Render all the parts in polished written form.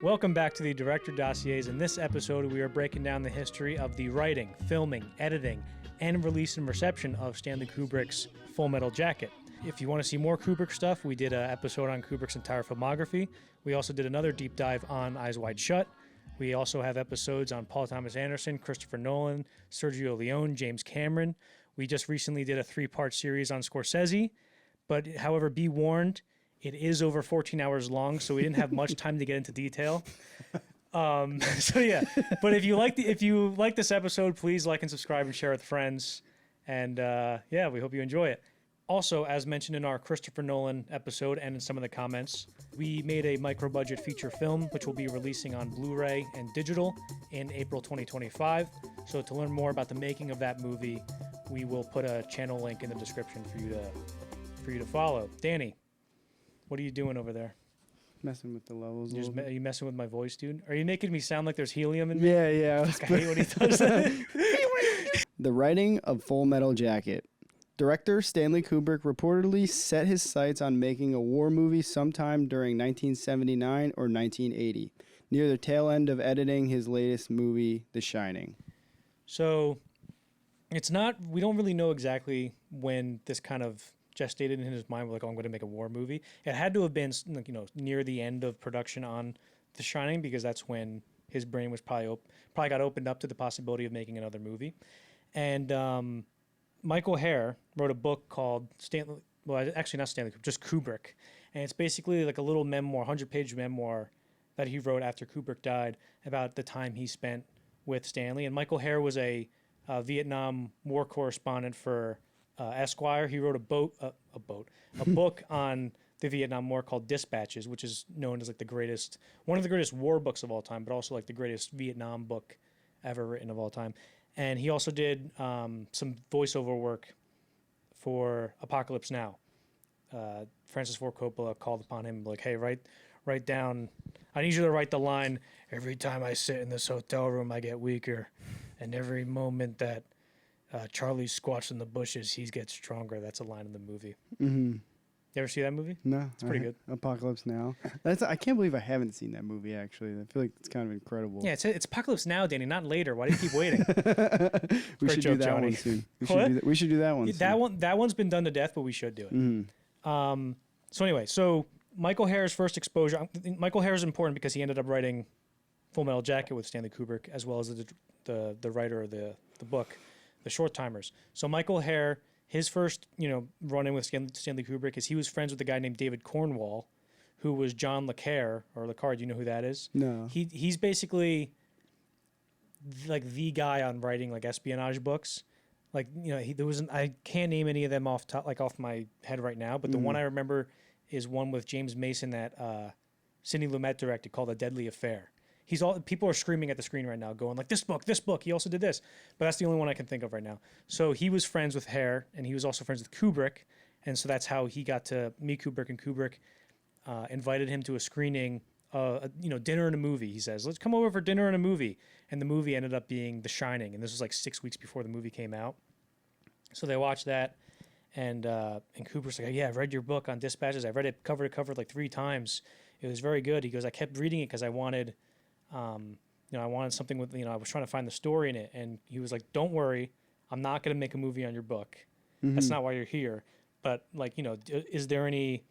Welcome back to the Director Dossiers. In this episode, we are breaking down the history of the writing, filming, editing, and release and reception of Stanley Kubrick's Full Metal Jacket. If you want to see more Kubrick stuff, we did an episode on Kubrick's entire filmography. We also did another deep dive on Eyes Wide Shut. We also have episodes on Paul Thomas Anderson, Christopher Nolan, Sergio Leone, James Cameron. We just recently did a 3-part series on Scorsese. But however, be warned, it is over 14 hours long, so we didn't have much time to get into detail. So yeah, but if you like this episode, please like and subscribe and share with friends. And yeah, we hope you enjoy it. Also, as mentioned in our Christopher Nolan episode and in some of the comments, we made a micro-budget feature film, which will be releasing on Blu-ray and digital in April 2025. So to learn more about the making of that movie, we will put a channel link in the description for you to follow. Danny, what are you doing over there? Messing with the levels. Are you messing with my voice, dude? Are you making me sound like there's helium in me? Yeah. Fuck, I hate when he does that. The writing of Full Metal Jacket. Director Stanley Kubrick reportedly set his sights on making a war movie sometime during 1979 or 1980, near the tail end of editing his latest movie, The Shining. So, we don't really know exactly when this kind of gestated in his mind, like, oh, I'm going to make a war movie. It had to have been, near the end of production on The Shining, because that's when his brain was probably got opened up to the possibility of making another movie. And Michael Herr wrote a book called not Stanley Kubrick, just Kubrick. And it's basically like a little memoir, 100-page memoir that he wrote after Kubrick died about the time he spent with Stanley. And Michael Herr was a Vietnam War correspondent for Esquire. He wrote a book on the Vietnam War called Dispatches, which is known as like one of the greatest war books of all time, but also like the greatest Vietnam book ever written of all time. And he also did some voiceover work for Apocalypse Now. Francis Ford Coppola called upon him like, hey, write down, I need you to write the line, every time I sit in this hotel room, I get weaker. And every moment that Charlie's squatched in the bushes, he gets stronger. That's a line in the movie. Mm-hmm. You ever see that movie? No. It's pretty good. Apocalypse Now. I can't believe I haven't seen that movie, actually. I feel like it's kind of incredible. Yeah, it's Apocalypse Now, Danny, not later. Why do you keep waiting? We should do that one soon. We should do that one soon. That one's been done to death, but we should do it. Mm-hmm. So anyway, Michael Herr's first exposure. Michael Herr is important because he ended up writing Full Metal Jacket with Stanley Kubrick, as well as the writer of the book, The Short Timers. So Michael Herr, his first, run-in with Stanley Kubrick is he was friends with a guy named David Cornwall, who was John Le Carre, or Le Carre. Do you know who that is? No. He's basically like the guy on writing like espionage books. Like, I can't name any of them off my head right now, but the one I remember is one with James Mason that Sidney Lumet directed called A Deadly Affair. People are screaming at the screen right now, going like, this book. He also did this, but that's the only one I can think of right now. So he was friends with Herr, and he was also friends with Kubrick, and so that's how he got to meet Kubrick. And Kubrick invited him to a screening, dinner and a movie. He says, "Let's come over for dinner and a movie," and the movie ended up being The Shining, and this was like 6 weeks before the movie came out. So they watched that, and Kubrick's like, "Yeah, I've read your book on Dispatches. I've read it cover to cover like 3 times. It was very good." He goes, "I kept reading it because I wanted." I wanted something with, I was trying to find the story in it. And he was like, "Don't worry, I'm not going to make a movie on your book. Mm-hmm. That's not why you're here. But is there any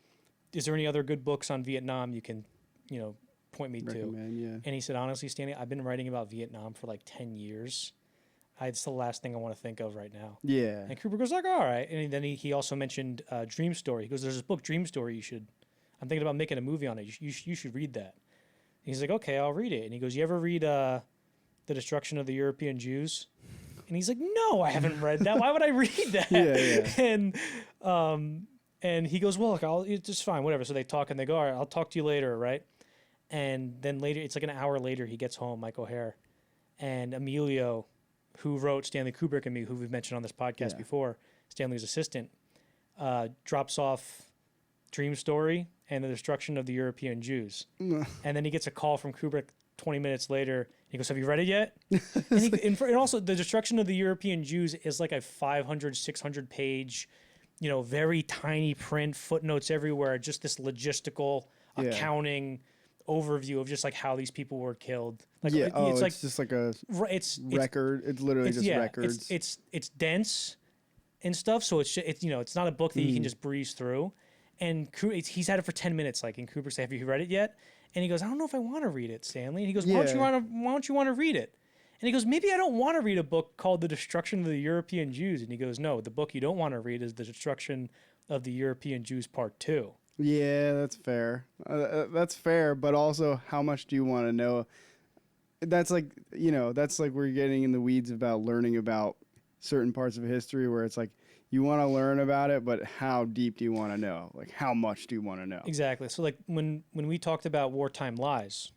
other good books on Vietnam you can, point me to?" Yeah. And he said, "Honestly, Stanley, I've been writing about Vietnam for like 10 years. It's the last thing I want to think of right now." Yeah. And Kubrick was like, "All right." And then he also mentioned Dream Story. He goes, "There's this book, Dream Story. I'm thinking about making a movie on it. You should read that." He's like, "Okay, I'll read it." And he goes, "You ever read The Destruction of the European Jews?" And he's like, "No, I haven't read that. Why would I read that?" Yeah. And he goes, "Well, look, it's just fine, whatever." So they talk and they go, "All right, I'll talk to you later, right?" And then later, it's like an hour later, he gets home, Michael Herr, and Emilio, who wrote Stanley Kubrick and me, who we've mentioned on this podcast before, Stanley's assistant, drops off Dream Story and The Destruction of the European Jews. And then he gets a call from Kubrick 20 minutes later. He goes, "Have you read it yet?" and also, The Destruction of the European Jews is like a 500, 600 page, very tiny print, footnotes everywhere, just this logistical accounting overview of just like how these people were killed. Like, Yeah. Oh, it's like it's just like a it's record. It's literally just records. It's dense and stuff. So it's you know, it's not a book that you can just breeze through. And he's had it for 10 minutes. Like, and Kubrick said, "Have you read it yet?" And he goes, "I don't know if I want to read it, Stanley." And he goes, "Why don't you want to read it?" And he goes, "Maybe I don't want to read a book called The Destruction of the European Jews." And he goes, "No, the book you don't want to read is The Destruction of the European Jews Part 2. Yeah, that's fair. That's fair, but also, how much do you want to know? That's like, you know, that's like we're getting in the weeds about learning about certain parts of history where it's like you want to learn about it, but how deep do you want to know? Like, how much do you want to know? Exactly. So, like, when we talked about Wartime Lies,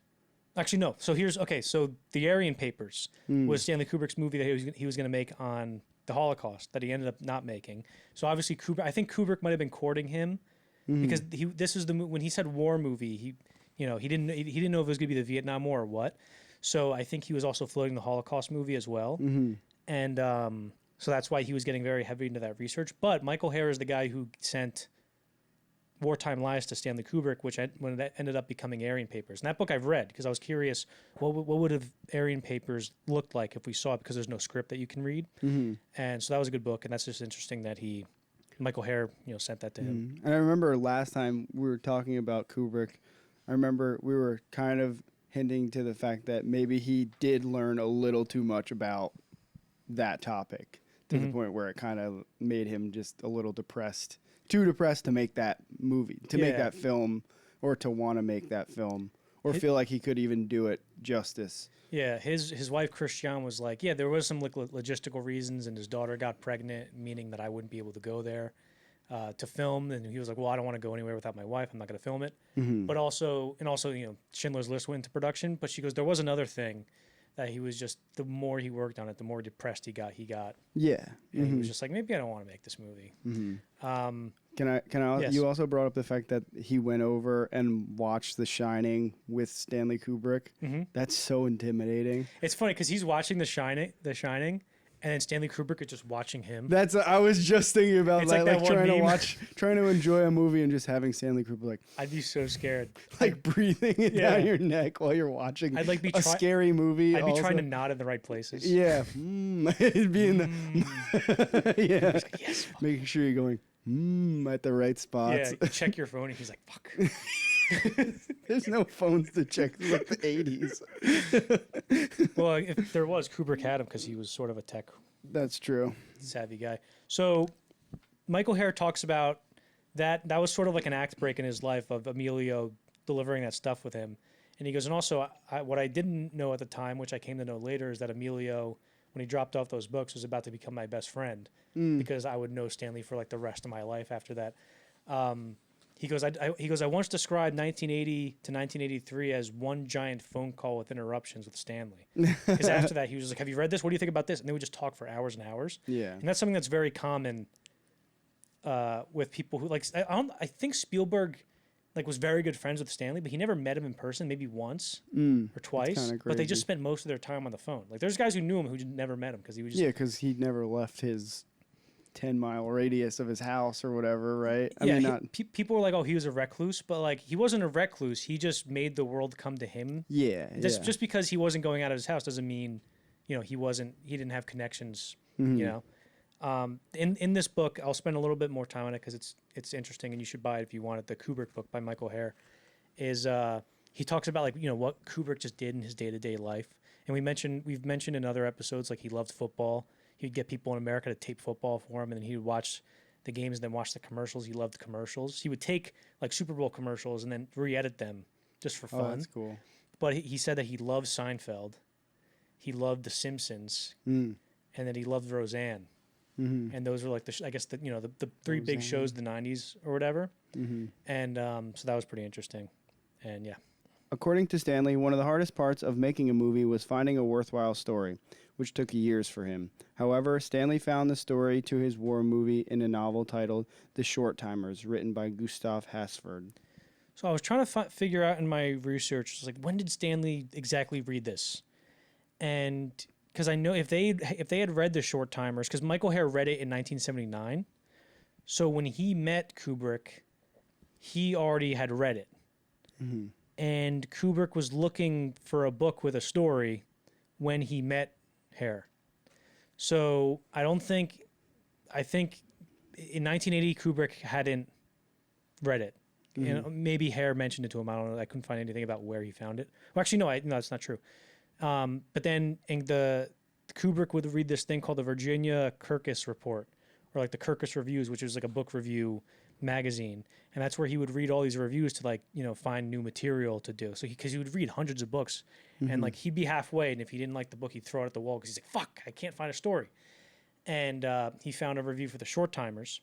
actually, no. So so The Aryan Papers was Stanley Kubrick's movie that he was going to make on the Holocaust that he ended up not making. So obviously I think Kubrick might have been courting him because this is when he said war movie, he didn't know if it was going to be the Vietnam War or what. So I think he was also floating the Holocaust movie as well. And so that's why he was getting very heavy into that research. But Michael Herr is the guy who sent Wartime Lies to Stanley Kubrick, when it ended up becoming Aryan Papers. And that book I've read because I was curious what would have Aryan Papers looked like if we saw it, because there's no script that you can read. And so that was a good book, and that's just interesting that Michael Herr, sent that to him. And I remember last time we were talking about Kubrick, I remember we were kind of hinting to the fact that maybe he did learn a little too much about that topic to the point where it kind of made him just a little depressed. Too depressed to make that movie, to make that film, or to want to make that film, or feel like he could even do it justice. Yeah, his wife Christiane was like, there was some logistical reasons, and his daughter got pregnant, meaning that I wouldn't be able to go there to film. And he was like, well, I don't want to go anywhere without my wife. I'm not going to film it. But also, Schindler's List went into production. But she goes, there was another thing that he was just, the more he worked on it, the more depressed he got. Yeah. And he was just like, maybe I don't want to make this movie. Can I? Yes. You also brought up the fact that he went over and watched The Shining with Stanley Kubrick. That's so intimidating. It's funny because he's watching The Shining, and then Stanley Kubrick is just watching him. I was just thinking about that, like that trying to enjoy a movie and just having Stanley Kubrick like. I'd be so scared. Like breathing it down your neck while you're watching. I'd like a scary movie. I'd be trying to nod in the right places. Yeah, it'd be in the. Yeah, like, yes, making sure you're going at the right spots. Yeah, you check your phone and he's like, fuck. There's no phones to check. It's like the 80s. Well, if there was, Kubrick had him because he was sort of a tech. That's true. Savvy guy. So Michael Herr talks about that. That was sort of like an act break in his life of Emilio delivering that stuff with him. And he goes, and also what I didn't know at the time, which I came to know later, is that Emilio, when he dropped off those books, was about to become my best friend because I would know Stanley for like the rest of my life after that. He goes, I once described 1980 to 1983 as one giant phone call with interruptions with Stanley. Because after that, he was like, have you read this? What do you think about this? And they would just talk for hours and hours. Yeah. And that's something that's very common with people who, like, I think Spielberg was very good friends with Stanley, but he never met him in person, maybe once or twice. But they just spent most of their time on the phone. Like, there's guys who knew him who never met him because he was just... Yeah, because he never left his 10-mile radius of his house or whatever, right? People were like, oh, he was a recluse, but like he wasn't a recluse. He just made the world come to him. Yeah. Just because he wasn't going out of his house doesn't mean, he didn't have connections, In this book, I'll spend a little bit more time on it because it's interesting and you should buy it if you want it. The Kubrick book by Michael Herr is, he talks about what Kubrick just did in his day-to-day life. And we've mentioned in other episodes, like he loved football. He'd get people in America to tape football for him, and then he would watch the games and then watch the commercials. He loved commercials. He would take Super Bowl commercials and then re-edit them just for fun. Oh, that's cool. But he said that he loved Seinfeld, he loved The Simpsons, and then he loved Roseanne. And those were like the three big shows of the 90s or whatever. And so that was pretty interesting. And yeah. According to Stanley, one of the hardest parts of making a movie was finding a worthwhile story, which took years for him. However, Stanley found the story to his war movie in a novel titled The Short Timers, written by Gustav Hasford. So I was trying to figure out in my research, when did Stanley exactly read this? And because I know if they had read The Short Timers, because Michael Herr read it in 1979, so when he met Kubrick, he already had read it. and Kubrick was looking for a book with a story when he met Hare. So I think in 1980 Kubrick hadn't read it. Mhm. And maybe Hare mentioned it to him. I don't know. I couldn't find anything about where he found it. Well, actually, no, that's not true. But then Kubrick would read this thing called the Virginia Kirkus Report, or like the Kirkus Reviews, which was like a book review magazine, and that's where he would read all these reviews to find new material to do. So because he would read hundreds of books, and like he'd be halfway, and if he didn't like the book, he'd throw it at the wall because he's like, "Fuck, I can't find a story." And he found a review for the Short Timers,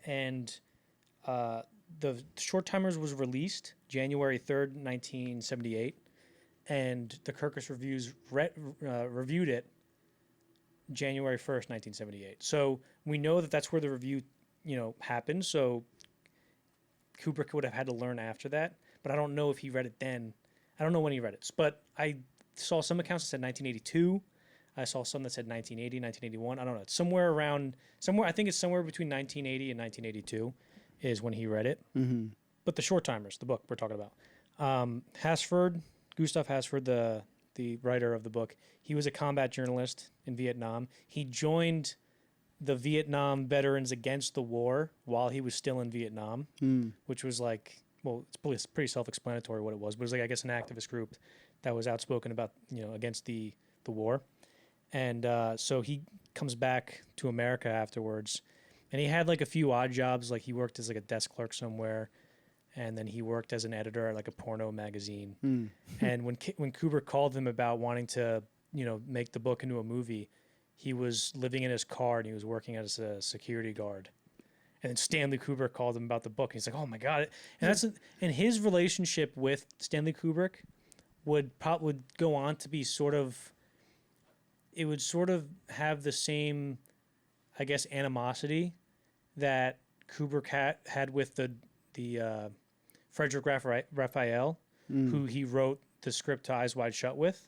and the Short Timers was released January 3rd, 1978, and the Kirkus Reviews reviewed it January 1st, 1978. So we know that that's where the review, happened. So Kubrick would have had to learn after that, but I don't know if he read it then. I don't know when he read it, but I saw some accounts that said 1982. I saw some that said 1980, 1981. I don't know. It's somewhere. I think it's somewhere between 1980 and 1982 is when he read it. Mm-hmm. But the Short Timers, the book we're talking about, Gustav Hasford, the writer of the book, he was a combat journalist in Vietnam. He joined the Vietnam Veterans Against the War while he was still in Vietnam, which was it's pretty self-explanatory what it was, but it was I guess an activist group that was outspoken about, against the war. And so he comes back to America afterwards, and he had a few odd jobs. Like he worked as a desk clerk somewhere, and then he worked as an editor at a porno magazine. And when Kubrick called him about wanting to, make the book into a movie, he was living in his car and he was working as a security guard. And then Stanley Kubrick called him about the book. And he's like, "Oh my God!" And his relationship with Stanley Kubrick would go on to be it would sort of have the same, I guess, animosity that Kubrick had with the Frederick Raphael, who he wrote the script to Eyes Wide Shut with,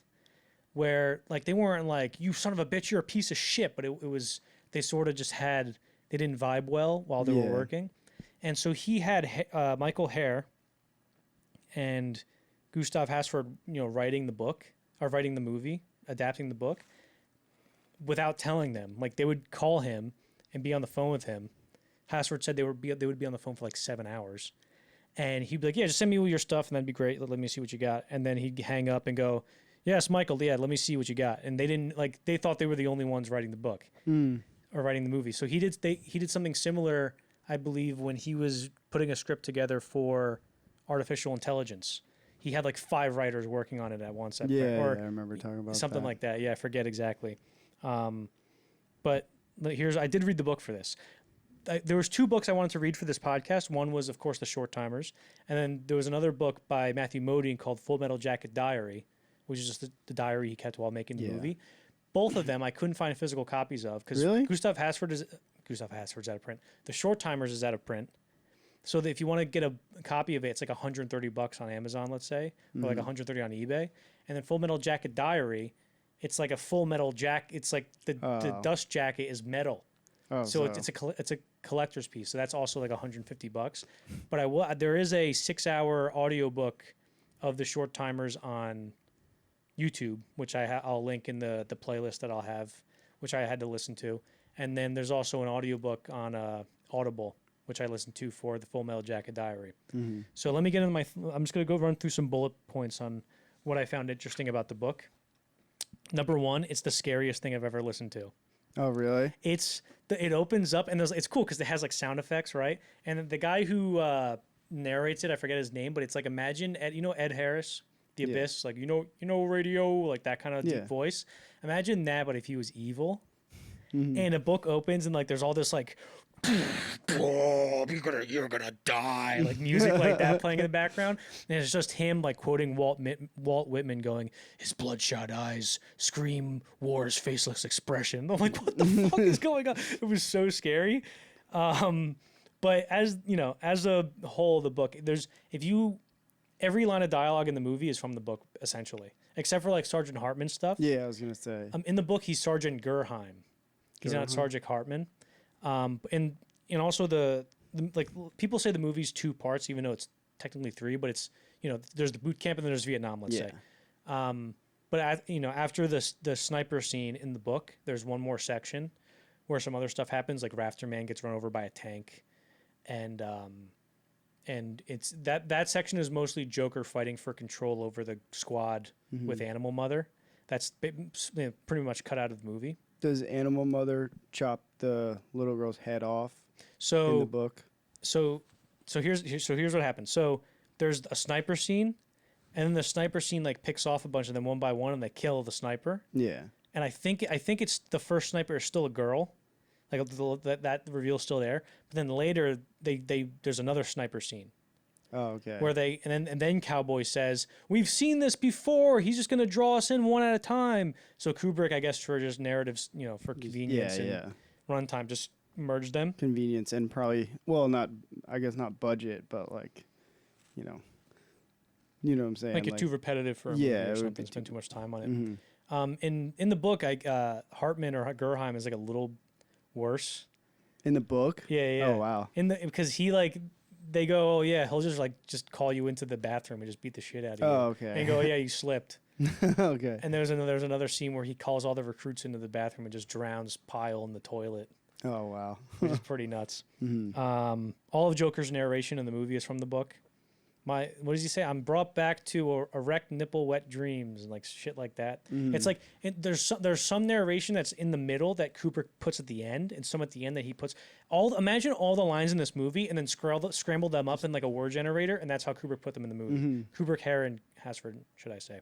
where they weren't like, "You son of a bitch, you're a piece of shit," but it was, they sort of just they didn't vibe well while they were working. And so he had Michael Hare and Gustav Hasford, writing the book, or writing the movie, adapting the book, without telling them. They would call him and be on the phone with him. Hasford said they would be on the phone for 7 hours. And he'd be like, "Yeah, just send me all your stuff, and that'd be great. Let me see what you got." And then he'd hang up and go, "Yes, Michael, yeah, let me see what you got." And they didn't they thought they were the only ones writing the book or writing the movie. So he did something similar, I believe, when he was putting a script together for Artificial Intelligence. He had 5 writers working on it at once. I remember talking about something that. like that. Yeah, I forget exactly. But I did read the book for this. There was 2 books I wanted to read for this podcast. One was, of course, The Short Timers. And then there was another book by Matthew Modine called Full Metal Jacket Diary, which is just the diary he kept while making the movie. Both of them I couldn't find physical copies of because Gustav Hasford's out of print. The Short Timers is out of print. So that if you want to get a copy of it, it's $130 on Amazon, let's say, or $130 on eBay. And then Full Metal Jacket Diary, it's a full metal jacket. It's the dust jacket is metal. So it's a collector's piece. So that's also $150. But there is a 6-hour audiobook of the Short Timers on YouTube, which I'll link in the playlist that I'll have, which I had to listen to. And then there's also an audiobook on Audible, which I listened to for the Full Metal Jacket Diary. So let me get into I'm just going to go run through some bullet points on what I found interesting about the book. Number 1, it's the scariest thing I've ever listened to. Oh, really? It opens up and it's cool because it has sound effects, right? And the guy who narrates it, I forget his name, but it's imagine Ed Harris, The Abyss, radio, that kind of deep voice. Imagine that, but if he was evil. And a book opens and there's all this you're gonna die, music like that playing in the background, and it's just him quoting Walt Whitman going, "His bloodshot eyes scream war's faceless expression." I'm like, what the fuck is going on? It was so scary. But as a whole, the book, every line of dialogue in the movie is from the book essentially, except for Sergeant Hartman stuff. Yeah, I was gonna say. In the book, he's Sergeant Gerheim. He's not Sergeant Hartman. And also the people say the movie's 2 parts, even though it's technically 3, but it's there's the boot camp and then there's Vietnam, let's say. But after the sniper scene in the book, there's one more section where some other stuff happens, like Rafter Man gets run over by a tank, and it's that section is mostly Joker fighting for control over the squad with Animal Mother. That's pretty much cut out of the movie. Does Animal Mother chop the little girl's head off in the book? So here's what happens. So there's a sniper scene, and then the sniper scene like picks off a bunch of them one by one, and they kill the sniper. Yeah. And I think it's the first sniper is still a girl, like that reveal's still there. But then later there's another sniper scene. Oh, okay. Where and then Cowboy says, "We've seen this before. He's just gonna draw us in one at a time." So Kubrick, I guess, for just narratives, for convenience and runtime, just merged them. Convenience and probably not budget, but like, you know what I'm saying. Make it too repetitive for a movie or something. Spend too much time on it. Mm-hmm. In the book, Hartman or Gerheim is like a little worse. In the book? Yeah. Oh wow. Because he like. They go, oh yeah, he'll just call you into the bathroom and just beat the shit out of you. Oh, okay. And go, oh, yeah, you slipped. Okay. And there's another scene where he calls all the recruits into the bathroom and just drowns Pyle in the toilet. Oh wow. Which is pretty nuts. Mm-hmm. All of Joker's narration in the movie is from the book. What does he say? I'm brought back to erect nipple wet dreams and like shit like that. It's like there's some narration that's in the middle that Kubrick puts at the end, and some at the end that he puts. Imagine all the lines in this movie and then scramble them up in like a word generator, and that's how Kubrick put them in the movie. Kubrick, Hare, and Hasford, should I say?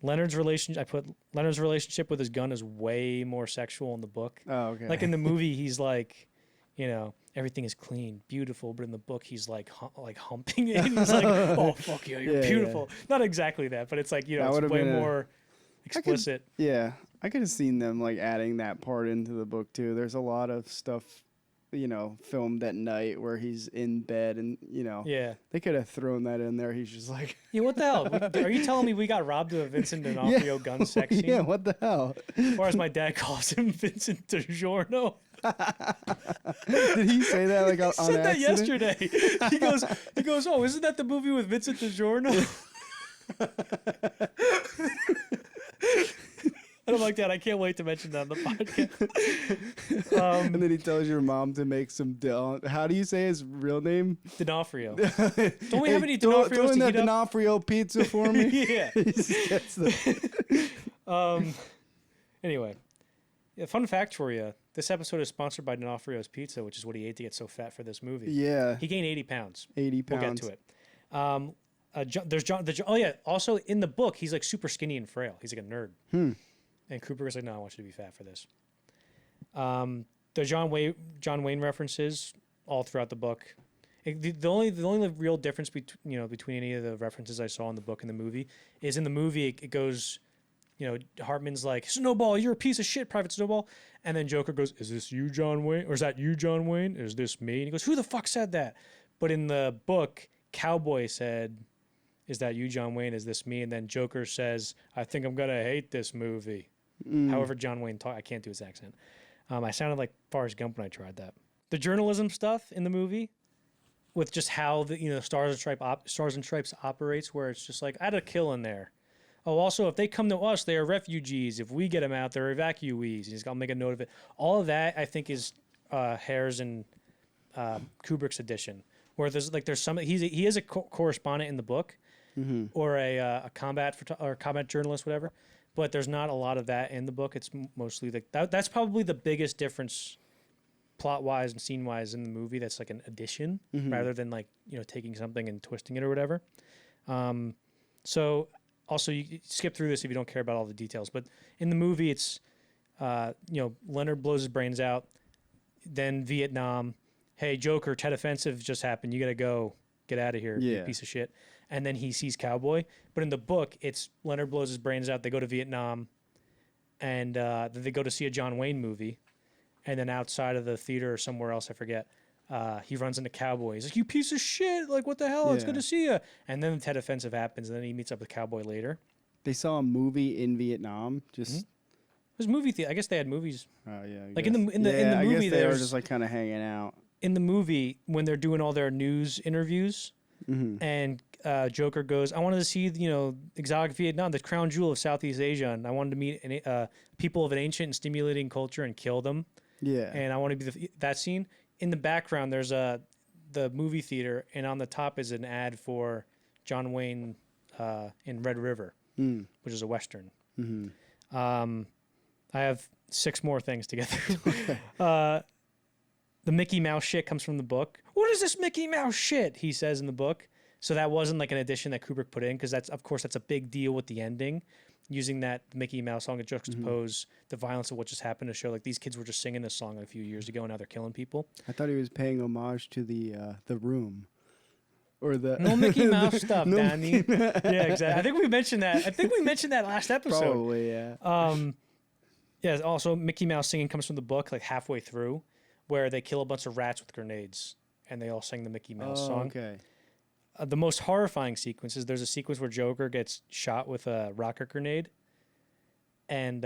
Leonard's relationship with his gun is way more sexual in the book. Oh, okay. Like in the movie, he's like, everything is clean, beautiful, but in the book, he's like humping it. He's like, oh fuck you, you're beautiful. Yeah. Not exactly that, but it's like it's way more explicit. I could have seen them like adding that part into the book too. There's a lot of stuff, filmed at night where he's in bed and they could have thrown that in there. He's just like, yeah, what the hell? Are you telling me we got robbed of a Vincent D'Onofrio gun sex scene? Yeah, what the hell? Or as my dad calls him, Vincent DiGiorno. Did he say that like on accident? He said that yesterday. He goes, oh, isn't that the movie with Vincent DiGiorno? And I'm like, Dad, I can't wait to mention that on the podcast. And then he tells your mom to make some how do you say his real name? D'Onofrio. Don't we have any D'Onofrios throw in to that D'Onofrio pizza for me? Yeah. Anyway, fun fact for you. This episode is sponsored by D'Onofrio's Pizza, which is what he ate to get so fat for this movie. Yeah. He gained 80 pounds. 80 pounds. We'll get to it. There's John. Oh yeah. Also in the book, he's like super skinny and frail. He's like a nerd. And Kubrick was like, "No, I want you to be fat for this." The John Wayne references all throughout the book. The only real difference between any of the references I saw in the book and the movie is in the movie it goes, Hartman's like, "Snowball, you're a piece of shit, Private Snowball," and then Joker goes, "Is this you, John Wayne? Or is that you, John Wayne? Is this me?" And he goes, "Who the fuck said that?" But in the book, Cowboy said, "Is that you, John Wayne? Is this me?" And then Joker says, "I think I'm gonna hate this movie." However, John Wayne I can't do his accent. I sounded like Forrest Gump when I tried that. The journalism stuff in the movie, with just how the Stars and Stripes operates, where it's just like, I had a kill in there. Oh, also, if they come to us, they are refugees. If we get them out, they're evacuees. He's got to make a note of it. All of that, I think, is Hare's and Kubrick's edition, where there's some. He is a correspondent in the book, or a combat journalist, whatever. But there's not a lot of that in the book. It's mostly that's probably the biggest difference, plot-wise and scene-wise in the movie. That's like an addition rather than taking something and twisting it or whatever. So also you skip through this if you don't care about all the details. But in the movie, it's Leonard blows his brains out. Then Vietnam. Hey, Joker, Tet Offensive just happened. You got to go. Get out of here, you piece of shit. And then he sees Cowboy. But in the book, it's Leonard blows his brains out. They go to Vietnam. And then they go to see a John Wayne movie. And then outside of the theater or somewhere else, I forget, he runs into Cowboy. He's like, "You piece of shit. Like, what the hell? It's good to see you." And then the Tet Offensive happens. And then he meets up with Cowboy later. They saw a movie in Vietnam. Just... It was movie theater. I guess they had movies. Oh, yeah. Like in the movie, they were just like kind of hanging out. In the movie, when they're doing all their news interviews, And Joker goes, I wanted to see, exotic Vietnam, the crown jewel of Southeast Asia, and I wanted to meet people of an ancient and stimulating culture and kill them. Yeah. And I want to be that scene. In the background, there's the movie theater, and on the top is an ad for John Wayne in Red River, which is a Western. I have 6 more things to get through. The Mickey Mouse shit comes from the book. What is this Mickey Mouse shit? He says in the book. So that wasn't like an addition that Kubrick put in, because that's a big deal with the ending, using that Mickey Mouse song to juxtapose the violence of what just happened to show like these kids were just singing this song a few years ago and now they're killing people. I thought he was paying homage to the Room. Or the no Mickey Mouse stuff, Danny. Yeah, exactly. I think we mentioned that last episode. Probably, yeah. Yeah. Also, Mickey Mouse singing comes from the book, like halfway through, where they kill a bunch of rats with grenades, and they all sing the Mickey Mouse song. Okay. The most horrifying sequence is there's a sequence where Joker gets shot with a rocket grenade, and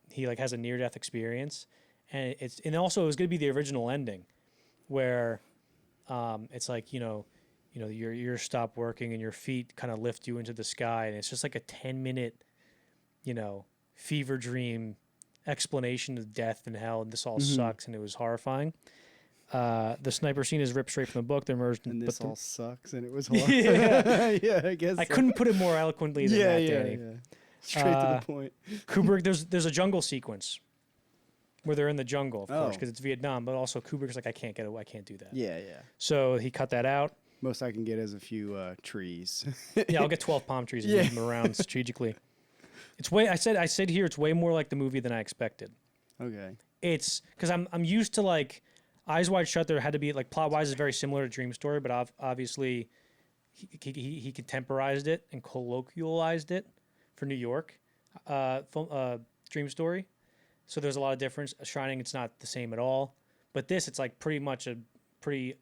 he like has a near-death experience, and it was going to be the original ending, where it's like your ears stop working and your feet kind of lift you into the sky, and it's just like a 10-minute, fever dream explanation of death and hell, and this all sucks, and it was horrifying. The sniper scene is ripped straight from the book. They're merged. And this all sucks, and it was horrifying. Yeah, I guess I couldn't put it more eloquently than that, Danny. Yeah. Straight to the point. Kubrick, there's a jungle sequence where they're in the jungle, of course, because it's Vietnam, but also Kubrick's like, I can't do that. Yeah. So he cut that out. Most I can get is a few trees. Yeah, I'll get 12 palm trees and move them around strategically. I said here it's way more like the movie than I expected. Okay. It's because I'm used to like Eyes Wide Shut. There had to be like plot wise is very similar to Dream Story, but obviously he contemporized it and colloquialized it for New York Dream Story. So there's a lot of difference. Shining, it's not the same at all. But this, it's like pretty much a pretty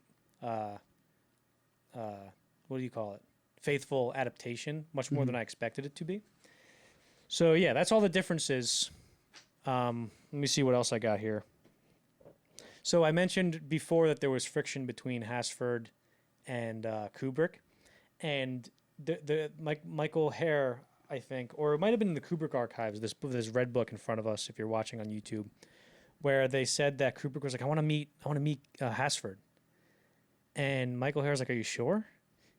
what do you call it? Faithful adaptation, much more than I expected it to be. So yeah, that's all the differences. Let me see what else I got here. So I mentioned before that there was friction between Hasford and Kubrick, and Michael Hare, I think, or it might have been in the Kubrick archives. This red book in front of us, if you're watching on YouTube, where they said that Kubrick was like, I want to meet Hasford, and Michael Hare's like, are you sure?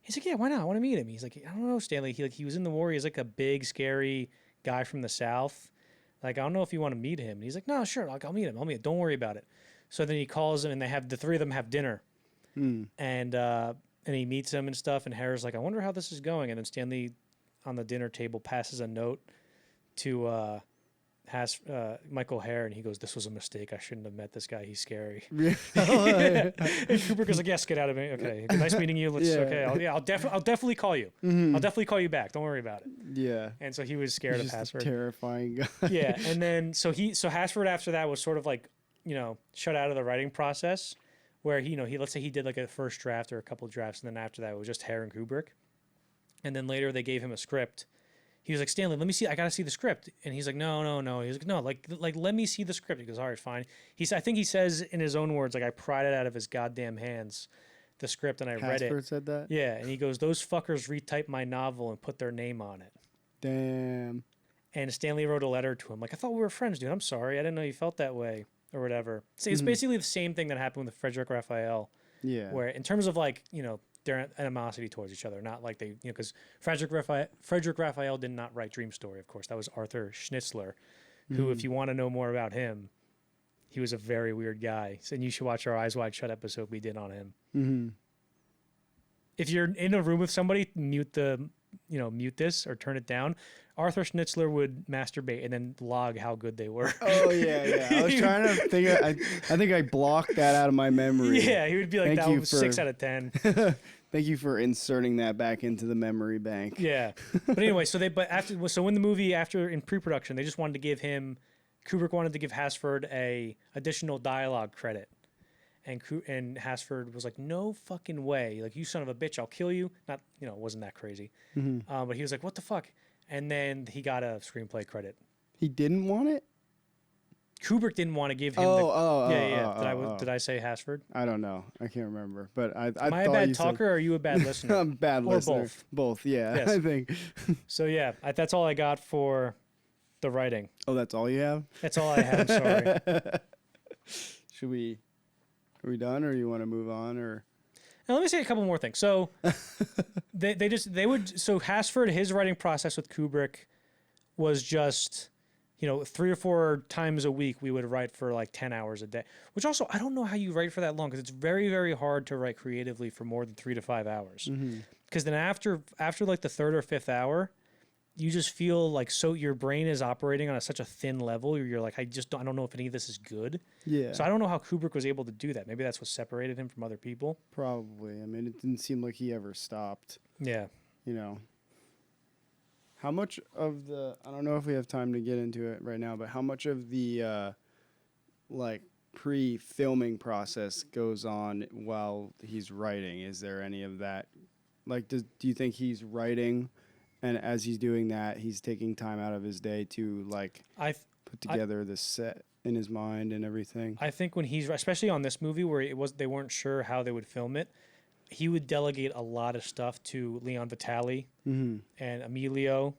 He's like, yeah, why not? I want to meet him. He's like, I don't know, Stanley. He was in the war. He's like a big, scary guy from the South. Like, I don't know if you want to meet him. And he's like, no, sure. I'll meet him. Don't worry about it. So then he calls him, and the 3 of them have dinner. And he meets him and stuff. And Hare's like, I wonder how this is going. And then Stanley on the dinner table passes a note to Michael Hare, and he goes, this was a mistake. I shouldn't have met this guy. He's scary. And Kubrick goes like, yes, get out of me. Okay, nice meeting you. I'll definitely call you. I'll definitely call you back. Don't worry about it. Yeah. And so he was scared of Hasford. Terrifying guy. Yeah, and then so Hasford after that was sort of like shut out of the writing process, where he let's say he did like a first draft or a couple of drafts, and then after that it was just Hare and Kubrick, and then later they gave him a script. He was like, Stanley, let me see. I gotta see the script. And he's like, no. He's like, no, like let me see the script. He goes, all right, fine. I think he says in his own words, like, I pried it out of his goddamn hands, the script, and I read it. Hasford said that? Yeah, and he goes, those fuckers retyped my novel and put their name on it. Damn. And Stanley wrote a letter to him, like, I thought we were friends, dude. I'm sorry. I didn't know you felt that way, or whatever. So it's basically the same thing that happened with Frederick Raphael. Yeah. Where in terms of like, their animosity towards each other, not like they, because Frederick Raphael did not write Dream Story, of course. That was Arthur Schnitzler, who, if you want to know more about him, he was a very weird guy. And you should watch our Eyes Wide Shut episode we did on him. If you're in a room with somebody, mute this or turn it down. Arthur Schnitzler would masturbate and then log how good they were. Oh, yeah. I was trying to think. I think I blocked that out of my memory. Yeah, he would be like, that was 6 out of 10. Thank you for inserting that back into the memory bank. Yeah. But anyway, so in the movie, in pre-production, they just wanted to give Kubrick wanted to give Hasford a additional dialogue credit. And Hasford was like, no fucking way. Like, you son of a bitch, I'll kill you. Not, it wasn't that crazy. But he was like, what the fuck? And then he got a screenplay credit. He didn't want it? Kubrick didn't want to give him. Did I say Hasford? I don't know. I can't remember. But I Am I a bad talker or are you a bad listener? I'm a bad or listener. both. Both, yeah. Yes. I think. So yeah, that's all I got for the writing. Oh, that's all you have? That's all I have. Sorry. Are we done, or you want to move on, or? Now let me say a couple more things. So so Hasford, his writing process with Kubrick was just, 3 or 4 times a week we would write for like 10 hours a day, which also I don't know how you write for that long, because it's very, very hard to write creatively for more than 3 to 5 hours. Because then after like the 3rd or 5th hour, you just feel like your brain is operating on such a thin level. You're like, I don't know if any of this is good. Yeah. So I don't know how Kubrick was able to do that. Maybe that's what separated him from other people. Probably. I mean, it didn't seem like he ever stopped. Yeah. How much of I don't know if we have time to get into it right now, but how much of the pre-filming process goes on while he's writing? Is there any of that? Like, do you think he's writing, and as he's doing that, he's taking time out of his day to put together the set in his mind and everything? I think when especially on this movie where they weren't sure how they would film it, he would delegate a lot of stuff to Leon Vitali and Emilio.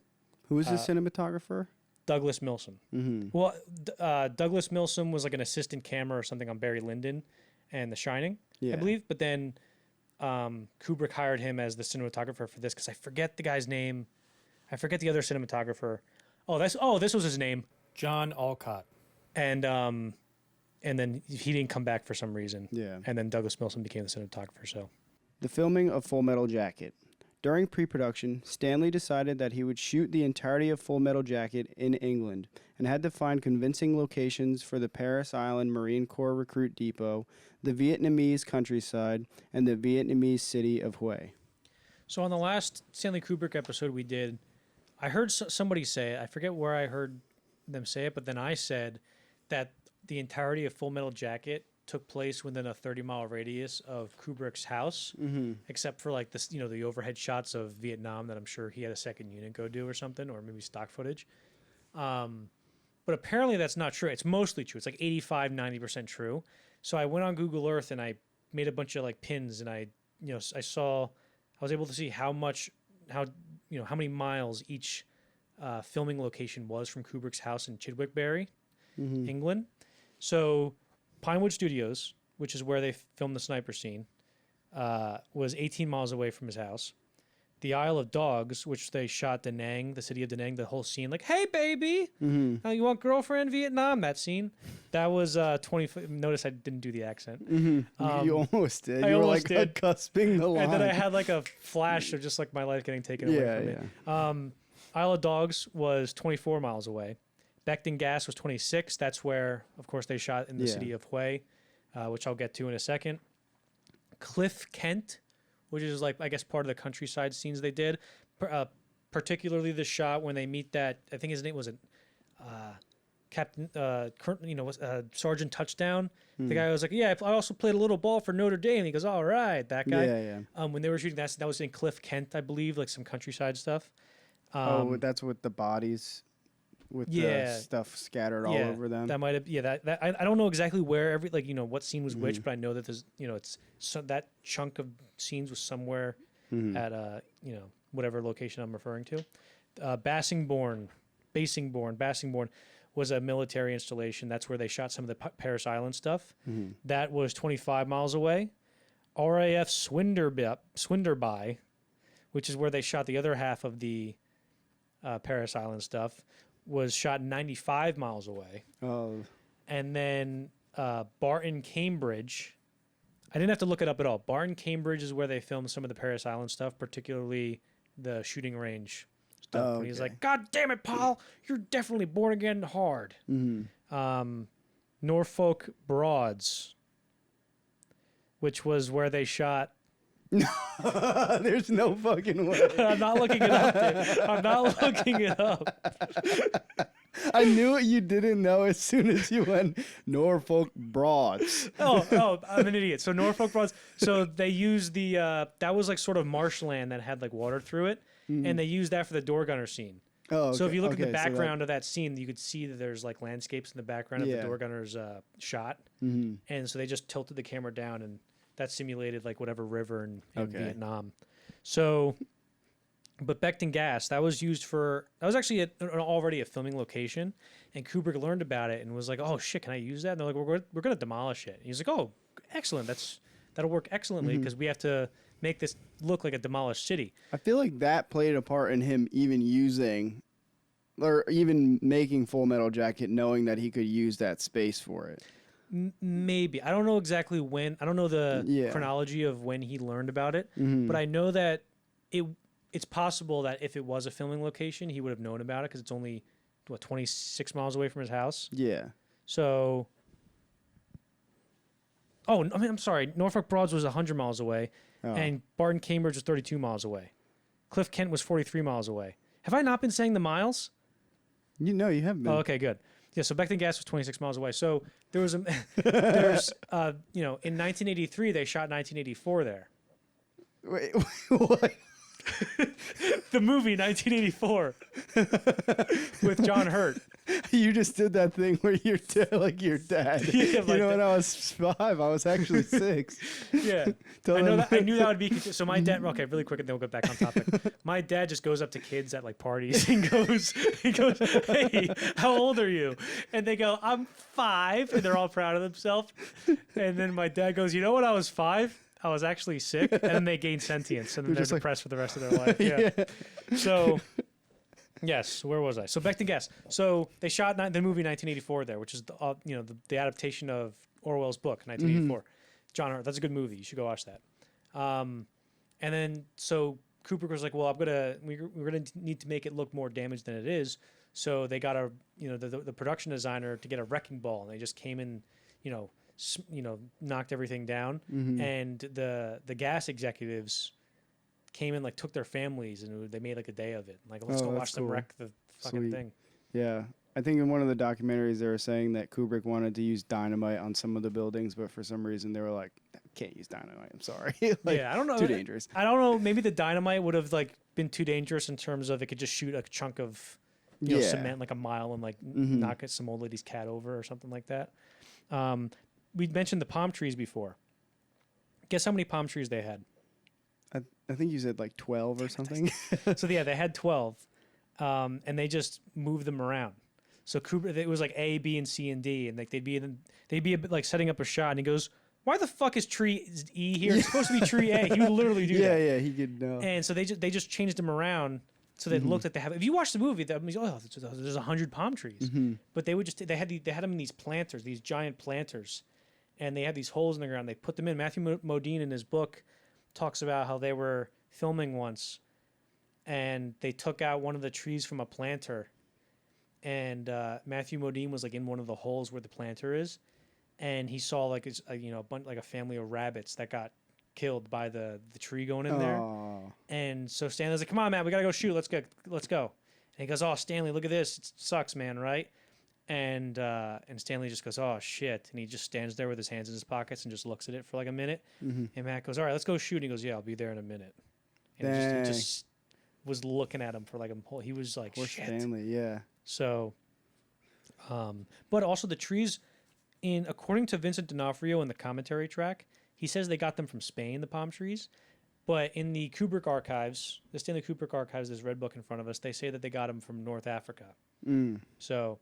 Who was the cinematographer? Douglas Milsom. Well, Douglas Milsom was like an assistant camera or something on Barry Lyndon and The Shining, I believe. But then Kubrick hired him as the cinematographer for this, because I forget the guy's name. I forget the other cinematographer. This was his name, John Alcott. And then he didn't come back for some reason. Yeah. And then Douglas Milsom became the cinematographer. So. The filming of Full Metal Jacket. During pre-production, Stanley decided that he would shoot the entirety of Full Metal Jacket in England and had to find convincing locations for the Paris Island Marine Corps Recruit Depot, the Vietnamese countryside, and the Vietnamese city of Hue. So on the last Stanley Kubrick episode we did, I heard somebody say it. I forget where I heard them say it, but then I said that the entirety of Full Metal Jacket took place within a 30-mile radius of Kubrick's house, except for like this, the overhead shots of Vietnam that I'm sure he had a second unit go do or something, or maybe stock footage. But apparently that's not true. It's mostly true. It's like 85-90% true. So I went on Google Earth and I made a bunch of like pins, and I was able to see how many miles each filming location was from Kubrick's house in Chidwickbury, England. So Pinewood Studios, which is where they filmed the sniper scene, was 18 miles away from his house. The Isle of Dogs, which they shot Da Nang, the city of Da Nang, the whole scene, like, hey, baby, you want girlfriend Vietnam, that scene. That was 20. Notice I didn't do the accent. You almost did. You were like cusping the line. And then I had like a flash of just like my life getting taken away from me. Isle of Dogs was 24 miles away. Beckton Gas was 26. That's where, of course, they shot in the city of Hue, which I'll get to in a second. Cliff Kent, which is like, I guess, part of the countryside scenes they did. Particularly the shot when they meet that, I think his name was Captain, Sergeant Touchdown. The guy was like, I also played a little ball for Notre Dame. He goes, all right, that guy. When they were shooting that was in Cliff Kent, I believe, like some countryside stuff. That's with the bodies. With the stuff scattered all over them. That might have, I don't know exactly where what scene was which, but I know that there's, that chunk of scenes was somewhere at, whatever location I'm referring to. Bassingbourn was a military installation. That's where they shot some of the Paris Island stuff. That was 25 miles away. RAF Swinderby, which is where they shot the other half of the Paris Island stuff, was shot 95 miles away. Oh. And then Barton, Cambridge. I didn't have to look it up at all. Barton, Cambridge is where they filmed some of the Paris Island stuff, particularly the shooting range stuff. Oh, and he's like, God damn it, Paul, you're definitely born again hard. Norfolk Broads, which was where they shot. There's no fucking way. I'm not looking it up, dude. I'm not looking it up. I knew you didn't know as soon as you went Norfolk Broads. Oh, I'm an idiot. So Norfolk Broads. So they used that was like sort of marshland that had like water through it, and they used that for the door gunner scene. Oh, okay. So if you look at the Okay, so background of that scene, you could see that there's like landscapes in the background of the Yeah. door gunner's shot. Mhm. And so they just tilted the camera down, and that simulated like whatever river in Okay. Vietnam. So, but Becton Gas, that was actually already a filming location, and Kubrick learned about it and was like, "Oh shit, can I use that?" And they're like, "We're going to demolish it." And he's like, "Oh, excellent. That'll work excellently because we have to make this look like a demolished city." I feel like that played a part in him even using or even making Full Metal Jacket, knowing that he could use that space for it. Maybe. I don't know exactly when. I don't know the Yeah. chronology of when he learned about it, Mhm. but I know that it's possible that if it was a filming location, he would have known about it because it's only 26 miles away from his house. Yeah. So, I'm sorry. Norfolk Broads was 100 miles away, Oh. and Barton Cambridge was 32 miles away. Cliff Kent was 43 miles away. Have I not been saying the miles? You know, you have been. Oh, okay, good. Yeah, so Becton Gas was 26 miles away. So there was in 1983 they shot 1984 there. Wait, what? The movie 1984 with John Hurt. You just did that thing where you're like your dad. Yeah, you like know, when I was 5, I was actually 6. Yeah, Tell I know them- that. I knew that would be. So my dad. Okay, really quick, and then we'll get back on topic. My dad just goes up to kids at like parties and goes, "Hey, how old are you?" And they go, "I'm 5," and they're all proud of themselves. And then my dad goes, "You know when I was 5, I was actually sick," and then they gain sentience, and then they're just like- depressed for the rest of their life. Yeah. So. Yes, where was I? So Becton Gas. So they shot the movie 1984 there, which is the adaptation of Orwell's book 1984. John Hurt. That's a good movie. You should go watch that. And then so Kubrick was like, "Well, we're gonna need to make it look more damaged than it is." So they got the production designer to get a wrecking ball, and they just came in, knocked everything down, and the gas executives came in, like took their families, and they made like a day of it. Like, let's go that's watch them cool. wreck the fucking Sweet. thing. Yeah. I think in one of the documentaries they were saying that Kubrick wanted to use dynamite on some of the buildings, but for some reason they were like, "Can't use dynamite. I'm sorry." Like, Yeah, I don't know. Too dangerous. I don't know. Maybe the dynamite would have like been too dangerous in terms of it could just shoot a chunk of Yeah. cement like a mile and like knock some old lady's cat over or something like that. We mentioned the palm trees before. Guess how many palm trees they had? I think you said like 12 or something. So yeah, they had 12, and they just moved them around. So Kubrick, it was like A, B, and C, and D, and like they'd be a bit like setting up a shot, and he goes, "Why the fuck is tree E here? It's supposed to be tree A." He would literally do that. Yeah, he could know. And so they just changed them around so they looked like they have. If you watch the movie, that means there's 100 palm trees, but they had them in these planters, these giant planters, and they had these holes in the ground. They put them in. Matthew Modine in his book talks about how they were filming once, and they took out one of the trees from a planter, and Matthew Modine was like in one of the holes where the planter is, and he saw like a family of rabbits that got killed by the tree going in there. Aw. And so Stanley's like, "Come on, man, we gotta go shoot. Let's go." And he goes, "Oh, Stanley, look at this. It sucks, man, right?" And Stanley just goes, "Oh shit!" And he just stands there with his hands in his pockets and just looks at it for like a minute. And Matt goes, "All right, let's go shoot." And he goes, "Yeah, I'll be there in a minute." And he just was looking at him for like a whole. He was like, Poor "Shit." Stanley, yeah. So, but also the trees, according to Vincent D'Onofrio in the commentary track, he says they got them from Spain, the palm trees. But in the Kubrick archives, the Stanley Kubrick archives, this red book in front of us, they say that they got them from North Africa. So,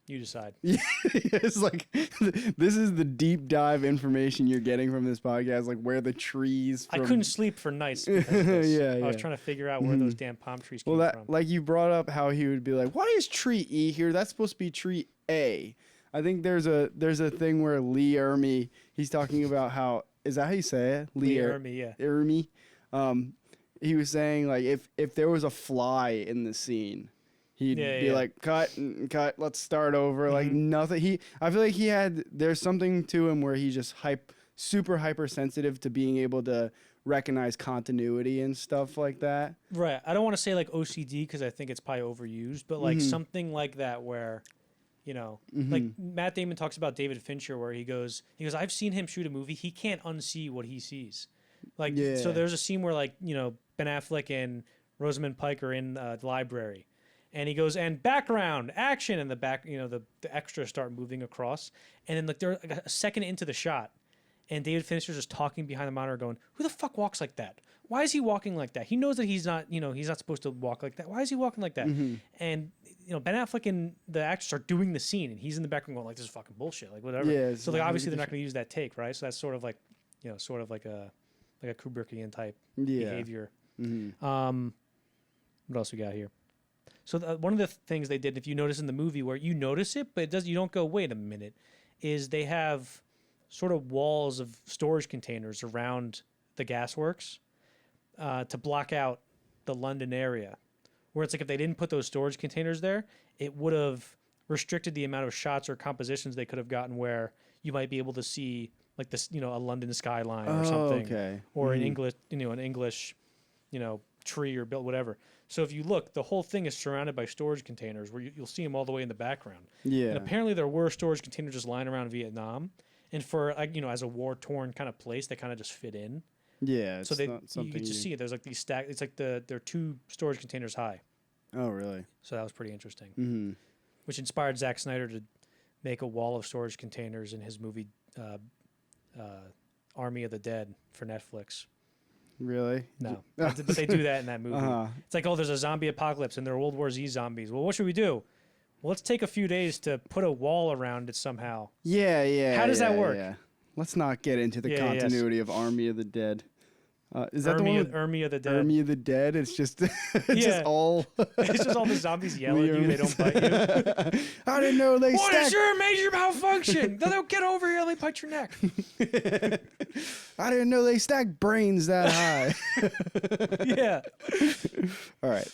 you decide. Yeah, it's like this is the deep dive information you're getting from this podcast, like where the trees. I couldn't sleep for nights because of this. Yeah, I was yeah. trying to figure out where those damn palm trees came Well, from. like you brought up how he would be like, "Why is tree E here? That's supposed to be tree A." I think there's a thing where Lee Ermey, he's talking about how, is that how you say it? Lee Ermey, yeah. Ermey. He was saying like if there was a fly in the scene, he'd be like, cut, let's start over. Like nothing. I feel like there's something to him where he's just super hypersensitive to being able to recognize continuity and stuff like that. Right. I don't want to say like OCD because I think it's probably overused, but like something like that where, like Matt Damon talks about David Fincher where he goes, "I've seen him shoot a movie. He can't unsee what he sees." Like, so there's a scene where like, Ben Affleck and Rosamund Pike are in the library, And he goes, and background, action, and the back, the extras start moving across, and then like they're like a second into the shot, and David Fincher's just talking behind the monitor, going, "Who the fuck walks like that? Why is he walking like that? He knows that he's not supposed to walk like that. Why is he walking like that?" And Ben Affleck and the actors are doing the scene, and he's in the background going like, "This is fucking bullshit," like whatever. Yeah, so like obviously they're not going to use that take, right? So that's sort of like, like a Kubrickian type behavior. What else we got here? So one of the things they did, if you notice in the movie, where you notice it, but you don't go, wait a minute, is they have sort of walls of storage containers around the gasworks to block out the London area. Where it's like if they didn't put those storage containers there, it would have restricted the amount of shots or compositions they could have gotten where you might be able to see like this, a London skyline or something, or an English, tree or built whatever. So if you look, the whole thing is surrounded by storage containers where you'll see them all the way in the background. Yeah. And apparently there were storage containers just lying around Vietnam, and for as a war-torn kind of place, they kind of just fit in. Yeah. So you just see it. There's like these stack. It's like they're 2 storage containers high. Oh, really? So that was pretty interesting. Which inspired Zack Snyder to make a wall of storage containers in his movie Army of the Dead for Netflix. Really? No. But they do that in that movie. It's like, there's a zombie apocalypse and they're World War Z zombies. Well, what should we do? Well, let's take a few days to put a wall around it somehow. Yeah. How does that work? Yeah. Let's not get into the continuity of Army of the Dead. Is that Army the one? Army of the Dead. Army of the Dead. It's just, just all. It's just all the zombies yell at you. They don't bite you. I didn't know they. What is your major malfunction? They'll get over here. They bite your neck. I didn't know they stack brains that high. Yeah. All right.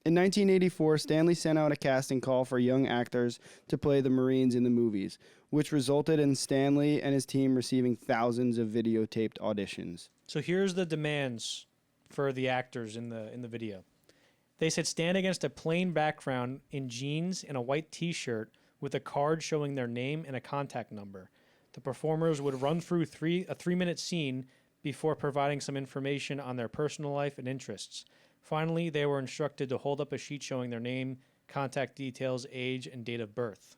In 1984, Stanley sent out a casting call for young actors to play the Marines in the movies, which resulted in Stanley and his team receiving thousands of videotaped auditions. So here's the demands for the actors in the video. They said stand against a plain background in jeans and a white T-shirt with a card showing their name and a contact number. The performers would run through a 3-minute scene before providing some information on their personal life and interests. Finally, they were instructed to hold up a sheet showing their name, contact details, age, and date of birth.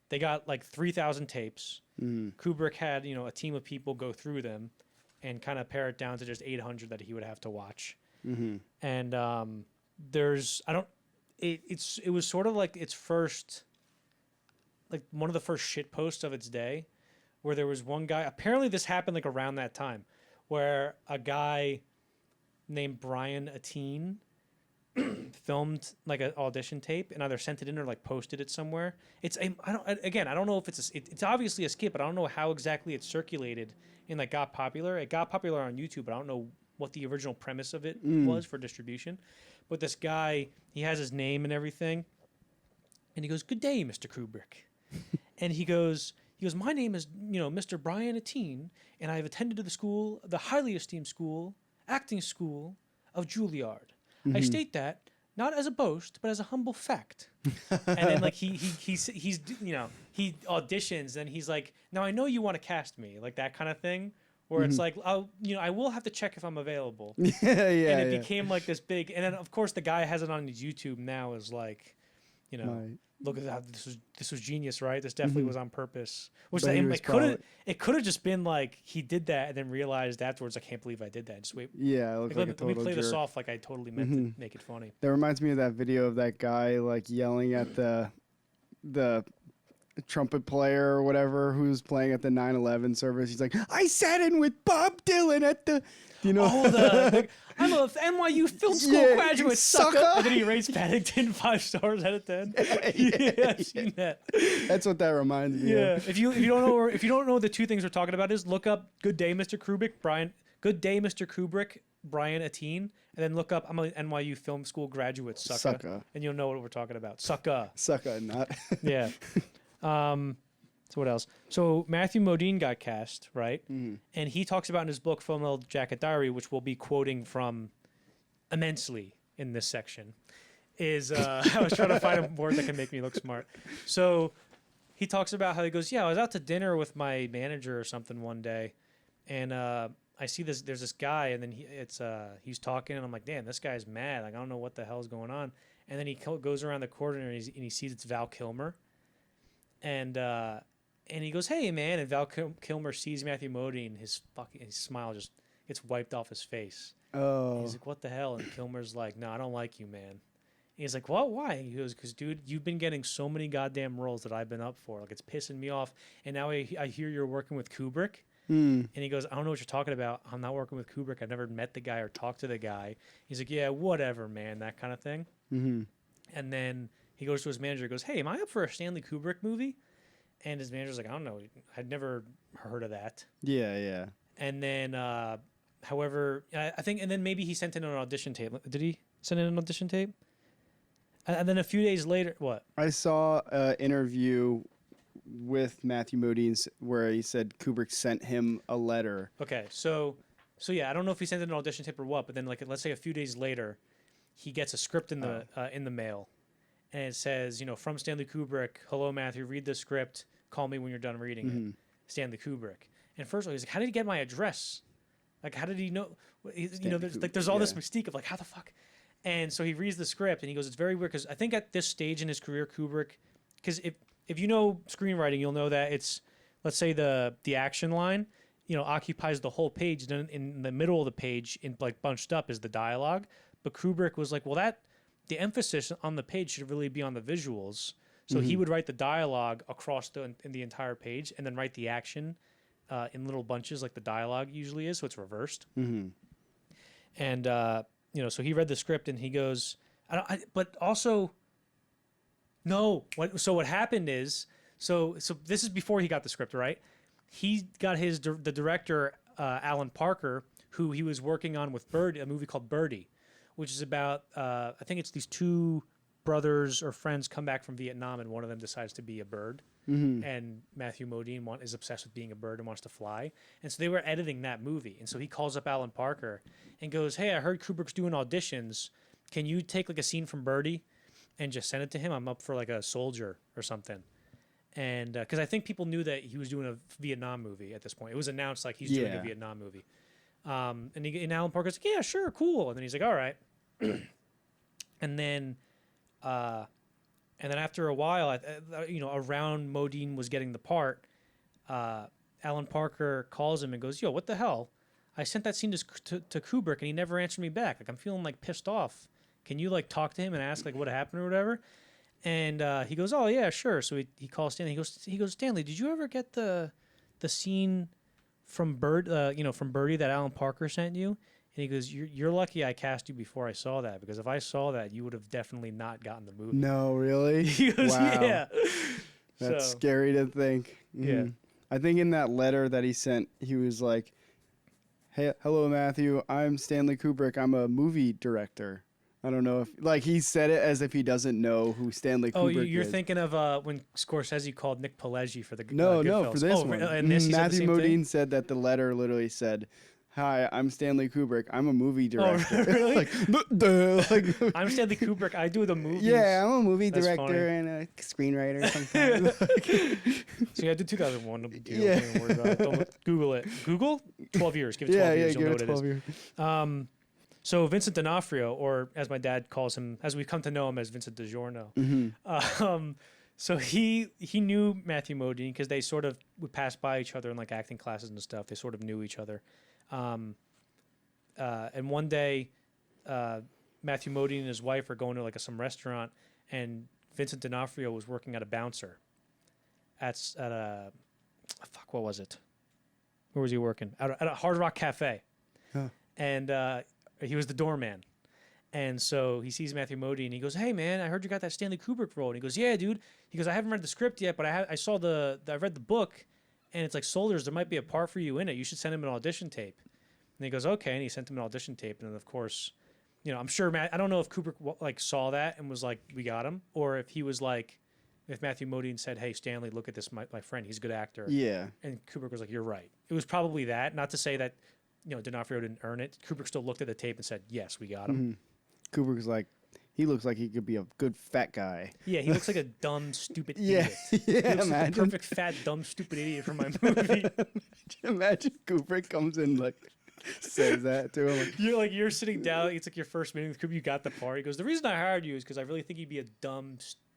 They got like 3,000 tapes. Kubrick had, a team of people go through them and kind of pare it down to just 800 that he would have to watch. And it was sort of like its first, like one of the first shit posts of its day, where there was one guy, apparently this happened like around that time, where a guy named Brian Atteen filmed like an audition tape and either sent it in or like posted it somewhere. I don't know if it's obviously a skit, but I don't know how exactly it circulated and like got popular. It got popular on YouTube, but I don't know what the original premise of it was for distribution. But this guy, he has his name and everything, and he goes, "Good day, Mr. Kubrick," and he goes, "My name is Mr. Brian Atteen, and I have attended to the highly esteemed acting school of Juilliard. I state that not as a boast, but as a humble fact." And then like he auditions, and he's like, "Now I know you want to cast me," like that kind of thing, where it's like, I will have to check if I'm available. And it became like this big, and then of course the guy has it on his YouTube now is like, look at that. This was genius, right? This definitely was on purpose. Which it could have just been like he did that and then realized afterwards, I can't believe I did that. Just wait. Yeah, let me play this off like I totally meant to make it funny. That reminds me of that video of that guy like yelling at the trumpet player or whatever who's playing at the 9/11 service. He's like, "I sat in with Bob Dylan at the." I'm a NYU film school graduate, sucker. And then he rates Paddington 5 stars out of 10. I've seen that. That's what that reminds me of. Yeah. If you don't know what the two things we're talking about is, look up "Good Day, Mr. Kubrick," Good Day, Mr. Kubrick, Brian Atteen, and then look up "I'm a NYU film school graduate, sucker," and you'll know what we're talking about. Sucker, not. Yeah. So what else? So Matthew Modine got cast, right? And he talks about in his book, Full Metal Jacket Diary, which we'll be quoting from immensely in this section, is I was trying to find a word that can make me look smart. So he talks about how he goes, I was out to dinner with my manager or something one day, and I see there's this guy, and then he's talking, and I'm like, damn, this guy's mad. Like, I don't know what the hell's going on. and then he goes around the corner and he sees it's Val Kilmer, and he goes, "Hey man!" And Val Kilmer sees Matthew Modine, his smile just gets wiped off his face. Oh. He's like, "What the hell?" And Kilmer's like, "No, I don't like you, man." And he's like, "What? Why?" He goes, "Because, dude, you've been getting so many goddamn roles that I've been up for. Like, it's pissing me off. And now I hear you're working with Kubrick." And he goes, "I don't know what you're talking about. I'm not working with Kubrick. I've never met the guy or talked to the guy." He's like, "Yeah, whatever, man," that kind of thing. And then he goes to his manager and goes, "Hey, am I up for a Stanley Kubrick movie?" And his manager's like, "I don't know. I'd never heard of that." Yeah. And then, however, I think, and then maybe he sent in an audition tape. Did he send in an audition tape? And then a few days later, what? I saw an interview with Matthew Modine where he said Kubrick sent him a letter. Okay, so yeah, I don't know if he sent in an audition tape or what, but then like let's say a few days later, he gets a script in the mail, and it says, from Stanley Kubrick. "Hello, Matthew. Read the script. Call me when you're done reading it. Stanley Kubrick." And first of all, he's like, "How did he get my address? Like, how did he know?" There's all this mystique of like, how the fuck? And so he reads the script and he goes, "It's very weird," because I think at this stage in his career, Kubrick, because if you know screenwriting, you'll know that it's, let's say the action line, occupies the whole page. Then in the middle of the page, in like bunched up, is the dialogue. But Kubrick was like, well, the emphasis on the page should really be on the visuals. So he would write the dialogue across in the entire page, and then write the action in little bunches, like the dialogue usually is. So it's reversed. And so he read the script and he goes, but also, no. What happened is, so this is before he got the script, right? He got the director, Alan Parker, who he was working on with Bird, a movie called Birdie, which is about, I think it's these two brothers or friends come back from Vietnam, and one of them decides to be a bird. And Matthew Modine is obsessed with being a bird and wants to fly. And so they were editing that movie. And so he calls up Alan Parker and goes, "Hey, I heard Kubrick's doing auditions. Can you take like a scene from Birdie and just send it to him? I'm up for like a soldier or something." And because I think people knew that he was doing a Vietnam movie at this point. It was announced like he's doing a Vietnam movie. And Alan Parker's like, "Yeah, sure, cool." And then he's like, "All right." And then after a while, around Modine was getting the part, Alan Parker calls him and goes, "Yo, what the hell? I sent that scene to Kubrick and he never answered me back. Like, I'm feeling like pissed off. Can you like talk to him and ask like what happened or whatever?" And he goes, "Oh yeah, sure." So he calls Stanley. He goes, "Stanley, did you ever get the scene from from Birdie that Alan Parker sent you?" And he goes, "You're lucky I cast you before I saw that, because if I saw that, you would have definitely not gotten the movie." No, really? He goes, wow. "Yeah." That's scary to think. Yeah. I think in that letter that he sent, he was like, "Hey, hello, Matthew. I'm Stanley Kubrick. I'm a movie director." I don't know if he said it as if he doesn't know who Stanley Kubrick is. You're thinking of when Scorsese called Nick Pileggi for the No, Goodfellas. for this one. And this, Matthew Modine said that the letter literally said, "Hi, I'm Stanley Kubrick. I'm a movie director." Oh, really? like, "I'm Stanley Kubrick. I do the movies." Yeah, I'm a movie That's director funny. and a screenwriter sometimes. So I did 2001. No big deal. Yeah. Don't even worry about it. Don't Google it. Google 12 years. Give it 12 years. You'll know what it is. 12 years. So Vincent D'Onofrio, or as my dad calls him, as we've come to know him as Vincent DiGiorno, so he knew Matthew Modine because they sort of would pass by each other in like acting classes and stuff. They sort of knew each other. And one day, Matthew Modine and his wife are going to like some restaurant, and Vincent D'Onofrio was working at a bouncer. At a what was it? Where was he working? At a Hard Rock Cafe. Huh. And he was the doorman. And so he sees Matthew Modine and he goes, "Hey man, I heard you got that Stanley Kubrick role." And he goes, "Yeah, dude." He goes, "I haven't read the script yet, but I read the book, and it's like, soldiers, there might be a part for you in it. You should send him an audition tape." And he goes, "Okay." And he sent him an audition tape. And then of course, I'm sure I don't know if Kubrick like saw that and was like, "We got him," or if he was like, if Matthew Modine said, "Hey Stanley, look at this, my friend, he's a good actor." Yeah. And Kubrick was like, "You're right." It was probably that. Not to say that, D'Onofrio didn't earn it. Kubrick still looked at the tape and said, "Yes, we got him." Kubrick was like, he looks like he could be a good fat guy. Yeah, he looks like a dumb, stupid Yeah. idiot. Yeah, He looks like imagine. the perfect, fat, dumb, stupid idiot for my movie. Imagine Kubrick comes in like, Says that to him. You're sitting down. It's like your first meeting with Kubrick. You got the part. He goes, the reason I hired you is because I really think you'd be a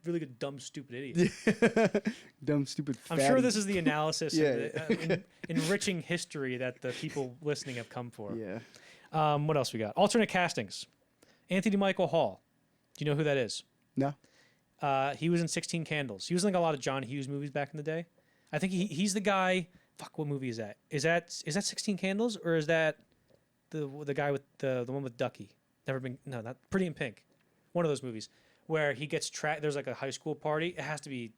really good, dumb, stupid idiot. Dumb, stupid. I'm Fatty. sure this is the analysis, Yeah. of the, enriching history that the people listening have come for. Yeah. What else we got? Alternate castings. Anthony Michael Hall. Do you know who that is? No. He was in 16 Candles. He was in like a lot of John Hughes movies back in the day. I think he's the guy. Fuck, what movie is that? Is that 16 Candles or is that the guy with the one with Ducky? Not Pretty in Pink. One of those movies where he gets trapped. There's like a high school party. It has to be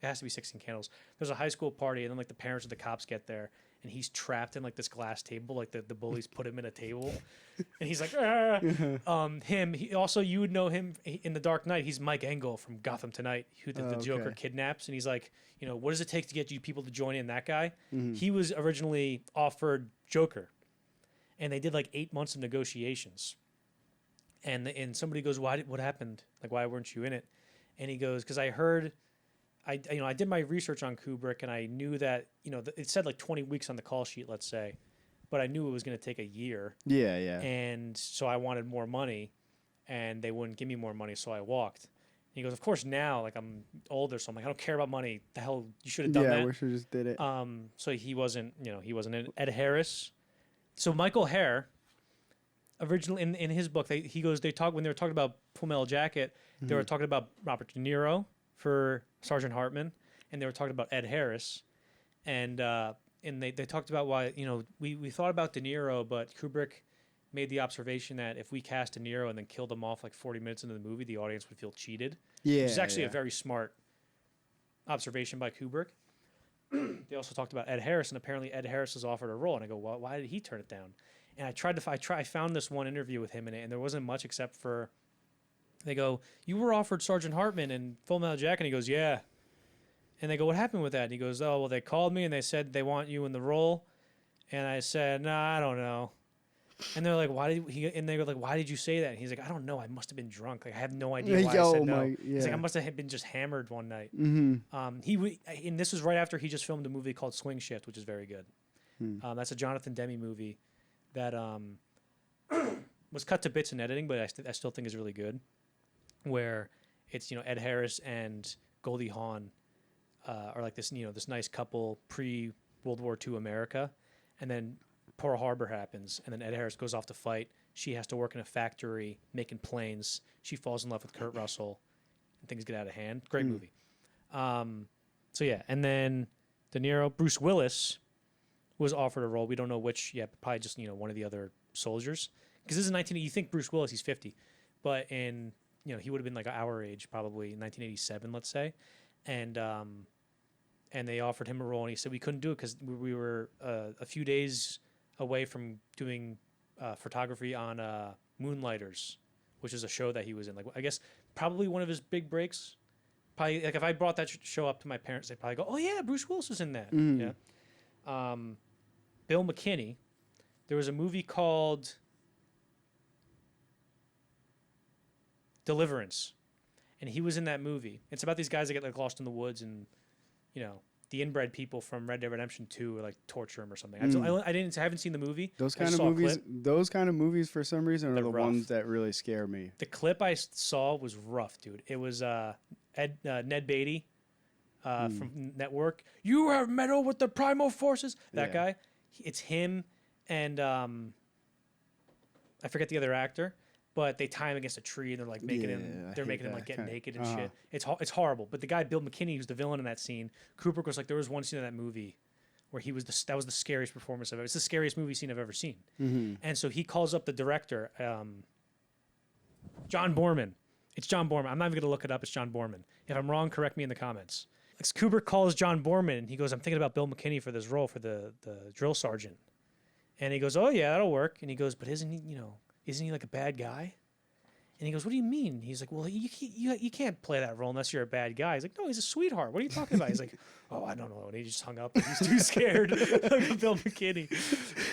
16 Candles. There's a high school party and then like the parents of the cops get there and he's trapped in like this glass table. Like the bullies put him in a table and he's like, ah. He also, you would know him in The Dark Knight. He's Mike Engel from Gotham Tonight, who the Joker kidnaps. And he's like, what does it take to get you people to join in? That guy, he was originally offered Joker and they did like 8 months of negotiations. And somebody goes, what happened? Like, why weren't you in it? And he goes, because I heard, I did my research on Kubrick and I knew that, it said like 20 weeks on the call sheet, let's say, but I knew it was going to take a year. Yeah, yeah. And so I wanted more money and they wouldn't give me more money. So I walked. And he goes, of course now, like I'm older. So I'm like, I don't care about money. The hell, you should have done that. Yeah, I wish I just did it. So he wasn't in Ed Harris. So Michael Hare, originally in his book, when they were talking about Full Metal Jacket, they were talking about Robert De Niro for Sergeant Hartman, and they were talking about Ed Harris, and they talked about why we thought about De Niro, but Kubrick made the observation that if we cast De Niro and then killed him off like 40 minutes into the movie, the audience would feel cheated. Yeah, which is actually a very smart observation by Kubrick. They also talked about Ed Harris, and apparently Ed Harris was offered a role, and I go, well, why did he turn it down? And I found this one interview with him in it, and there wasn't much except for, they go, you were offered Sergeant Hartman in Full Metal Jacket, and he goes, yeah. And they go, what happened with that? And he goes, oh, well, they called me and they said they want you in the role. And I said, nah, I don't know. And they're like, and they were like, why did you say that? And he's like, I don't know. I must have been drunk. Like, I have no idea why I said no. He's like, I must have been just hammered one night. And this was right after he just filmed a movie called Swing Shift, which is very good. That's a Jonathan Demme movie that was cut to bits in editing, but I still think is really good. Where it's Ed Harris and Goldie Hawn are like this this nice couple pre World War II America, and then Pearl Harbor happens, and then Ed Harris goes off to fight. She has to work in a factory making planes. She falls in love with Kurt Russell, and things get out of hand. Great movie. So yeah, and then De Niro, Bruce Willis was offered a role. We don't know which yet, but probably just one of the other soldiers. Because this is 19. You think Bruce Willis, he's 50, but in he would have been like our age, probably 1987, let's say, and they offered him a role, and he said we couldn't do it because we were a few days away from doing photography on Moonlighters, which is a show that he was in. Like, I guess probably one of his big breaks. Probably like if I brought that show up to my parents, they'd probably go, "Oh yeah, Bruce Willis was in that." Yeah. Bill McKinney. There was a movie called Deliverance, and he was in that movie. It's about these guys that get like lost in the woods, and the inbred people from Red Dead Redemption 2 like torture him or something. I haven't seen the movie. Those kind of movies for some reason are the ones that really scare me. The clip I saw was rough, dude. It was Ned Beatty from Network. You have meddled with the primal forces. That guy. It's him and I forget the other actor. But they tie him against a tree, and they're like making him. They're making him like get naked and shit. It's horrible. But the guy Bill McKinney, who's the villain in that scene, Kubrick was like, there was one scene in that movie where that was the scariest performance I've ever. It's the scariest movie scene I've ever seen. And so he calls up the director, John Borman. It's John Borman. I'm not even gonna look it up. It's John Borman. If I'm wrong, correct me in the comments. Kubrick calls John Borman, and he goes, "I'm thinking about Bill McKinney for this role for the drill sergeant." And he goes, "Oh yeah, that'll work." And he goes, "But isn't he like a bad guy?" And he goes, "What do you mean?" He's like, "Well, you can't play that role unless you're a bad guy." He's like, "No, he's a sweetheart. What are you talking about?" He's like, "Oh, I don't know." And he just hung up. He's too scared of Bill McKinney.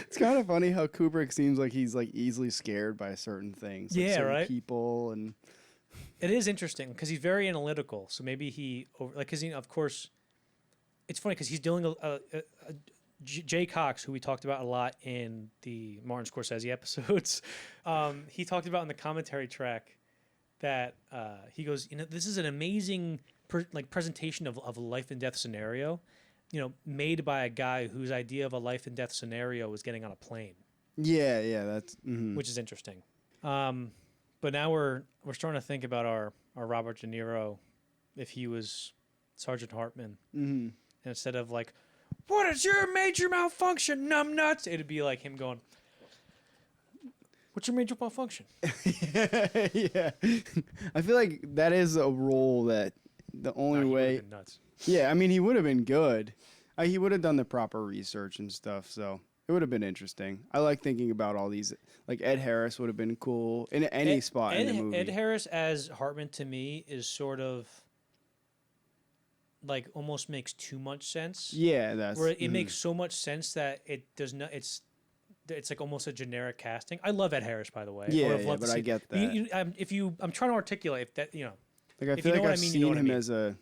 It's kind of funny how Kubrick seems like he's like easily scared by certain things. Like certain right. People and. It is interesting because he's very analytical. So maybe of course, it's funny because he's doing a Jay Cox, who we talked about a lot in the Martin Scorsese episodes, he talked about in the commentary track that he goes, this is an amazing presentation of a life and death scenario, made by a guy whose idea of a life and death scenario was getting on a plane. Yeah, that's which is interesting. But now we're starting to think about our Robert De Niro, if he was Sergeant Hartman, and instead of like, "What is your major malfunction, numbnuts?" it'd be like him going, "What's your major malfunction?" Yeah, I feel like that is a role that the only way. Nuts. Yeah, I mean, he would have been good. He would have done the proper research and stuff, so it would have been interesting. I like thinking about all these. Like Ed Harris would have been cool in any spot in the movie. Ed Harris as Hartman to me is sort of like almost makes too much sense. Yeah, that's where it makes so much sense that it does not. It's like almost a generic casting. I love Ed Harris, by the way. Yeah, but I get that. I'm trying to articulate if that Like I feel like I've seen him as a.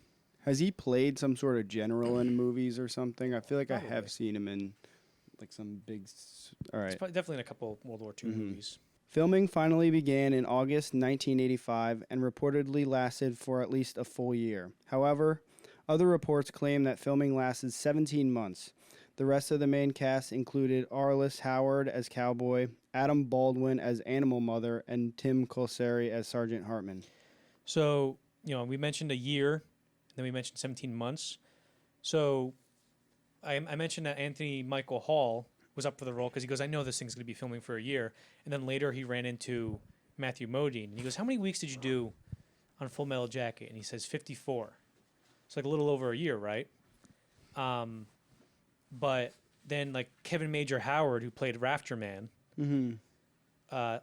Has he played some sort of general in movies or something? I feel like Probably. I have seen him in like some big. All right. Definitely in a couple World War II movies. Filming finally began in August 1985 and reportedly lasted for at least a full year. However, other reports claim that filming lasted 17 months. The rest of the main cast included Arliss Howard as Cowboy, Adam Baldwin as Animal Mother, and Tim Colseri as Sergeant Hartman. So, we mentioned a year, then we mentioned 17 months. So I mentioned that Anthony Michael Hall was up for the role because he goes, I know this thing's going to be filming for a year. And then later he ran into Matthew Modine. And he goes, how many weeks did you do on Full Metal Jacket? And he says 54. It's like a little over a year, right? But then like Kevin Major Howard, who played Rafter Man,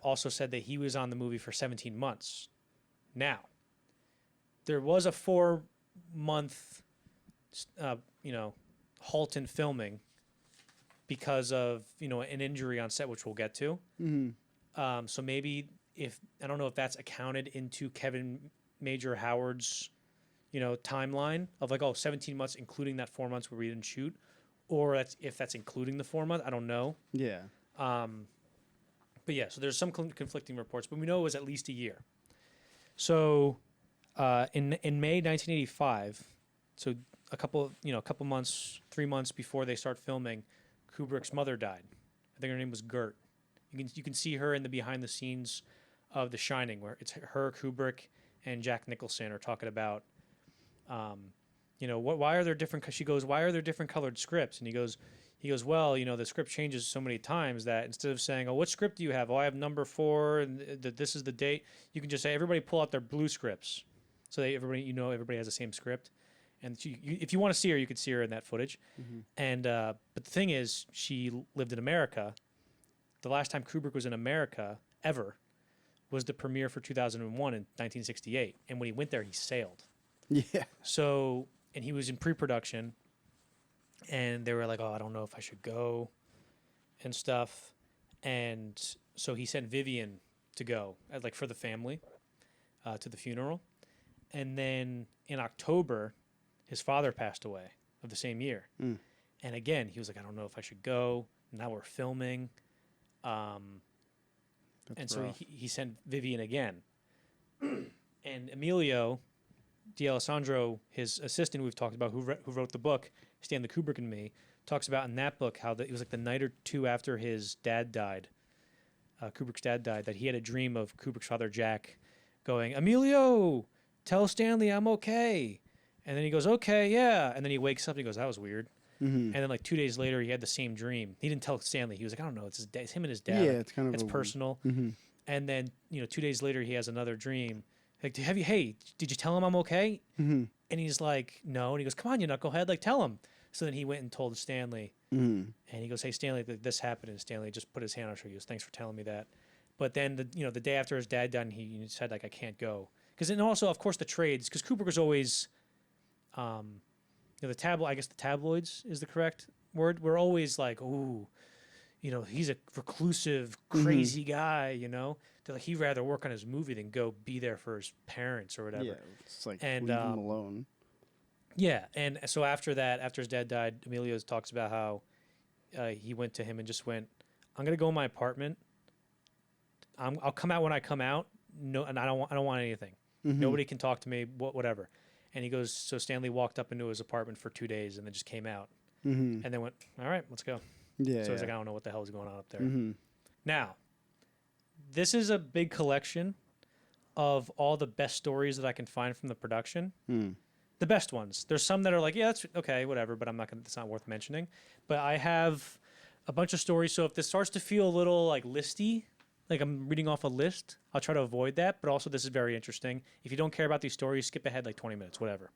also said that he was on the movie for 17 months. Now, there was a 4-month, halt in filming because of an injury on set, which we'll get to. So maybe I don't know if that's accounted into Kevin Major Howard's timeline of like 17 months including that 4 months where we didn't shoot, or if that's including the 4 months. I don't know. Yeah. But yeah, so there's some conflicting reports, but we know it was at least a year. So in May 1985, so a couple months, 3 months before they start filming, Kubrick's mother died. I think her name was Gert. You can see her in the behind the scenes of The Shining, where it's her, Kubrick, and Jack Nicholson are talking about, why are there different? She goes, why are there different colored scripts? And he goes, well, the script changes so many times that instead of saying, oh, what script do you have? Oh, I have number 4, and this is the date. You can just say, everybody pull out their blue scripts, so that everybody has the same script. And if you want to see her, you could see her in that footage. And but the thing is, she lived in America. The last time Kubrick was in America ever was the premiere for 2001 in 1968. And when he went there, he sailed. Yeah. So, and he was in pre-production, and they were like, oh, I don't know if I should go and stuff. And so he sent Vivian to go, for the family, to the funeral. And then in October, his father passed away of the same year. And again, he was like, I don't know if I should go. Now we're filming. So he sent Vivian again. And Emilio D'Alessandro, his assistant we've talked about, who wrote the book, Stanley Kubrick and Me, talks about in that book how it was like the night or two after his dad died, Kubrick's dad died, that he had a dream of Kubrick's father, Jack, going, Emilio, tell Stanley I'm okay. And then he goes, okay, yeah. And then he wakes up and he goes, that was weird. And then 2 days later, he had the same dream. He didn't tell Stanley. He was like, I don't know, it's him and his dad. Yeah, it's kind of personal. And then 2 days later, he has another dream. Like, hey, did you tell him I'm okay? And he's like, no. And he goes, come on, you knucklehead, tell him. So then he went and told Stanley. And he goes, hey, Stanley, this happened. And Stanley just put his hand on her. He goes, thanks for telling me that. But then the day after his dad died, he said I can't go. Because and also, of course, the trades. Because Kubrick was always, the tabloids is the correct word. We're always like, ooh, he's a reclusive, crazy guy. They're like, he'd rather work on his movie than go be there for his parents or whatever. Yeah, it's like leave him alone. Yeah, and so after that, after his dad died, Emilio talks about how he went to him and just went, "I'm gonna go in my apartment. I'll come out when I come out. No, and I don't want anything. Nobody can talk to me. Whatever." And he goes, so Stanley walked up into his apartment for 2 days and then just came out, and then went, "All right, let's go." Yeah. So he's like, "I don't know what the hell is going on up there." Now, this is a big collection of all the best stories that I can find from the production. The best ones. There's some that are like, yeah, that's okay, whatever, but it's not worth mentioning. But I have a bunch of stories. So if this starts to feel a little like listy, like I'm reading off a list, I'll try to avoid that. But also, this is very interesting. If you don't care about these stories, skip ahead like 20 minutes, whatever.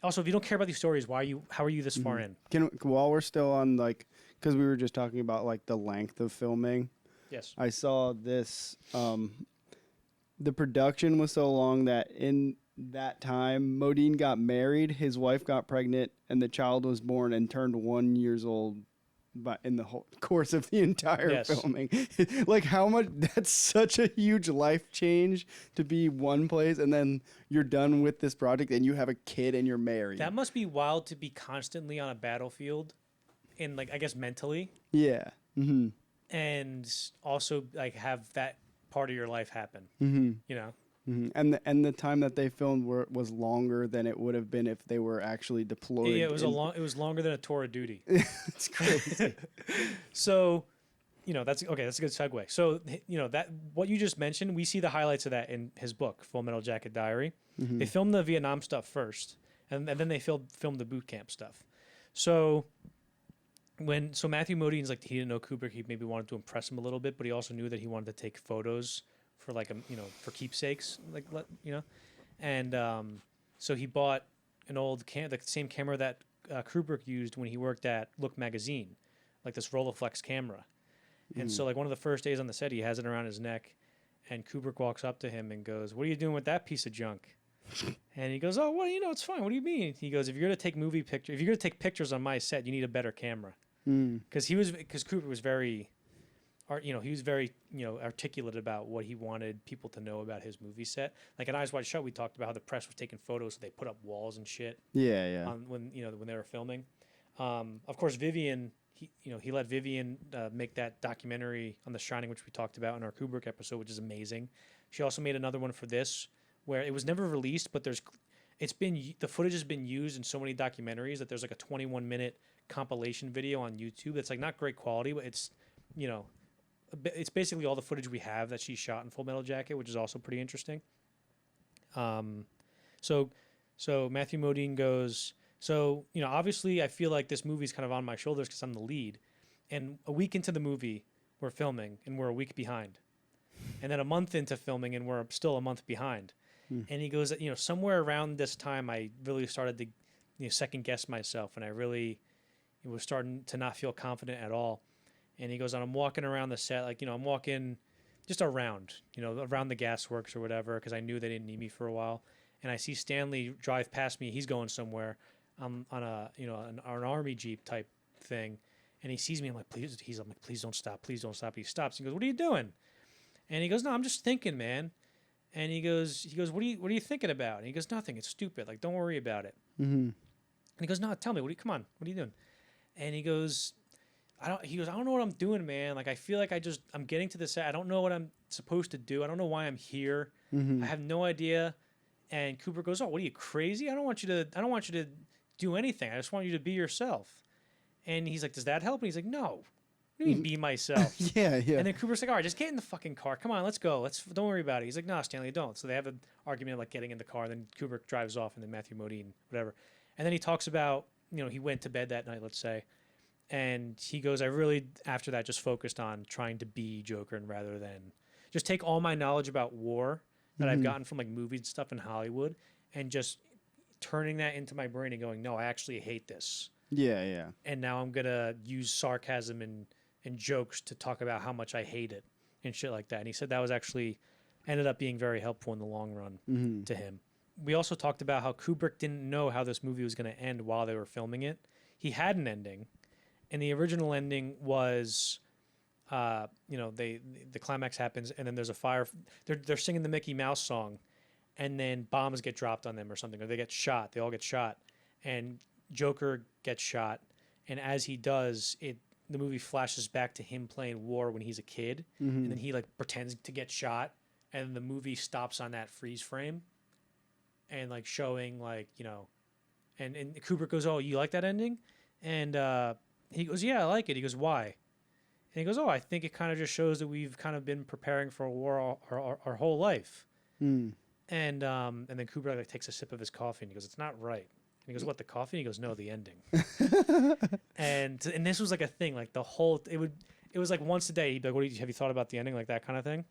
Also, if you don't care about these stories, how are you this far in? While we're still on, like, because we were just talking about like the length of filming. Yes. I saw this. The production was so long that in that time, Modine got married, his wife got pregnant, and the child was born and turned 1 year old. But in the whole course of the entire filming, like how much, that's such a huge life change to be one place and then you're done with this project and you have a kid and you're married. That must be wild to be constantly on a battlefield and like, I guess mentally. Yeah. And also like have that part of your life happen, you know? And the time that they filmed was longer than it would have been if they were actually deployed. Yeah, it was longer than a tour of duty. It's crazy. So, that's okay. That's a good segue. So, that what you just mentioned, we see the highlights of that in his book, Full Metal Jacket Diary. They filmed the Vietnam stuff first, and then they filmed the boot camp stuff. So, Matthew Modine's like, he didn't know Kubrick. He maybe wanted to impress him a little bit, but he also knew that he wanted to take photos for like for keepsakes, and so he bought an old the same camera that Kubrick used when he worked at Look magazine, like this Rolleiflex camera. And so like one of the first days on the set, he has it around his neck, and Kubrick walks up to him and goes, "What are you doing with that piece of junk?" And he goes, "Oh, well, it's fine. What do you mean?" He goes, if you're gonna take pictures on my set, you need a better camera." Because Kubrick was very, he was very, articulate about what he wanted people to know about his movie set. Like in Eyes Wide Shut, we talked about how the press was taking photos, so they put up walls and shit. Yeah. When they were filming, of course, Vivian, he let Vivian make that documentary on The Shining, which we talked about in our Kubrick episode, which is amazing. She also made another one for this, where it was never released, but the footage has been used in so many documentaries that there's like a 21-minute compilation video on YouTube that's like not great quality, but it's basically all the footage we have that she shot in Full Metal Jacket, which is also pretty interesting. So Matthew Modine goes, obviously I feel like this movie's kind of on my shoulders because I'm the lead. And a week into the movie, we're filming and we're a week behind. And then a month into filming and we're still a month behind. And he goes, somewhere around this time, I really started to second guess myself, and I really was starting to not feel confident at all. And he goes, I'm walking around the set, like, I'm walking just around, around the gasworks or whatever, because I knew they didn't need me for a while. And I see Stanley drive past me. He's going somewhere on an army Jeep type thing. And he sees me. I'm like, please don't stop. Please don't stop. He stops. He goes, "What are you doing?" And he goes, "No, I'm just thinking, man." And he goes, "What are you thinking about?" And he goes, "Nothing. It's stupid. Like, don't worry about it." And he goes, "No, tell me. Come on. What are you doing?" And he goes, I don't know what I'm doing, man. Like, I feel like I'm getting to the set. I don't know what I'm supposed to do. I don't know why I'm here. I have no idea. And Kubrick goes, "Oh, what are you, crazy? I don't want you to do anything. I just want you to be yourself." And he's like, "Does that help?" And he's like, "No. What do you mean be myself?" Yeah. And then Kubrick's like, "All right, just get in the fucking car. Come on, let's go. Don't worry about it." He's like, "No, Stanley, don't." So they have an argument of like getting in the car. Then Kubrick drives off, and then Matthew Modine, whatever. And then he talks about, he went to bed that night, let's say. And he goes, "I really, after that, just focused on trying to be Joker and rather than just take all my knowledge about war that I've gotten from like movies and stuff in Hollywood and just turning that into my brain and going, no, I actually hate this. Yeah. And now I'm going to use sarcasm and jokes to talk about how much I hate it and shit like that." And he said that was actually ended up being very helpful in the long run to him. We also talked about how Kubrick didn't know how this movie was going to end while they were filming it. He had an ending. And the original ending was, the climax happens, and then there's a fire. They're singing the Mickey Mouse song, and then bombs get dropped on them or something, or they get shot. They all get shot, and Joker gets shot, and as he does, the movie flashes back to him playing war when he's a kid, and then he like pretends to get shot, and the movie stops on that freeze frame, and like showing like and Kubrick goes, "Oh, you like that ending?" And he goes, "Yeah, I like it." He goes, "Why?" And he goes, "Oh, I think it kind of just shows that we've kind of been preparing for a war our whole life." And then Kubrick like takes a sip of his coffee and he goes, "It's not right." And he goes, "What, the coffee?" And he goes, "No, the ending." and this was like a thing, like it was like once a day he'd be like, have you thought about the ending, like that kind of thing.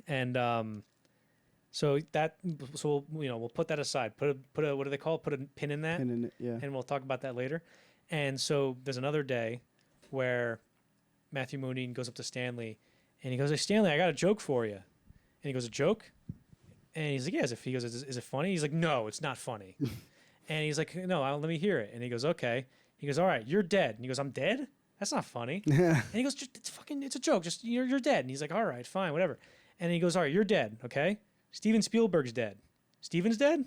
And so we'll put that aside. Put a what do they call it? Put a pin in that. Pin in it, yeah. And we'll talk about that later. And so there's another day where Matthew Modine goes up to Stanley and he goes, "Hey Stanley, I got a joke for you." And he goes, "A joke?" And he's like, "Yeah." He goes, "Is it funny?" He's like, "No, it's not funny." And he's like, "No, let me hear it." And he goes, "Okay." He goes, "All right, you're dead." And he goes, "I'm dead? That's not funny." And he goes, "It's a joke. Just you're dead." And he's like, "All right, fine, whatever." And he goes, "All right, you're dead, okay? Steven Spielberg's dead." "Steven's dead?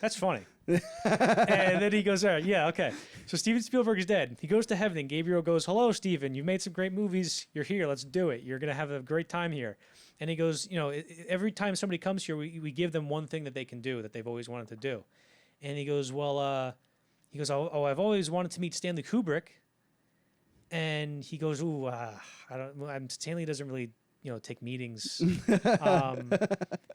That's funny." And then he goes, "All right, yeah, okay. So Steven Spielberg is dead." He goes to heaven and Gabriel goes, "Hello, Steven. You've made some great movies. You're here. Let's do it. You're going to have a great time here." And he goes, every time somebody comes here, we give them one thing that they can do that they've always wanted to do. And he goes, "Well, I've always wanted to meet Stanley Kubrick." And he goes, "Ooh, Stanley doesn't really, take meetings."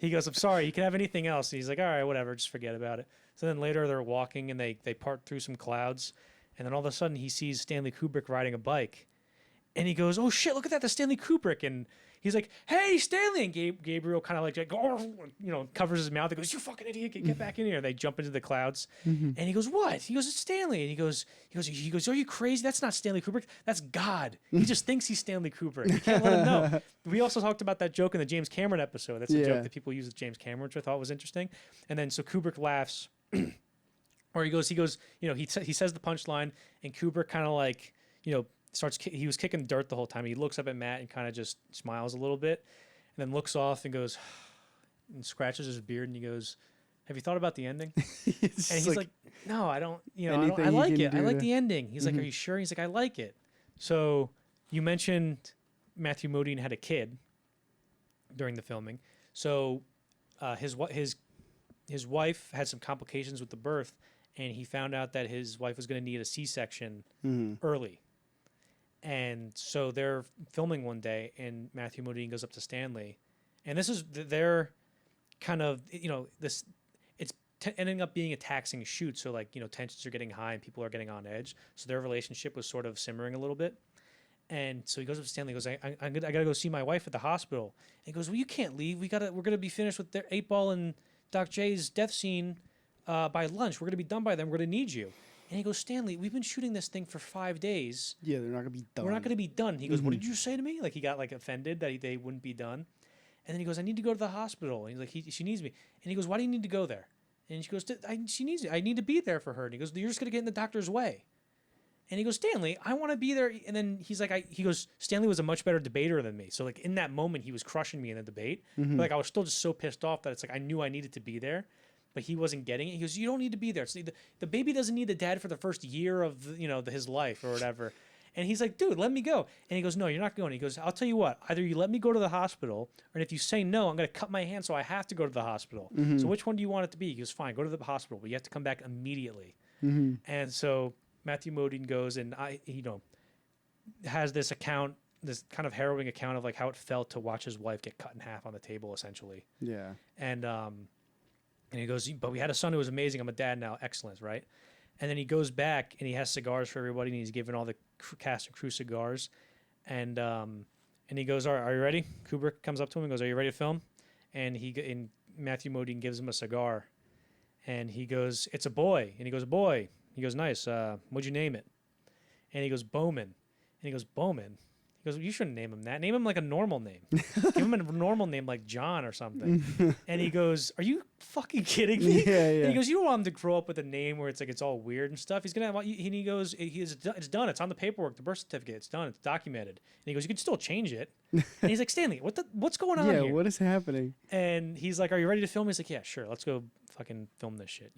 He goes, "I'm sorry, you can have anything else." And he's like, "All right, whatever, just forget about it." So then later they're walking and they part through some clouds. And then all of a sudden he sees Stanley Kubrick riding a bike. And he goes, "Oh shit, look at that, that's Stanley Kubrick." And he's like, "Hey, Stanley!" And Gabriel kind of like, covers his mouth. He goes, "You fucking idiot, get back in here." They jump into the clouds. And he goes, "What?" He goes, "It's Stanley." And he goes, "Are you crazy? That's not Stanley Kubrick. That's God. He just thinks he's Stanley Kubrick. You can't let him know." We also talked about that joke in the James Cameron episode. That's a joke that people use with James Cameron, which I thought was interesting. And then so Kubrick laughs, or he goes, he says the punchline, and Kubrick kind of like, he was kicking dirt the whole time. He looks up at Matt and kind of just smiles a little bit, and then looks off and goes, and scratches his beard, and he goes, "Have you thought about the ending?" And he's like, "No, I don't. I like it. I like the ending." He's like, "Are you sure?" He's like, "I like it." So you mentioned Matthew Modine had a kid during the filming. So his wife had some complications with the birth, and he found out that his wife was going to need a C-section early. And so they're filming one day, and Matthew Modine goes up to Stanley, and this is their kind of it's ending up being a taxing shoot. So like tensions are getting high and people are getting on edge. So their relationship was sort of simmering a little bit. And so he goes up to Stanley. He goes, I gotta go see my wife at the hospital." And he goes, "Well, you can't leave. We're gonna be finished with their 8-Ball and Doc J's death scene by lunch. We're gonna be done by then. We're gonna need you." And he goes, "Stanley, we've been shooting this thing for 5 days. Yeah, they're not gonna be done. We're not gonna be done." He goes, "What did you say to me?" Like he got like offended that they wouldn't be done. And then he goes, "I need to go to the hospital." And he's like, she needs me. And he goes, "Why do you need to go there?" And she goes, "She needs me. I need to be there for her." And he goes, "You're just gonna get in the doctor's way." And he goes, "Stanley, I want to be there." And then he's like, he goes, "Stanley was a much better debater than me." So like in that moment, he was crushing me in the debate. But like I was still just so pissed off that it's like I knew I needed to be there, but he wasn't getting it. He goes, "You don't need to be there. So the baby doesn't need the dad for the first year of his life or whatever." And he's like, "Dude, let me go." And he goes, "No, you're not going." He goes, "I'll tell you what. Either you let me go to the hospital, or if you say no, I'm going to cut my hand so I have to go to the hospital. So which one do you want it to be?" He goes, "Fine, go to the hospital, but you have to come back immediately." And so Matthew Modine goes and has this account, this kind of harrowing account of like how it felt to watch his wife get cut in half on the table, essentially. Yeah. And he goes, "But we had a son who was amazing. I'm a dad now. Excellent, right?" And then he goes back and he has cigars for everybody, and he's giving all the cast and crew cigars. And he goes, "All right, are you ready?" Kubrick comes up to him and goes, "Are you ready to film?" And Matthew Modine gives him a cigar, and he goes, "It's a boy." And he goes, "A boy." He goes, "Nice. What'd you name it?" And he goes, "Bowman." And he goes, "Bowman?" He goes, "Well, you shouldn't name him that. Name him like a normal name. Give him a normal name like John or something." And he goes, "Are you fucking kidding me?" Yeah. And he goes, "You don't want him to grow up with a name where it's like it's all weird and stuff. He's gonna have." And he goes, "It's done. It's on the paperwork, the birth certificate. It's done. It's documented." And he goes, "You can still change it." And he's like, "Stanley, what's going on here?" Yeah, what is happening? And he's like, "Are you ready to film?" He's like, "Yeah, sure. Let's go fucking film this shit."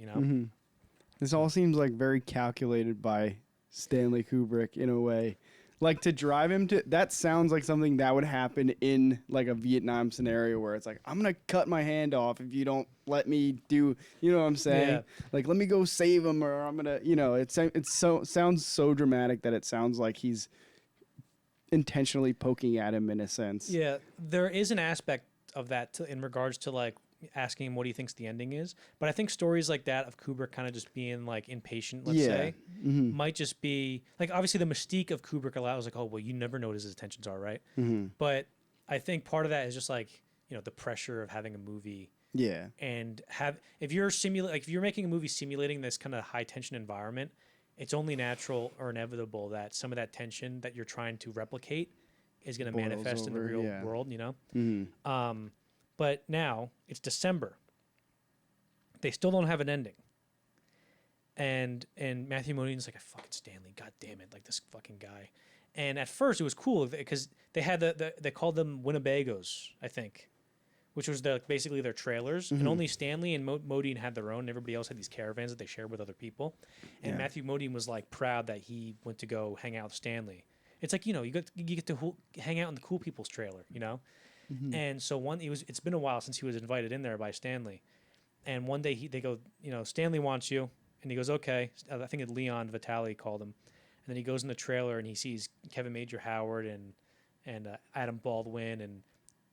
This all seems like very calculated by Stanley Kubrick in a way. Like to drive him to that sounds like something that would happen in like a Vietnam scenario where it's like, I'm gonna cut my hand off if you don't let me do, you know what I'm saying? Yeah. Like let me go save him, or I'm gonna, you know, it's so sounds so dramatic that it sounds like he's intentionally poking at him in a sense. Yeah, there is an aspect of that in regards to like asking him what he thinks the ending is. But I think stories like that of Kubrick kind of just being like impatient, let's say, might just be like obviously the mystique of Kubrick allows like, oh well, you never know what his intentions are, right? But I think part of that is just like, you know, the pressure of having a movie. Yeah. And if you're making a movie simulating this kind of high tension environment, it's only natural or inevitable that some of that tension that you're trying to replicate is going to manifest in the real world, you know? But now it's December. They still don't have an ending. And Matthew Modine's like, I fucking Stanley, god damn it, like this fucking guy. And at first it was cool because they had they called them Winnebagos, I think, which was basically their trailers. And only Stanley and Modine had their own. And everybody else had these caravans that they shared with other people. And Matthew Modine was like proud that he went to go hang out with Stanley. It's like, you know, you get to hang out in the cool people's trailer, you know? And so it's been a while since he was invited in there by Stanley. And one day they go, you know, Stanley wants you. And he goes, okay. I think Leon Vitali called him. And then he goes in the trailer and he sees Kevin Major Howard and Adam Baldwin and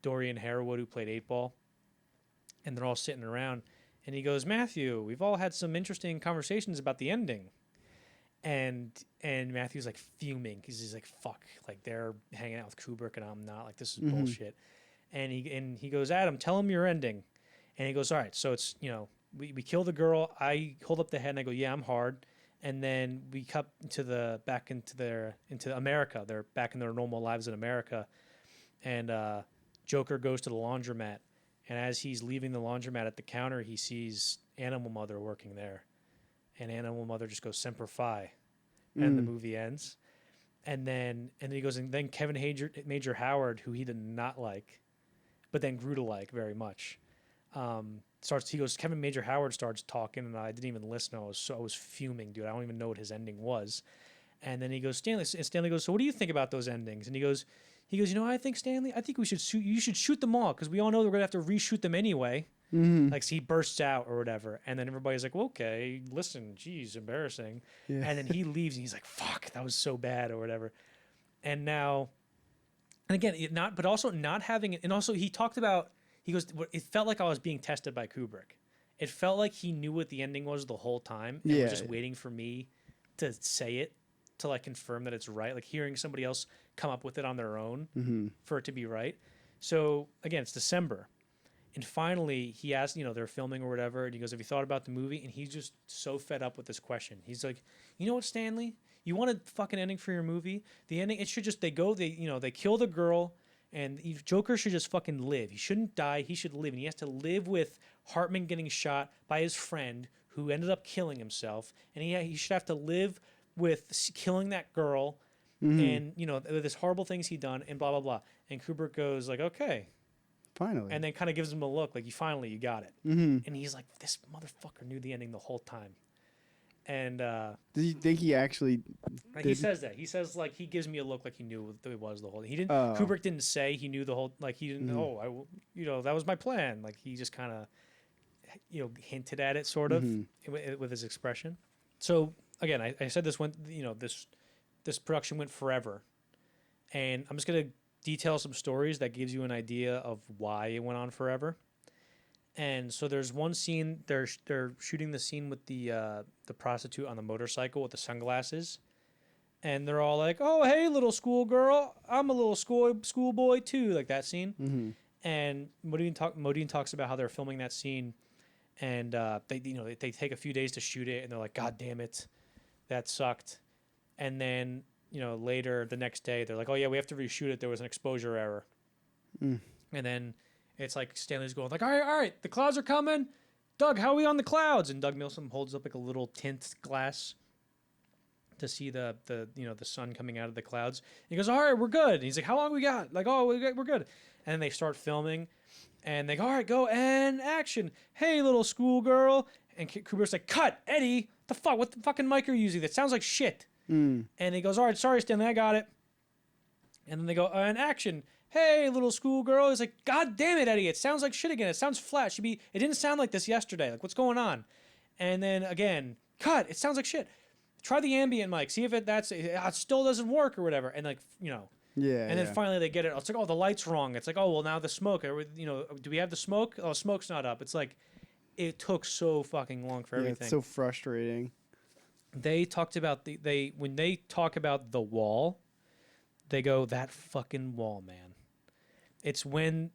Dorian Harwood, who played 8-Ball. And they're all sitting around. And he goes, Matthew, we've all had some interesting conversations about the ending. And Matthew's like fuming because he's like, fuck, like they're hanging out with Kubrick and I'm not, like this is bullshit. And he goes, Adam, tell him your ending. And he goes, all right, so it's, you know, we kill the girl. I hold up the head and I go, yeah, I'm hard. And then we cut back into America. They're back in their normal lives in America. And Joker goes to the laundromat. And as he's leaving the laundromat at the counter, he sees Animal Mother working there. And Animal Mother just goes Semper Fi. And the movie ends. And then he goes, and then Kevin Major Howard, who he did not like, but then grew to like very much, Kevin Major Howard starts talking, and I didn't even listen. I was fuming, dude. I don't even know what his ending was. And then he goes, Stanley goes, so what do you think about those endings? And he goes, you know, I think Stanley, I think you should shoot them all because we all know we're gonna have to reshoot them anyway. Like so he bursts out or whatever, and then everybody's like, well, okay, listen, geez, embarrassing. And then he leaves, and he's like, fuck, that was so bad or whatever. And now, and again, but also not having it, and also he talked about, he goes, it felt like I was being tested by Kubrick. It felt like he knew what the ending was the whole time and was just waiting for me to say it to like confirm that it's right, like hearing somebody else come up with it on their own for it to be right. So again, it's December. And finally, he asked, you know, they're filming or whatever, and he goes, have you thought about the movie? And he's just so fed up with this question. He's like, you know what, Stanley? You want a fucking ending for your movie? The ending, it should just, they kill the girl, and Joker should just fucking live. He shouldn't die. He should live. And he has to live with Hartman getting shot by his friend who ended up killing himself. And he should have to live with killing that girl and, you know, this horrible things he done and blah, blah, blah. And Kubrick goes like, okay. Finally. And then kind of gives him a look like, you got it. And he's like, this motherfucker knew the ending the whole time. And did you think he actually did? He says that. He says like he gives me a look like he knew what it was the whole. He didn't. Kubrick didn't say he knew the whole. Like he didn't. That was my plan. Like he just kind of, you know, hinted at it sort of with his expression. So again, I said this went. You know, this production went forever, and I'm just gonna detail some stories that gives you an idea of why it went on forever. And so there's one scene, they're shooting the scene with the prostitute on the motorcycle with the sunglasses. And they're all like, oh, hey, little schoolgirl, I'm a little schoolboy too, like that scene. And Modine talks about how they're filming that scene. And they take a few days to shoot it, and they're like, God damn it, that sucked. And then, you know, later the next day, they're like, oh, yeah, we have to reshoot it. There was an exposure error. And then it's like Stanley's going like, all right, the clouds are coming. Doug, how are we on the clouds? And Doug Milsom holds up like a little tint glass to see the sun coming out of the clouds. And he goes, all right, we're good. And he's like, how long we got? Like, oh, we're good. And then they start filming, and they go, all right, go, and action. Hey, little schoolgirl. And Kubrick's like, cut, Eddie. The fuck? What the fucking mic are you using? That sounds like shit. Mm. And he goes, all right, sorry, Stanley, I got it. And then they go, and action. Hey, little schoolgirl. He's like, God damn it, Eddie. It sounds like shit again. It sounds flat. It didn't sound like this yesterday. Like, what's going on? And then again, cut. It sounds like shit. Try the ambient mic. See if it still doesn't work or whatever. And like, Yeah. And then finally they get it. It's like, oh, the light's wrong. It's like, oh, well, now the smoke. Do we have the smoke? Oh, smoke's not up. It's like, it took so fucking long for everything. It's so frustrating. They talked about when they talk about the wall, they go, that fucking wall, man. It's when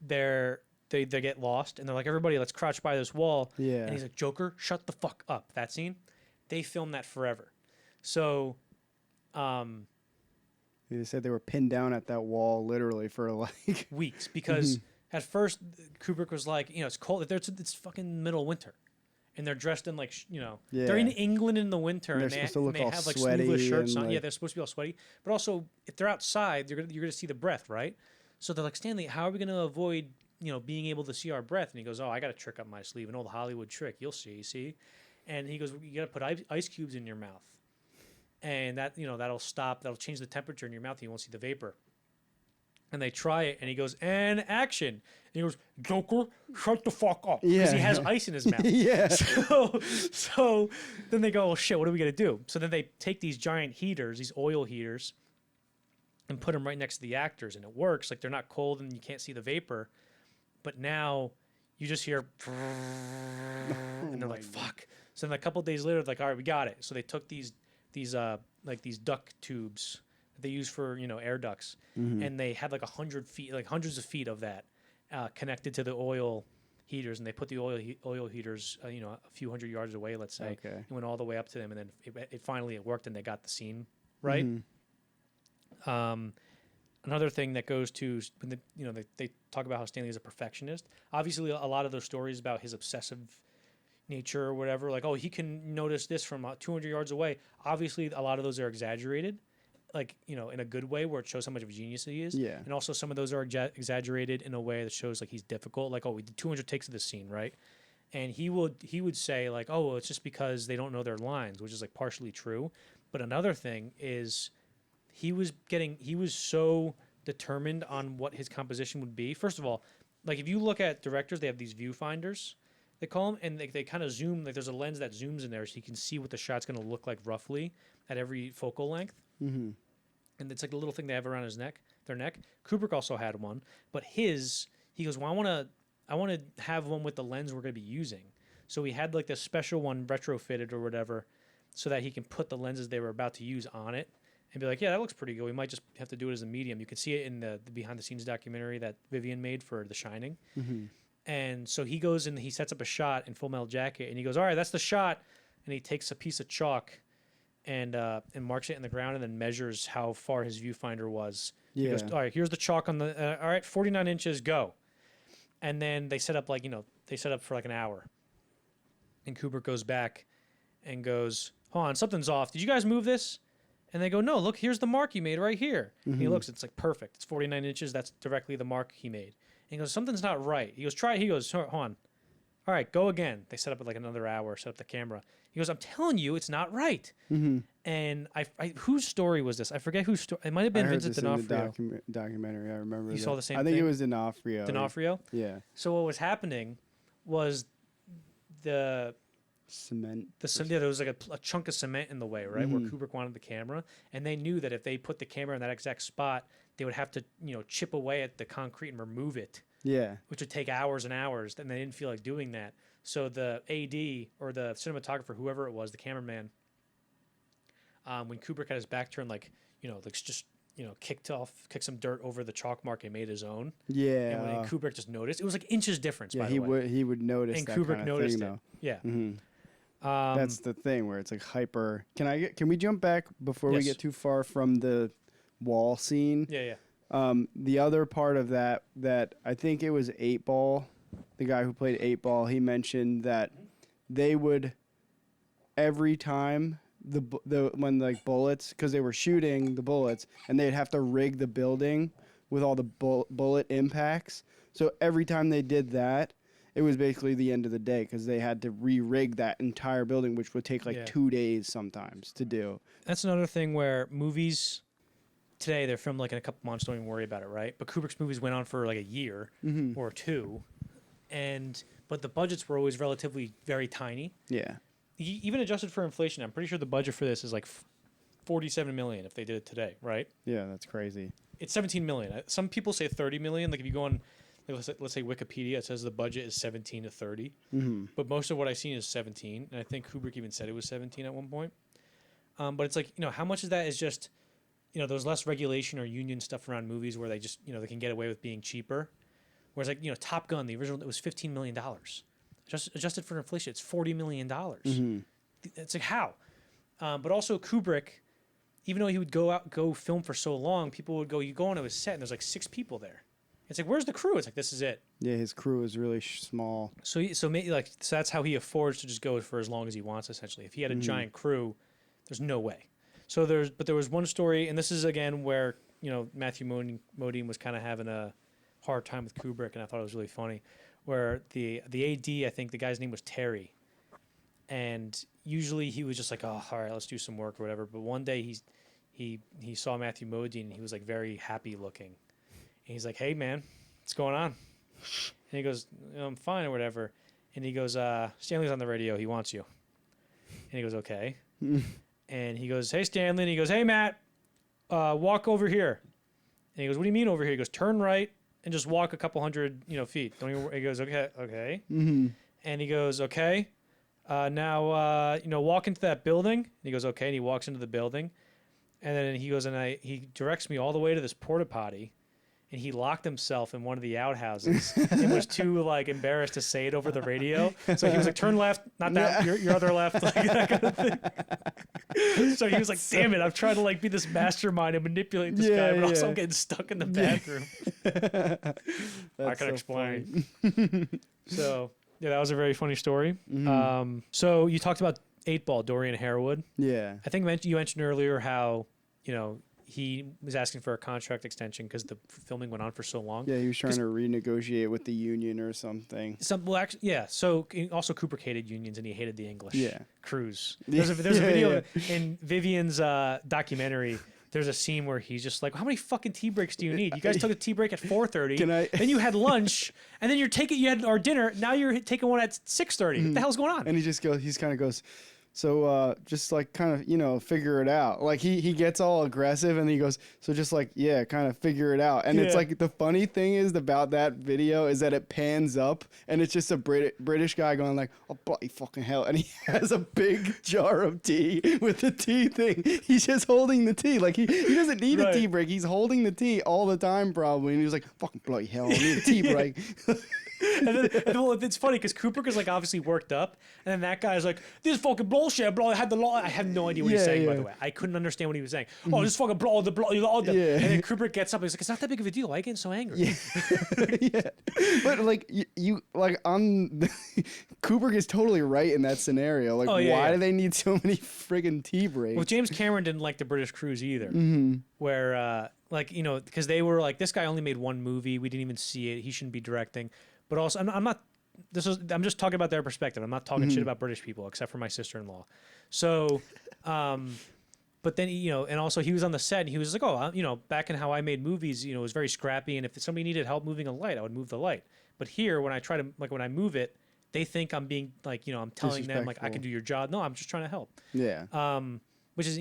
they get lost and they're like, everybody, let's crouch by this wall. Yeah. And he's like, Joker, shut the fuck up. That scene, they filmed that forever. So, they said they were pinned down at that wall literally for like weeks because at first Kubrick was like, it's cold. It's fucking middle of winter. And they're dressed in like, they're in England in the winter and they have like sleeveless shirts on. Yeah, they're supposed to be all sweaty. But also, if they're outside, you're gonna see the breath, right? So they're like, Stanley, how are we gonna avoid, being able to see our breath? And he goes, oh, I got a trick up my sleeve, an old Hollywood trick. You'll see. And he goes, you gotta put ice cubes in your mouth, and that that'll change the temperature in your mouth. And you won't see the vapor. And they try it, and he goes, and action. And he goes, Joker, shut the fuck up. Because he has ice in his mouth. Yeah. So then they go, well, shit, what are we going to do? So then they take these giant heaters, these oil heaters, and put them right next to the actors. And it works. Like, they're not cold, and you can't see the vapor. But now you just hear, and they're like, fuck. So then a couple of days later, they're like, all right, we got it. So they took these duct tubes they use for air ducts, and they had like 100 feet, like hundreds of feet of that connected to the oil heaters, and they put the oil heaters a few hundred yards away, let's say. Okay. And went all the way up to them, and then it finally worked, and they got the scene right. Another thing that goes to when they talk about how Stanley is a perfectionist. Obviously, a lot of those stories about his obsessive nature or whatever, like, oh, he can notice this from 200 yards away. Obviously, a lot of those are exaggerated, like, in a good way where it shows how much of a genius he is. Yeah. And also some of those are exaggerated in a way that shows like he's difficult. Like, oh, we did 200 takes of this scene, right? And he would say like, oh, well, it's just because they don't know their lines, which is like partially true. But another thing is he was so determined on what his composition would be. First of all, like if you look at directors, they have these viewfinders, they call them, and they kind of zoom. Like there's a lens that zooms in there, so you can see what the shot's going to look like roughly at every focal length. Mm-hmm. And it's like a little thing they have around their neck. Kubrick also had one, but he goes, well, I want to have one with the lens we're going to be using. So he had like this special one retrofitted or whatever, so that he can put the lenses they were about to use on it and be like, yeah, that looks pretty good. We might just have to do it as a medium. You can see it in the behind the scenes documentary that Vivian made for The Shining. Mm-hmm. And so he goes and he sets up a shot in Full Metal Jacket, and he goes, all right, that's the shot. And he takes a piece of chalk and marks it in the ground and then measures how far his viewfinder was. Yeah. He goes, all right, here's the chalk on the, all right, 49 inches, go. And then they set up for like an hour. And Kubrick goes back and goes, hold on, something's off. Did you guys move this? And they go, no, look, here's the mark you made right here. Mm-hmm. And he looks, it's like perfect. It's 49 inches. That's directly the mark he made. And he goes, something's not right. He goes, try it. He goes, hold on. All right, go again. They set up like another hour, set up the camera. He goes, I'm telling you, it's not right. Mm-hmm. And I whose story was this? I forget whose story. It might have been Vincent D'Onofrio. In the documentary, I remember. You saw the same thing? thing? I think it was D'Onofrio. D'Onofrio? Yeah. So what was happening was the cement. There was like a chunk of cement in the way, right, where Kubrick wanted the camera. And they knew that if they put the camera in that exact spot, they would have to, chip away at the concrete and remove it. Yeah. Which would take hours and hours, and they didn't feel like doing that. So the AD or the cinematographer, whoever it was, the cameraman, when Kubrick had his back turned, kicked some dirt over the chalk mark and made his own. Yeah. And Kubrick just noticed. It was like inches difference, by the way. He would notice and that Kubrick kind of noticed thing, it. though. Yeah. Mm-hmm. That's the thing where it's like hyper. Can we jump back before we get too far from the wall scene? Yeah. The other part of that I think it was 8 Ball, the guy who played 8 Ball, he mentioned that they would every time when like bullets, because they were shooting the bullets and they'd have to rig the building with all the bullet impacts. So every time they did that, it was basically the end of the day because they had to re-rig that entire building, which would take like 2 days sometimes to do. That's another thing where movies today, they're filmed like in a couple months, don't even worry about it, right? But Kubrick's movies went on for like a year or two, but the budgets were always relatively very tiny. Yeah. Even adjusted for inflation, I'm pretty sure the budget for this is like 47 million if they did it today, right? Yeah, that's crazy. It's 17 million. Some people say 30 million. Like if you go on, like let's say Wikipedia, it says the budget is 17 to 30. But most of what I've seen is 17, and I think Kubrick even said it was 17 at one point. But it's like, how much of that is just, there's less regulation or union stuff around movies where they just, they can get away with being cheaper. Whereas like, Top Gun, the original, it was $15 million. Adjusted for inflation, it's $40 million. It's like, how? But also Kubrick, even though he would go film for so long, people would you go onto his set and there's like 6 people there. It's like, where's the crew? It's like, this is it. Yeah, his crew is really small. So that's how he affords to just go for as long as he wants, essentially. If he had a giant crew, there's no way. So there was one story, and this is again where Matthew Modine was kind of having a hard time with Kubrick, and I thought it was really funny, where the AD, I think the guy's name was Terry, and usually he was just like, oh, all right, let's do some work or whatever. But one day he saw Matthew Modine, and he was like very happy looking, and he's like, hey man, what's going on? And he goes, I'm fine or whatever, and he goes, Stanley's on the radio, he wants you, and he goes, okay. And he goes, hey, Stanley. And he goes, hey, Matt, walk over here. And he goes, what do you mean over here? He goes, turn right and just walk a couple hundred, feet. Don't even. He goes, okay. And he goes, okay. Now, walk into that building. And he goes, okay. And he walks into the building. And then he goes, he directs me all the way to this porta potty. And he locked himself in one of the outhouses and was too embarrassed to say it over the radio. So he was like, turn left, not that, your other left, like that kind of thing. So he was like, damn it, I'm trying to be this mastermind and manipulate this guy, but also I'm getting stuck in the bathroom. I can explain. So yeah, that was a very funny story. So you talked about 8 Ball, Dorian Harewood. Yeah. I think you mentioned earlier how, he was asking for a contract extension because the filming went on for so long. Yeah, he was trying to renegotiate with the union or something. So also Kubrick hated unions and he hated the English. Yeah. Crews. There's a video in Vivian's documentary. There's a scene where he's just like, how many fucking tea breaks do you need? You guys took a tea break at 4:30. Then you had lunch, and then you had our dinner. Now you're taking one at 6:30. What the hell's going on? And he kind of goes, so just kind of, figure it out. Like he gets all aggressive and he goes, so just kind of figure it out. And it's like the funny thing is about that video is that it pans up and it's just a British guy going like, oh bloody fucking hell. And he has a big jar of tea with the tea thing. He's just holding the tea. Like he doesn't need a tea break. He's holding the tea all the time probably. And he's like, fucking bloody hell, I need a tea break. and then it's funny because Kubrick is obviously worked up, and then that guy's like, "This fucking bullshit, bro." I had no idea what he's saying. By the way, I couldn't understand what he was saying. Oh, this fucking blah. And then Kubrick gets up and he's like, "It's not that big of a deal. Why are you getting so angry?" But Kubrick is totally right in that scenario. Why do they need so many friggin' tea breaks? Well, James Cameron didn't like the British crews either. Where because they were like, this guy only made one movie. We didn't even see it. He shouldn't be directing. But also, I'm just talking about their perspective. I'm not talking shit about British people, except for my sister-in-law. So, but then, and also he was on the set and he was like, oh, back in how I made movies, it was very scrappy. And if somebody needed help moving a light, I would move the light. But here, when I try to, when I move it, they think I'm being I'm telling them I can do your job. No, I'm just trying to help. Yeah. Which is,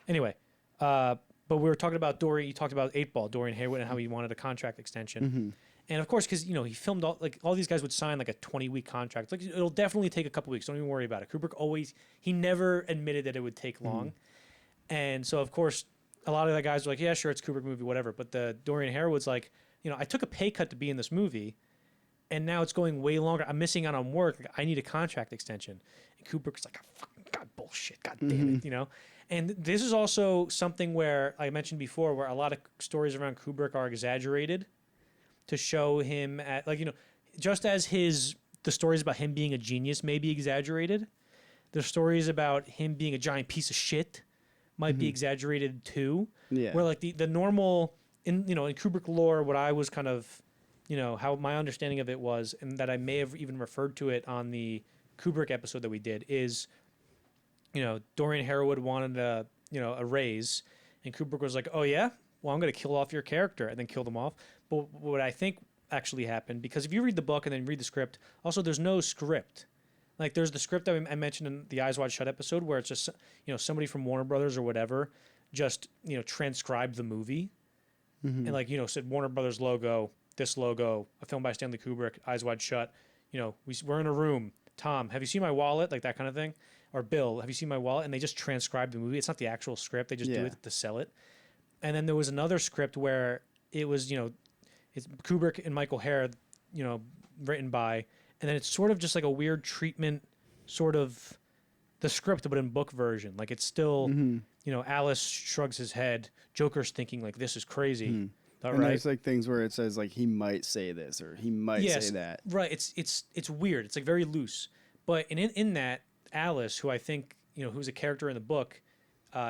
anyway, but we were talking about you talked about 8 Ball, Dorian Harewood, and how he wanted a contract extension. And of course, because he filmed all these guys would sign a 20-week contract. It'll definitely take a couple weeks. Don't even worry about it. Kubrick he never admitted that it would take long. And so of course, a lot of the guys were like, yeah, sure, it's a Kubrick movie, whatever. But the Dorian Harewood's like, I took a pay cut to be in this movie, and now it's going way longer. I'm missing out on work. I need a contract extension. And Kubrick's like, oh, fucking God, bullshit, God damn it, And this is also something where I mentioned before, where a lot of stories around Kubrick are exaggerated to show him at just as the stories about him being a genius may be exaggerated, the stories about him being a giant piece of shit might be exaggerated too. Yeah. Where the normal in Kubrick lore, what I was kind of how my understanding of it was, and that I may have even referred to it on the Kubrick episode that we did, is, Dorian Harwood wanted a raise, and Kubrick was like, oh yeah, well, I'm going to kill off your character, and then kill them off. But what I think actually happened, because if you read the book and then read the script, also there's no script. Like there's the script that I mentioned in the Eyes Wide Shut episode, where it's just somebody from Warner Brothers or whatever just transcribed the movie, and said Warner Brothers logo, this logo, a film by Stanley Kubrick, Eyes Wide Shut. We're in a room. Tom, have you seen my wallet? Like that kind of thing. Or Bill, have you seen my wallet? And they just transcribe the movie. It's not the actual script. They just do it to sell it. And then there was another script where it was, it's Kubrick and Michael Herr, written by, and then it's sort of just like a weird treatment, sort of the script, but in book version. Like it's still, Alice shrugs his head. Joker's thinking like, this is crazy. And right? There's like things where it says like, he might say this or he might say that. Right. It's weird. It's like very loose. But in that, Alice, who I think, who's a character in the book,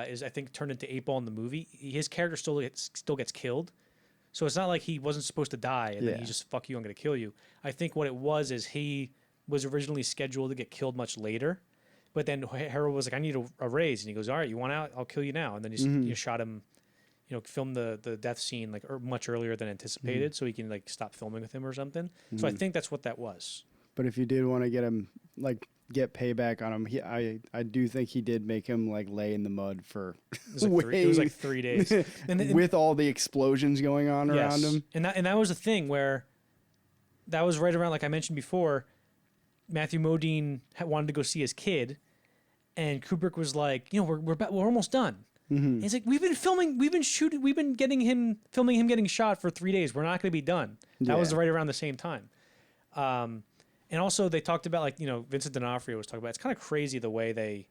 is I think turned into 8-Ball in the movie. His character still gets killed. So it's not like he wasn't supposed to die and then he just, fuck you, I'm going to kill you. I think what it was is he was originally scheduled to get killed much later. But then Harold was like, I need a raise. And he goes, all right, you want out? I'll kill you now. And then he shot him, filmed the death scene like much earlier than anticipated so he can like stop filming with him or something. So I think that's what that was. But if you did want to get him, like, get payback on him, I do think he did make him, like, lay in the mud for it was like 3 days. And with all the explosions going on around him. And that was the thing where that was right around, like I mentioned before, Matthew Modine wanted to go see his kid, and Kubrick was like, we're almost done. And he's like, we've been filming him getting shot for 3 days. We're not going to be done. That was right around the same time. And also they talked about like, Vincent D'Onofrio was talking about, it's kind of crazy the way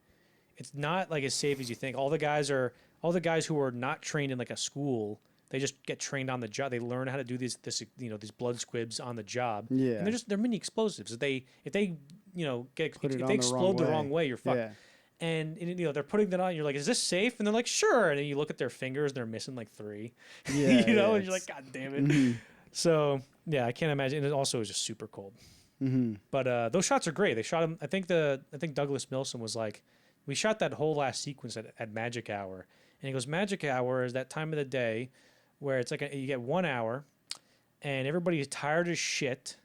it's not like as safe as you think. All the guys who are not trained in like a school, they just get trained on the job. They learn how to do these blood squibs on the job. Yeah. And they're mini explosives. If they explode the wrong way, you're fucked. Yeah. And they're putting that on. You're like, is this safe? And they're like, sure. And then you look at their fingers, they're missing like 3. Yeah. And you're like, God damn it. So yeah, I can't imagine. And it also was just super cold. But those shots are great. They shot him. I think Douglas Milson was like, we shot that whole last sequence at Magic Hour, and he goes, Magic Hour is that time of the day where it's like you get 1 hour, and everybody's tired as shit,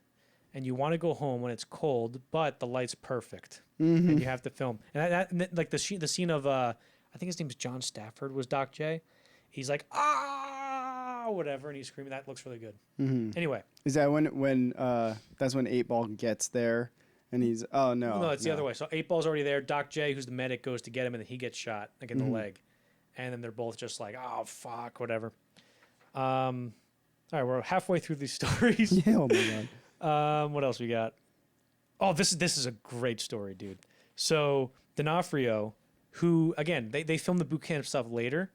and you want to go home when it's cold, but the light's perfect, and you have to film. And like the scene of I think his name's John Stafford was Doc J. He's like whatever, and he's screaming. That looks really good. Anyway, is that when that's when 8-Ball gets there and he's no, it's the other way. So 8-Ball's already there. Doc J, who's the medic, goes to get him, and then he gets shot like in the leg, and then they're both just like, oh fuck, whatever. All right, we're halfway through these stories. Yeah, oh my god. What else we got? Oh, this is a great story, dude. So D'Onofrio, who again they filmed the boot camp stuff later.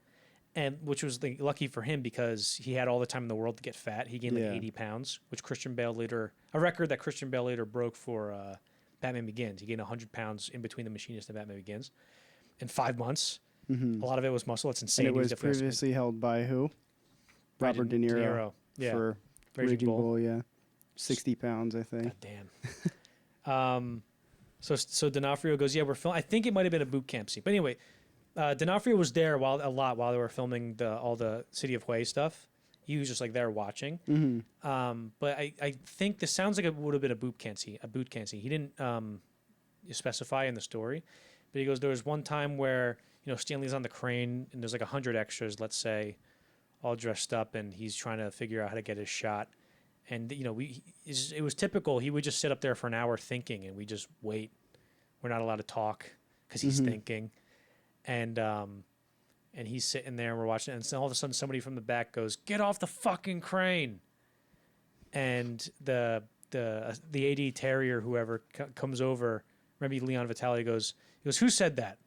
And which was lucky for him because he had all the time in the world to get fat. He gained like 80 pounds, which a record that Christian Bale later broke for Batman Begins. He gained 100 pounds in between The Machinist and Batman Begins in 5 months. A lot of it was muscle. It's insane. And it was previously held by who? Robert De Niro. Yeah. For Raging Bull, yeah. 60 pounds, I think. God damn. So D'Onofrio goes, yeah, we're filming. I think it might have been a boot camp scene. But anyway, D'Onofrio was there while they were filming all the City of Hue stuff. He was just like there watching. But I think this sounds like it would have been a boot camp scene. He didn't specify in the story, but he goes, there was one time where Stanley's on the crane and there's like 100 extras, let's say, all dressed up, and he's trying to figure out how to get his shot. And it was typical. He would just sit up there for an hour thinking, and we just wait. We're not allowed to talk because he's thinking. And he's sitting there and we're watching it, and so all of a sudden somebody from the back goes, get off the fucking crane. And the AD Terrier, whoever comes over, remember Leon Vitale goes, who said that?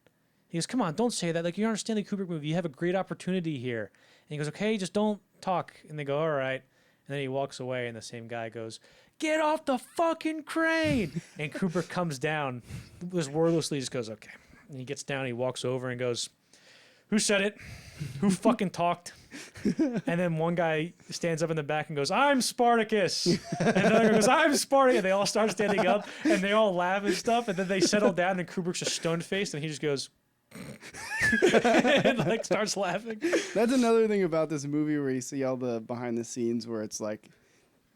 He goes, come on, don't say that. Like, you're on a Stanley Kubrick movie. You have a great opportunity here. And he goes, okay, just don't talk. And they go, all right. And then he walks away, and the same guy goes, get off the fucking crane. And Kubrick comes down, just wordlessly just goes, okay. And he gets down, he walks over and goes, who said it? Who fucking talked? And then one guy stands up in the back and goes, I'm Spartacus. And the other guy goes, I'm Spartacus. And they all start standing up and they all laugh and stuff. And then they settle down and Kubrick's just stone faced and he just goes, and like starts laughing. That's another thing about this movie where you see all the behind the scenes where it's like,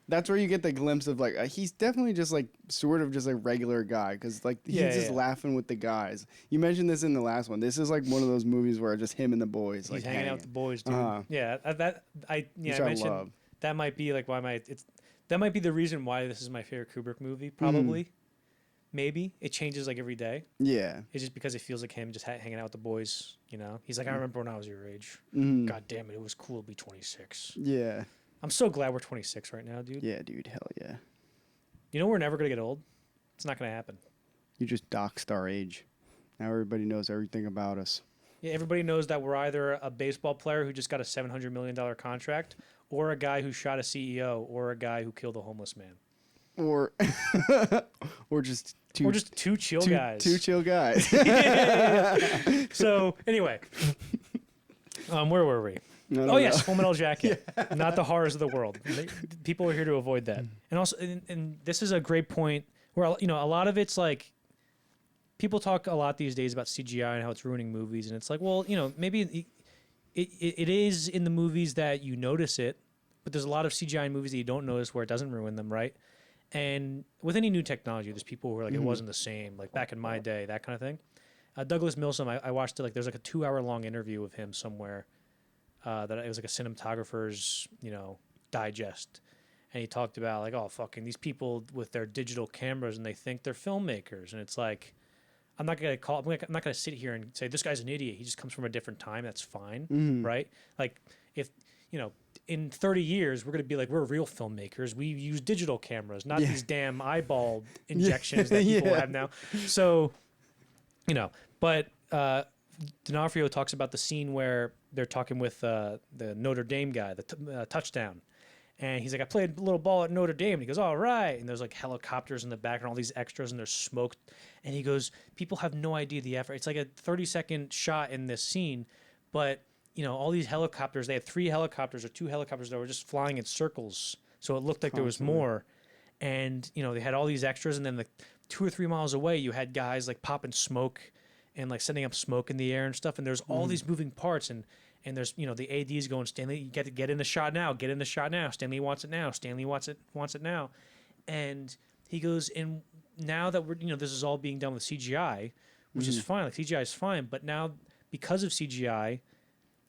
that's where you get the glimpse of like, he's definitely just like sort of just a regular guy because like he's just laughing with the guys. You mentioned this in the last one. This is like one of those movies where just him and the boys. He's like hanging out with the boys, dude. Yeah, I Which mentioned love. that might be like why that might be the reason why this is my favorite Kubrick movie. Probably, maybe it changes like every day. Yeah, it's just because it feels like him just hanging out with the boys. You know, he's like, I remember when I was your age. God damn it, it was cool to be 26. Yeah. I'm so glad we're 26 right now, dude. Yeah, dude. Hell yeah. You know we're never going to get old? It's not going to happen. You just doxed our age. Now everybody knows everything about us. Yeah, everybody knows that we're either a baseball player who just got a $700 million contract or a guy who shot a CEO or a guy who killed a homeless man. Or just two chill guys. Two chill guys. Yeah. So, anyway. Where were we? Yes, Full Metal Jacket. Yeah. Not the horrors of the world. People are here to avoid that. And also, and this is a great point where, you know, a lot of it's like, people talk a lot these days about CGI and how it's ruining movies. And it's like, well, you know, maybe it is in the movies that you notice it, but there's a lot of CGI in movies that you don't notice where it doesn't ruin them, right? And with any new technology, there's people who are like, it wasn't the same, like back in my day, that kind of thing. Douglas Milsom, I watched it, like there's like a 2-hour-long interview of him somewhere. That it was like a cinematographer's, you know, digest, and he talked about like, oh, fucking these people with their digital cameras and they think they're filmmakers, and it's like, I'm not gonna sit here and say this guy's an idiot. He just comes from a different time. That's fine, right? Like if you know, in 30 years we're gonna be like, we're real filmmakers. We use digital cameras, not these damn eyeball injections that people have now. So, you know, but D'Onofrio talks about the scene where they're talking with the Notre Dame guy, the touchdown. And he's like, I played a little ball at Notre Dame. And he goes, all right. And there's like helicopters in the back and all these extras and there's smoke. And he goes, people have no idea the effort. It's like a 30-second shot in this scene. But, you know, all these helicopters, they had 3 helicopters or 2 helicopters that were just flying in circles. So it looked like there was more. And, you know, they had all these extras. And then like 2 or 3 miles away, you had guys like popping smoke and like setting up smoke in the air and stuff. And there's all these moving parts. And there's, you know, the AD's going, Stanley, you got to get in the shot now. Get in the shot now. Stanley wants it now. Stanley wants it now. And he goes, and now that we're, you know, this is all being done with CGI, which is fine. Like CGI is fine. But now because of CGI,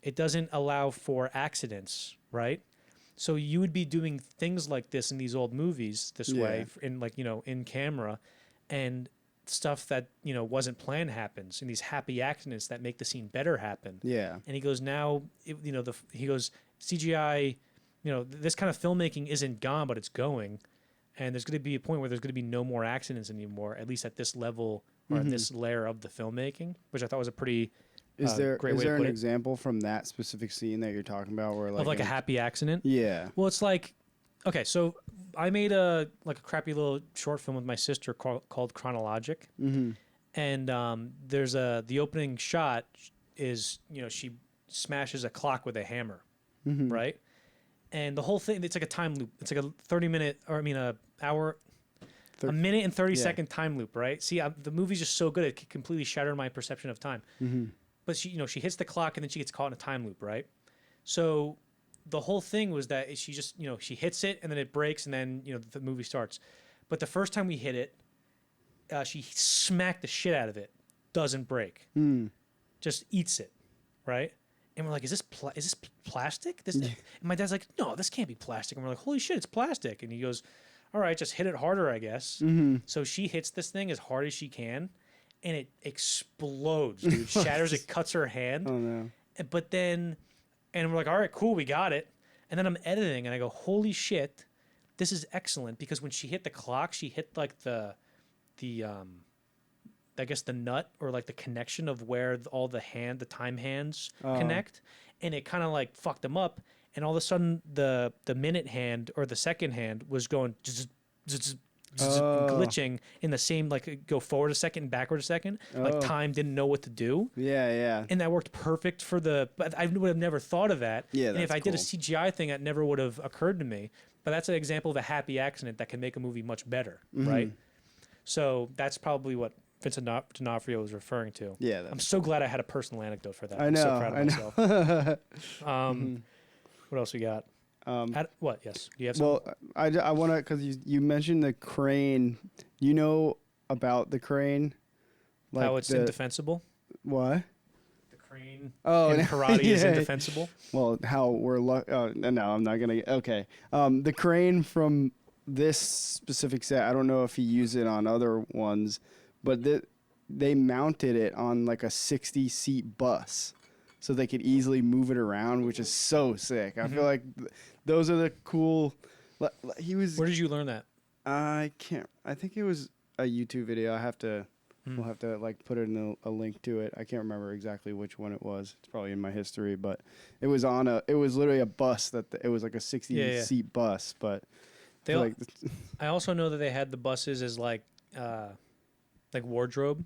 it doesn't allow for accidents, right? So you would be doing things like this in these old movies this way, in like, you know, in camera, and stuff that, you know, wasn't planned happens, and these happy accidents that make the scene better happen. Yeah. And he goes, now, you know, he goes, CGI, you know, this kind of filmmaking isn't gone, but it's going. And there's going to be a point where there's going to be no more accidents anymore, at least at this level or at this layer of the filmmaking, which I thought was a pretty great way to put an it. Example from that specific scene that you're talking about where like... Of like a happy accident? Yeah. Well, it's like, okay, so I made a crappy little short film with my sister called Chronologic. And there's the opening shot is, you know, she smashes a clock with a hammer, right? And the whole thing, it's like a time loop. It's like a 30-minute, or I mean, a minute and 30-second time loop, right? See, the movie's just so good, it completely shattered my perception of time. But she, you know, she hits the clock and then she gets caught in a time loop, right? So the whole thing was that she just, you know, she hits it and then it breaks and then, you know, the movie starts. But the first time we hit it, she smacked the shit out of it. Doesn't break. Just eats it, right? And we're like, is this plastic? And my dad's like, no, this can't be plastic. And we're like, holy shit, it's plastic. And he goes, all right, just hit it harder, I guess. So she hits this thing as hard as she can, and it explodes, dude. Shatters, it cuts her hand. Oh, no. But then, and we're like, all right, cool, we got it. And then I'm editing, and I go, holy shit, this is excellent. Because when she hit the clock, she hit like the I guess the nut or like the connection of where all the time hands connect, and it kind of like fucked them up. And all of a sudden, the minute hand or the second hand was going glitching in the same, like go forward a second and backward a second. Like time didn't know what to do. Yeah. And that worked perfect for but I would have never thought of that. Yeah, and if that's I did a cool. CGI thing, that never would have occurred to me. But that's an example of a happy accident that can make a movie much better, right? So that's probably what Vincent D'Onofrio was referring to. Yeah. I'm so glad I had a personal anecdote for that. I I'm know. so proud of myself. What else we got? What? Yes. Do you have something? Well, I want to, because you mentioned the crane. You know about the crane? Like How it's indefensible? What? The crane Oh, in karate is yeah. indefensible? Well, how we're no, I'm not gonna. Okay, the crane from this specific set. I don't know if he used it on other ones, but they mounted it on like a 60-seat bus, so they could easily move it around, which is so sick. I feel like those are the cool. He was. Where did you learn that? I can't. I think it was a YouTube video. I have to. We'll have to like put in a link to it. I can't remember exactly which one it was. It's probably in my history, but it was on it was literally a bus it was like a 60-seat bus. But I also know that they had the buses as like wardrobe.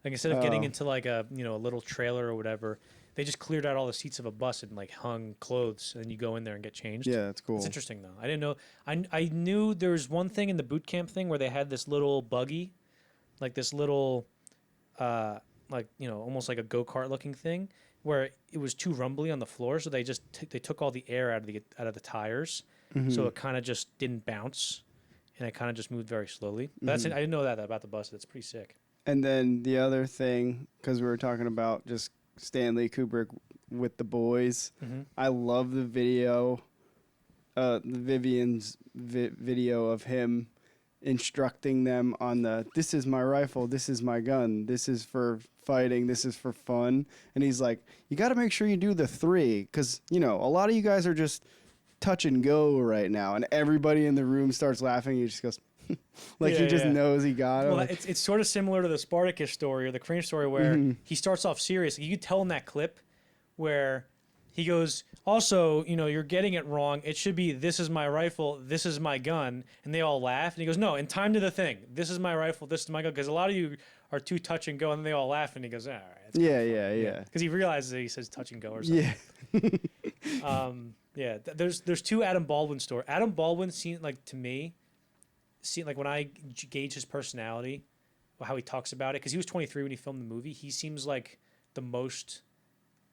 Like instead of getting into like a little trailer or whatever, they just cleared out all the seats of a bus and like hung clothes, and then you go in there and get changed. Yeah, that's cool. It's interesting though. I didn't know. I knew there was one thing in the boot camp thing where they had this little buggy. Like this little, almost like a go-kart looking thing, where it was too rumbly on the floor, so they just they took all the air out of the tires, so it kind of just didn't bounce, and it kind of just moved very slowly. But that's it. I didn't know that about the bus. That's pretty sick. And then the other thing, because we were talking about just Stanley Kubrick with the boys, I love the video, the Vivian's video of him instructing them on this is my rifle, this is my gun, this is for fighting, this is for fun. And he's like, you got to make sure you do the 3, because a lot of you guys are just touch and go right now. And everybody in the room starts laughing. He just goes like he just knows he got it. Well, it's sort of similar to the Spartacus story or the Crane story, where he starts off serious. You could tell in that clip where he goes, also, you're getting it wrong. It should be, this is my rifle, this is my gun. And they all laugh. And he goes, no, in time to the thing. This is my rifle, this is my gun. Because a lot of you are too touch and go. And they all laugh. And he goes, all right. Yeah. Because he realizes that he says touch and go or something. Yeah. There's 2 Adam Baldwin stories. Adam Baldwin seemed like, to me, when I gauge his personality, how he talks about it. Because he was 23 when he filmed the movie. He seems like the most...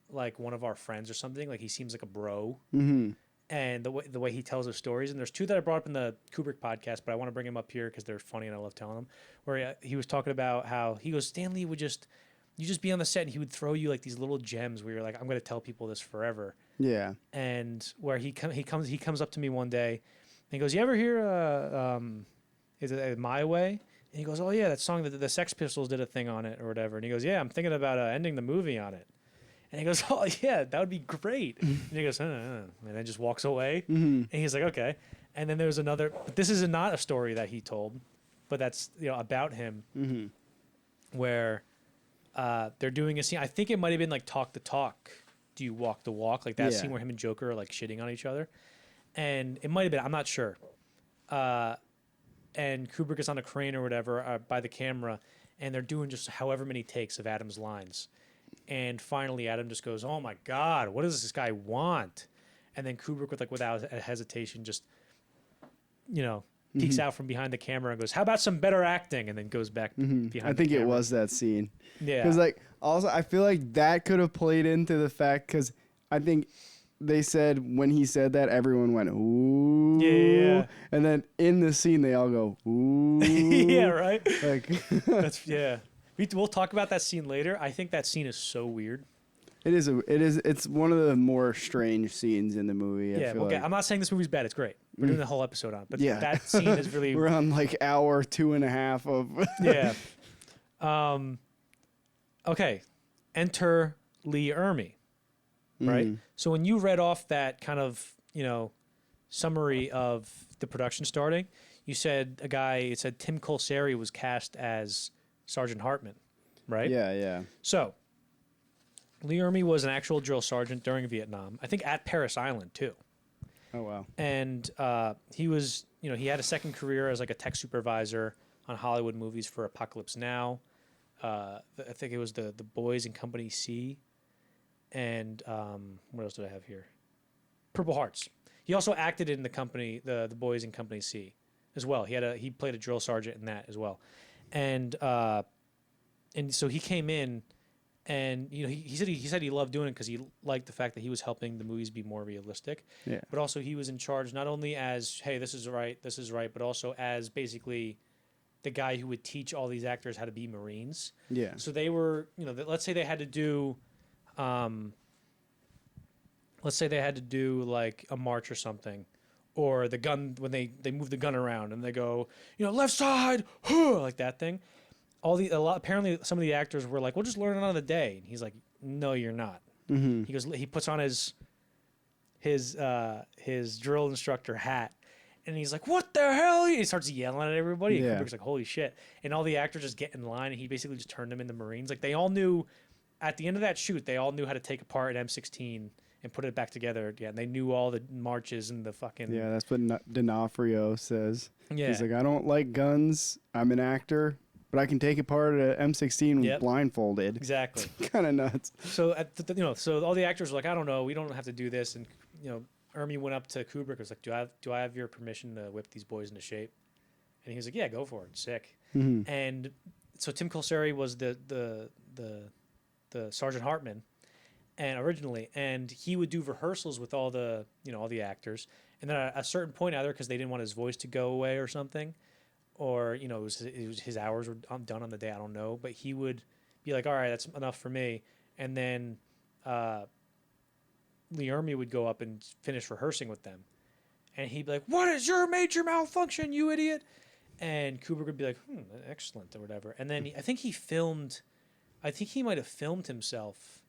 like one of our friends or something. Like he seems like a bro. And the way he tells his stories. And there's 2 that I brought up in the Kubrick podcast, but I want to bring them up here because they're funny and I love telling them. Where he was talking about how he goes, Stanley would just be on the set and he would throw you like these little gems where you're like, I'm going to tell people this forever. Yeah. And where he comes up to me one day and he goes, you ever hear is it My Way? And he goes, oh yeah, that song that the Sex Pistols did a thing on it or whatever. And he goes, yeah, I'm thinking about ending the movie on it. And he goes, oh, yeah, that would be great. And he goes, and then just walks away. And he's like, okay. And then there's another, but this is not a story that he told, but that's, about him, where they're doing a scene. I think it might have been like Talk the Talk, Do You Walk the Walk? Like that scene where him and Joker are like shitting on each other. And it might have been, I'm not sure. And Kubrick is on a crane or whatever by the camera, and they're doing just however many takes of Adam's lines. And finally, Adam just goes, "Oh my God, what does this guy want?" And then Kubrick, without a hesitation, just peeks out from behind the camera and goes, "How about some better acting?" And then goes back behind. I think it was that scene. Yeah, because also I feel like that could have played into the fact, because I think they said when he said that everyone went ooh, yeah, and then in the scene they all go ooh, yeah, right. Like that's We'll talk about that scene later. I think that scene is so weird. It's one of the more strange scenes in the movie. I feel like. I'm not saying this movie's bad. It's great. We're doing the whole episode on it. But yeah. That scene is really... We're on hour 2.5 of... Yeah. Okay. Enter Lee Ermey. Right? So when you read off that kind of, summary of the production starting, you said it said Tim Colseri was cast as Sergeant Hartman, right? Yeah. So, Lee Ermey was an actual drill sergeant during Vietnam. I think at Parris Island, too. Oh wow. And he was, he had a second career as like a tech supervisor on Hollywood movies for Apocalypse Now. I think it was the Boys in Company C, and what else did I have here? Purple Hearts. He also acted in the Boys in Company C, as well. He played a drill sergeant in that as well, and so he came in, and he said he loved doing it because he liked the fact that he was helping the movies be more realistic. Yeah. But also he was in charge not only as, hey, this is right, but also as basically the guy who would teach all these actors how to be Marines. Yeah. So they were, let's say they had to do, like a march or something, or the gun when they move the gun around and they go, left side, like that thing. Apparently some of the actors were like, we'll just learn it on the day. And he's like, no, you're not. Mm-hmm. He goes, he puts on his drill instructor hat, and he's like, what the hell? He starts yelling at everybody. Yeah. And Kubrick's like, holy shit. And all the actors just get in line, and he basically just turned them into Marines. Like, they all knew, at the end of that shoot, they all knew how to take apart an M16 and put it back together again. They knew all the marches and the fucking... Yeah, that's what D'Onofrio says. Yeah. He's like, I don't like guns. I'm an actor, but I can take apart an M16 blindfolded. Exactly. Kind of nuts. So, so all the actors were like, I don't know, we don't have to do this. And, Ermey went up to Kubrick and was like, do I have your permission to whip these boys into shape? And he was like, yeah, go for it. Sick. Mm-hmm. And so Tim Colseri was the Sergeant Hartman, and originally, and he would do rehearsals with all the actors. And then at a certain point, either because they didn't want his voice to go away or something, or it was his hours were done on the day, I don't know, but he would be like, all right, that's enough for me. And then Lee Ermey would go up and finish rehearsing with them, and he'd be like, what is your major malfunction, you idiot? And Kubrick would be like, excellent, or whatever. And then I think he might have filmed himself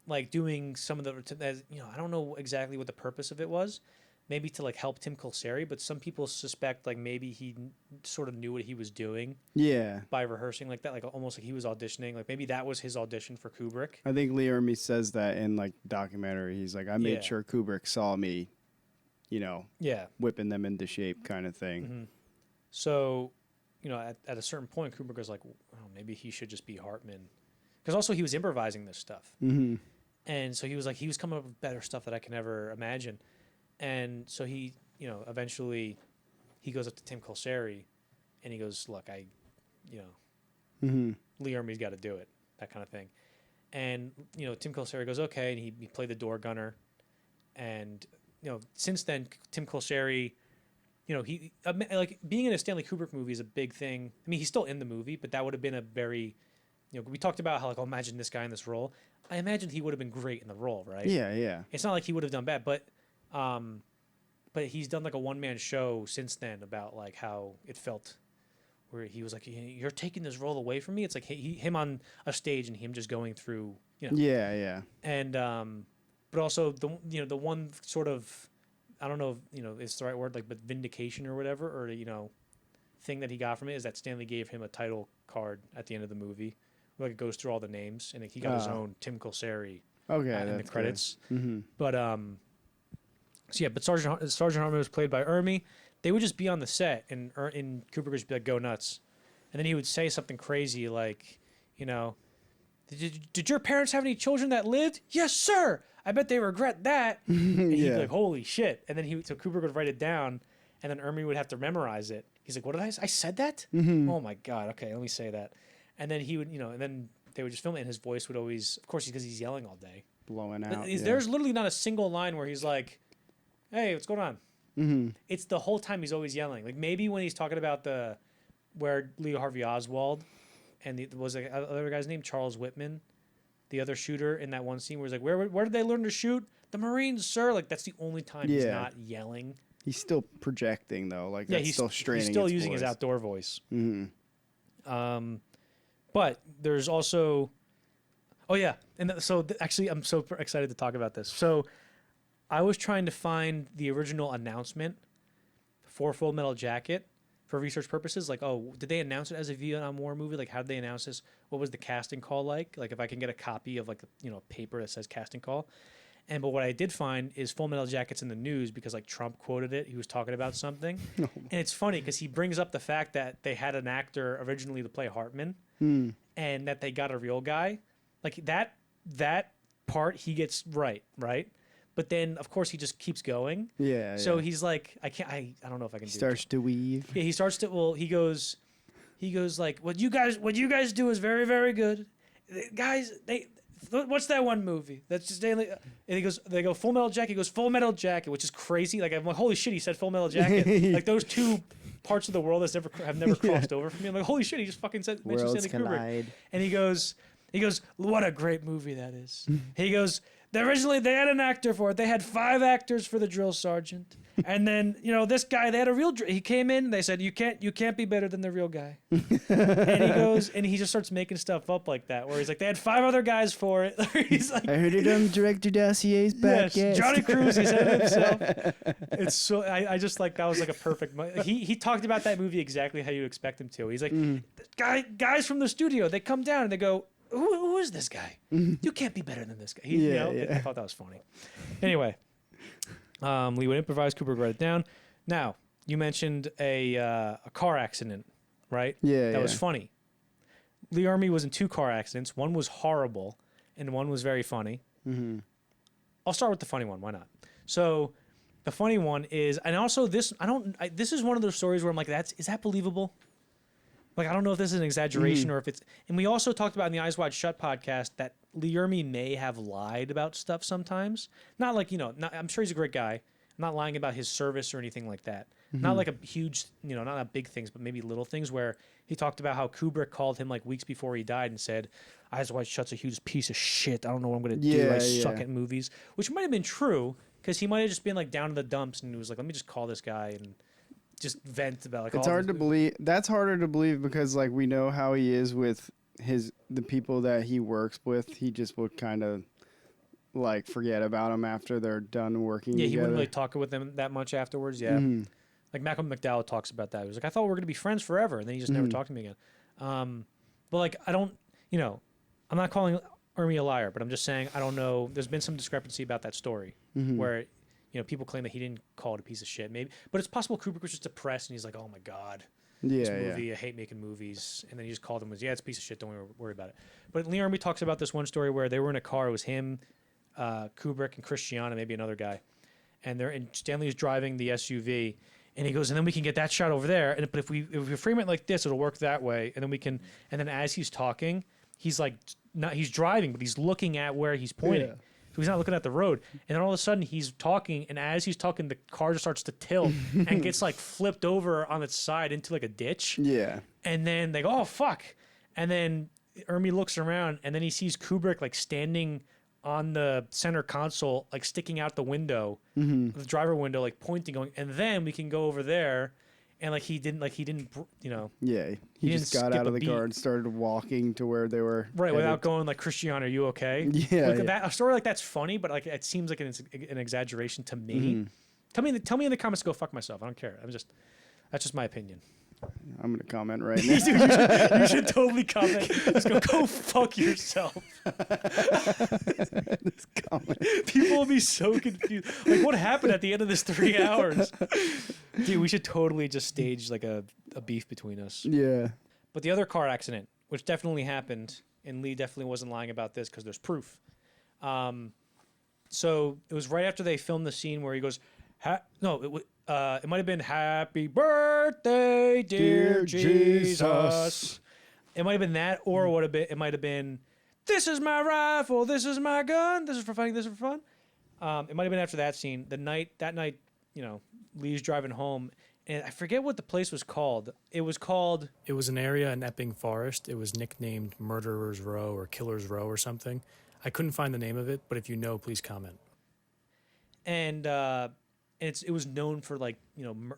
like doing some of the, I don't know exactly what the purpose of it was, maybe to like help Tim Colseri, but some people suspect like maybe he sort of knew what he was doing. Yeah. By rehearsing like that, like almost like he was auditioning, like maybe that was his audition for Kubrick. I think Lee Ermey says that in like documentary. He's like, I made sure Kubrick saw me, whipping them into shape kind of thing. Mm-hmm. So, at a certain point, Kubrick was like, maybe he should just be Hartman. Because also he was improvising this stuff. Mm-hmm. And so he was coming up with better stuff that I can never imagine. And so he, eventually he goes up to Tim Colseri and he goes, look, Mm-hmm. Lee Ermey's got to do it, that kind of thing. And, Tim Colseri goes, okay. And he played the door gunner. And, since then, Tim Colseri, he like being in a Stanley Kubrick movie is a big thing. I mean, he's still in the movie, but that would have been a very, we talked about how like, imagine this guy in this role. I imagined he would have been great in the role, right? Yeah, yeah. It's not like he would have done bad, but he's done like a one-man show since then about like how it felt, where he was like, you're taking this role away from me. It's like him on a stage and him just going through, Yeah, yeah. And but also the one sort of, I don't know if it's the right word, like, but vindication or whatever, or thing that he got from it is that Stanley gave him a title card at the end of the movie, where like it goes through all the names, and he got his own Tim Colseri in the credits. Mm-hmm. But but Sergeant Hartman was played by Ermey. They would just be on the set, and Kubrick would just be like, go nuts, and then he would say something crazy like, did your parents have any children that lived? Yes, sir. I bet they regret that. And he'd be like, holy shit. And then so Kubrick would write it down, and then Ermey would have to memorize it. He's like, what did I said that? Mm-hmm. Oh my God. Okay, let me say that. And then he would, and then they would just film it, and his voice would always, of course, because he's yelling all day. Blowing out. There's literally not a single line where he's like, hey, what's going on? Mm-hmm. It's the whole time he's always yelling. Like maybe when he's talking about where Lee Harvey Oswald and was the other guy's name, Charles Whitman, the other shooter in that one scene where he's like, where did they learn to shoot? The Marines, sir. Like that's the only time he's not yelling. He's still projecting though. Like he's still straining. He's still using his outdoor voice. Mm-hmm. But there's also, actually I'm so excited to talk about this. So I was trying to find the original announcement for Full Metal Jacket for research purposes. Like, did they announce it as a Vietnam War movie? Like, how did they announce this? What was the casting call like? Like, if I can get a copy of like, a paper that says casting call. But what I did find is Full Metal Jacket's in the news because like Trump quoted it. He was talking about something, and it's funny because he brings up the fact that they had an actor originally to play Hartman, and that they got a real guy. Like that part he gets right, but then of course he just keeps going. Yeah. So he's like, I don't know if I can. Starts to weave. Yeah, he starts to. Well, he goes like, what you guys do is very, very good, guys. What's that one movie? That's just Stanley. And they go Full Metal Jacket. He goes Full Metal Jacket, which is crazy. Like I'm like, holy shit, he said Full Metal Jacket. Like those two parts of the world have never crossed over for me. I'm like, holy shit, he just fucking mentioned Worlds Stanley Kubrick. collide. And he goes, what a great movie that is. He goes, originally they had an actor for it. They had 5 actors for the drill sergeant. And then, this guy, they had a real, he came in and they said, you can't be better than the real guy. And he goes, and he just starts making stuff up like that, where he's like, they had 5 other guys for it. He's like, I heard it on Director Dossiers podcast. Yes, Johnny Cruz, he said it himself. It's so, I just like, that was like a perfect, he talked about that movie exactly how you expect him to. He's like, guys from the studio, they come down and they go, who is this guy? You can't be better than this guy. I thought that was funny. Anyway. Lee would improvise. Kubrick wrote it down. Now, you mentioned a car accident, right? Yeah, that was funny. Lee Ermey was in 2 car accidents. One was horrible, and one was very funny. Mm-hmm. I'll start with the funny one. Why not? So, the funny one is, and also this. This is one of those stories where I'm like, is that believable? Like, I don't know if this is an exaggeration or if it's. And we also talked about in the Eyes Wide Shut podcast that Lee Ermey may have lied about stuff sometimes. Not like, I'm sure he's a great guy. I'm not lying about his service or anything like that. Not like a huge, not a big things, but maybe little things where he talked about how Kubrick called him like weeks before he died and said, Eyes Wide Shut's a huge piece of shit. I don't know what I'm going to do. I suck at movies. Which might have been true because he might have just been like down in the dumps and he was like, let me just call this guy and just vent about like. It's hard to believe. That's harder to believe because like we know how he is with the people that he works with. He just would kind of like forget about them after they're done working. Yeah, together. he wouldn't really talk with them that much afterwards. Yeah, like Malcolm McDowell talks about that. He was like, I thought we were gonna be friends forever, and then he just never talked to me again. But like, I don't, I'm not calling Ermey a liar, but I'm just saying I don't know. There's been some discrepancy about that story where. People claim that he didn't call it a piece of shit, maybe. But it's possible Kubrick was just depressed and he's like, oh my God, this movie, I hate making movies. And then he just called him and was, it's a piece of shit, don't worry about it. But Lee Ermey talks about this one story where they were in a car. It was him, Kubrick, and Christiana, maybe another guy. And Stanley is driving the SUV. And he goes, and then we can get that shot over there. But if we frame it like this, it'll work that way. And then we can, and then as he's talking, he's like, he's driving, but he's looking at where he's pointing. Yeah. So he's not looking at the road. And then all of a sudden he's talking, and as he's talking, the car just starts to tilt and gets like flipped over on its side into like a ditch. Yeah. And then they go, oh, fuck. And then Ermey looks around, and then he sees Kubrick like standing on the center console, like sticking out the window, the driver window, like pointing, going, and then we can go over there. And like he didn't, Yeah, he just got out of the car and started walking to where they were. Right, headed. without going like, Christian, are you okay? Yeah, a story like that's funny, but like it seems like an exaggeration to me. Tell me in the comments to go fuck myself. I don't care. That's just my opinion. I'm gonna comment right now. you should totally comment. Just go fuck yourself. People will be so confused. Like, what happened at the end of this 3 hours? Dude, we should totally just stage like a beef between us. Yeah. But the other car accident, which definitely happened, and Lee definitely wasn't lying about this because there's proof. So it was right after they filmed the scene where he goes, it might have been "Happy Birthday, dear Jesus." It might have been that, or it might have been, "This is my rifle, this is my gun, this is for fighting, this is for fun." It might have been after that scene. That night, Lee's driving home, and I forget what the place was called. It was an area in Epping Forest. It was nicknamed Murderer's Row or Killer's Row or something. I couldn't find the name of it, but if you know, please comment. And it was known for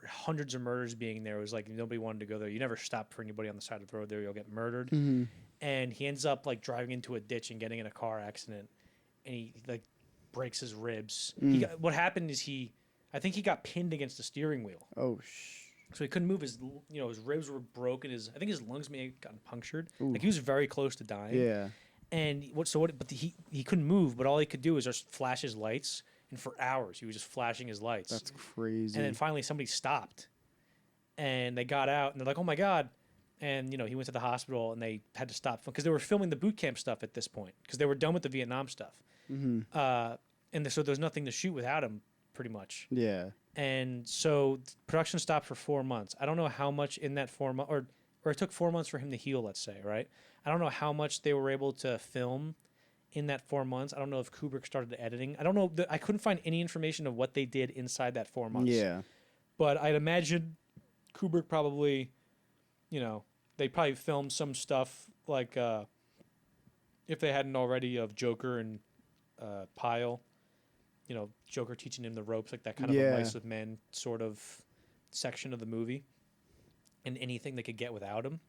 hundreds of murders being there. It was like nobody wanted to go there. You never stop for anybody on the side of the road there. You'll get murdered. Mm-hmm. And he ends up like driving into a ditch and getting in a car accident, and he like breaks his ribs. What happened is I think he got pinned against the steering wheel. Oh, so he couldn't move. His ribs were broken. I think his lungs may have gotten punctured. Ooh. Like he was very close to dying. Yeah. And but he couldn't move, but all he could do was just flash his lights, and for hours he was just flashing his lights. That's crazy. And then finally somebody stopped, and they got out, and they're like, "Oh my god!" And he went to the hospital, and they had to stop because they were filming the boot camp stuff at this point because they were done with the Vietnam stuff. So there's nothing to shoot without him, pretty much. Yeah. And so production stopped for 4 months. I don't know how much in that 4 months, or it took 4 months for him to heal, let's say, right? I don't know how much they were able to film in that 4 months. I don't know if Kubrick started editing. I don't know. I couldn't find any information of what they did inside that 4 months. Yeah. But I'd imagine Kubrick probably, they probably filmed some stuff like if they hadn't already of Joker and Pyle, Joker teaching him the ropes, like that kind of a Mice with Men sort of section of the movie, and anything they could get without him.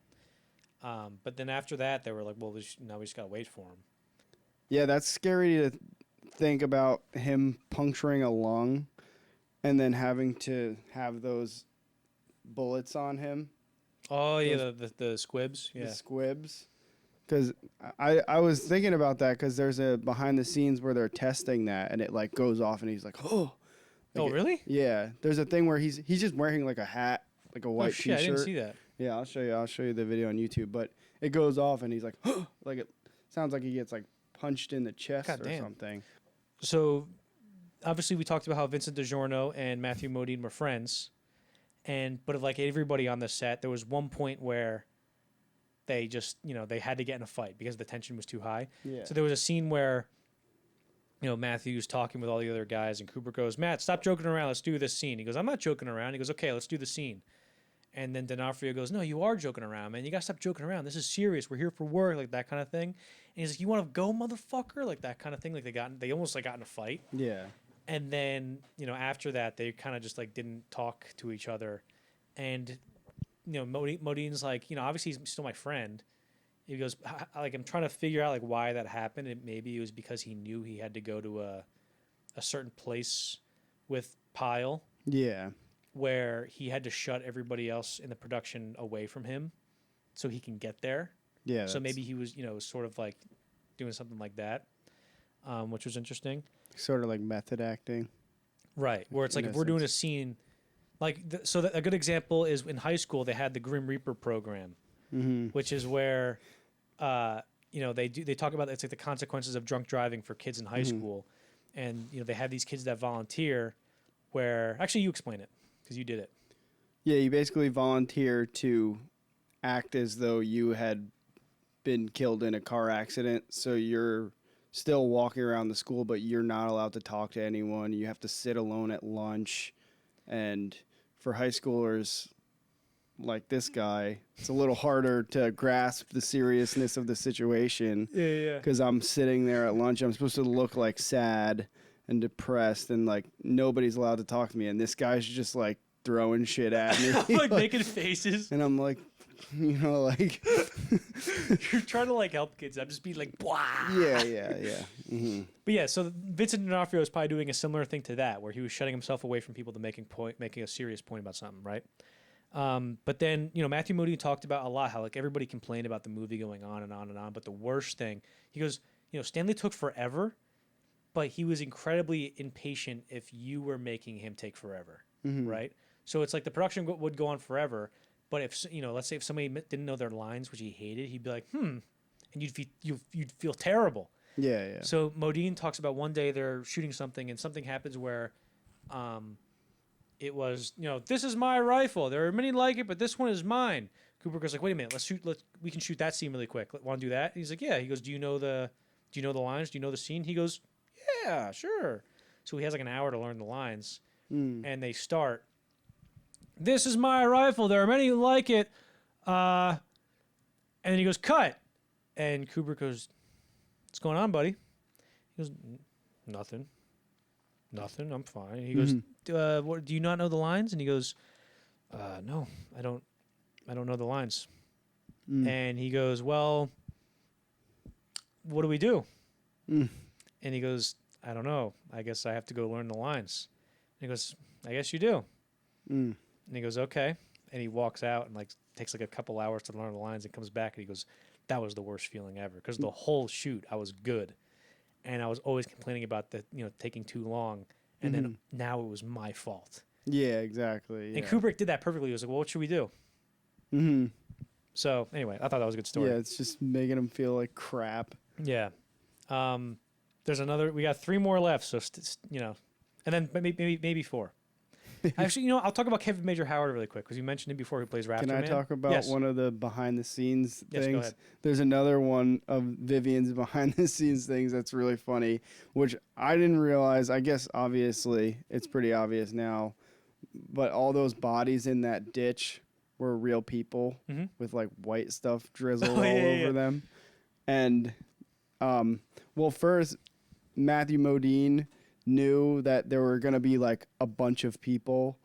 But then after that, they were like, well, now we just got to wait for him. Yeah, that's scary to think about him puncturing a lung and then having to have those bullets on him. Oh, yeah, the squibs. Yeah. The squibs. Because I was thinking about that because there's a behind the scenes where they're testing that and it like goes off and he's like, oh. Like really? Yeah. There's a thing where he's just wearing like a hat, like a white t-shirt. I didn't see that. Yeah, I'll show you the video on YouTube. But it goes off and he's like, oh, like it sounds like he gets like punched in the chest or something. So obviously we talked about how Vincent DiGiorno and Matthew Modine were friends. But like everybody on the set, there was one point where they just, they had to get in a fight because the tension was too high. Yeah. So there was a scene where, Matthew's talking with all the other guys, and Kubrick goes, "Matt, stop joking around. Let's do this scene." He goes, "I'm not joking around." He goes, "Okay, let's do the scene." And then D'Onofrio goes, "No, you are joking around, man. You got to stop joking around. This is serious. We're here for work," like that kind of thing. And he's like, "You want to go, motherfucker?" Like that kind of thing. Like they almost like got in a fight. Yeah. And then, after that, they kind of just like didn't talk to each other. And, Modine's like, obviously he's still my friend. He goes, like, I'm trying to figure out like why that happened. And maybe it was because he knew he had to go to a certain place with Pyle. Yeah. Where he had to shut everybody else in the production away from him so he can get there. Yeah. So maybe he was, sort of like doing something like that, which was interesting. Sort of like method acting. Right. Where it's like if we're doing a scene, like, a good example is in high school, they had the Grim Reaper program, which is where, they talk about, it's like the consequences of drunk driving for kids in high school. And, they have these kids that volunteer where, actually you explain it because you did it. Yeah. You basically volunteer to act as though you had been killed in a car accident. So you're still walking around the school, but you're not allowed to talk to anyone. You have to sit alone at lunch. And for high schoolers like this guy, it's a little harder to grasp the seriousness of the situation. Yeah. Because I'm sitting there at lunch. I'm supposed to look like sad and depressed, and like nobody's allowed to talk to me. And this guy's just like throwing shit at me. like making faces. And I'm like, like you're trying to like help kids. I'm just being like, blah. Yeah. Mm-hmm. But yeah, so Vincent D'Onofrio is probably doing a similar thing to that, where he was shutting himself away from people to making a serious point about something, right? But then Matthew Modine talked about a lot how like everybody complained about the movie going on and on and on. But the worst thing, he goes, Stanley took forever, but he was incredibly impatient if you were making him take forever, right? So it's like the production would go on forever. But if let's say if somebody didn't know their lines, which he hated, he'd be like, and you'd feel terrible. Yeah. So Modine talks about one day they're shooting something and something happens where, it was this is my rifle. There are many like it, but this one is mine. Kubrick goes like, wait a minute, we can shoot that scene really quick. Want to do that? And he's like, yeah. He goes, do you know the lines? Do you know the scene? He goes, yeah, sure. So he has like an hour to learn the lines, and they start. This is my rifle. There are many who like it. And then he goes, cut. And Kubrick goes, what's going on, buddy? He goes, nothing. I'm fine. He goes, do you not know the lines? And he goes, no, I don't know the lines. And he goes, well, what do we do? And he goes, I don't know. I guess I have to go learn the lines. And he goes, I guess you do. And he goes, okay. And he walks out and like takes like a couple hours to learn the lines and comes back and he goes, that was the worst feeling ever because the whole shoot I was good, and I was always complaining about the taking too long, and then now it was my fault. Yeah, exactly. Yeah. And Kubrick did that perfectly. He was like, well, what should we do? Mm-hmm. So anyway, I thought that was a good story. Yeah, it's just making him feel like crap. Yeah. There's another. We got 3 more left. So and then maybe 4. Actually, I'll talk about Kevin Major Howard really quick because you mentioned him before. Who plays Raptor Can I Man. talk about one of the behind the scenes things? Yes, go ahead. There's another one of Vivian's behind the scenes things that's really funny, which I didn't realize. I guess obviously it's pretty obvious now, but all those bodies in that ditch were real people with like white stuff drizzled all over them. And well, first Matthew Modine knew that there were going to be like a bunch of people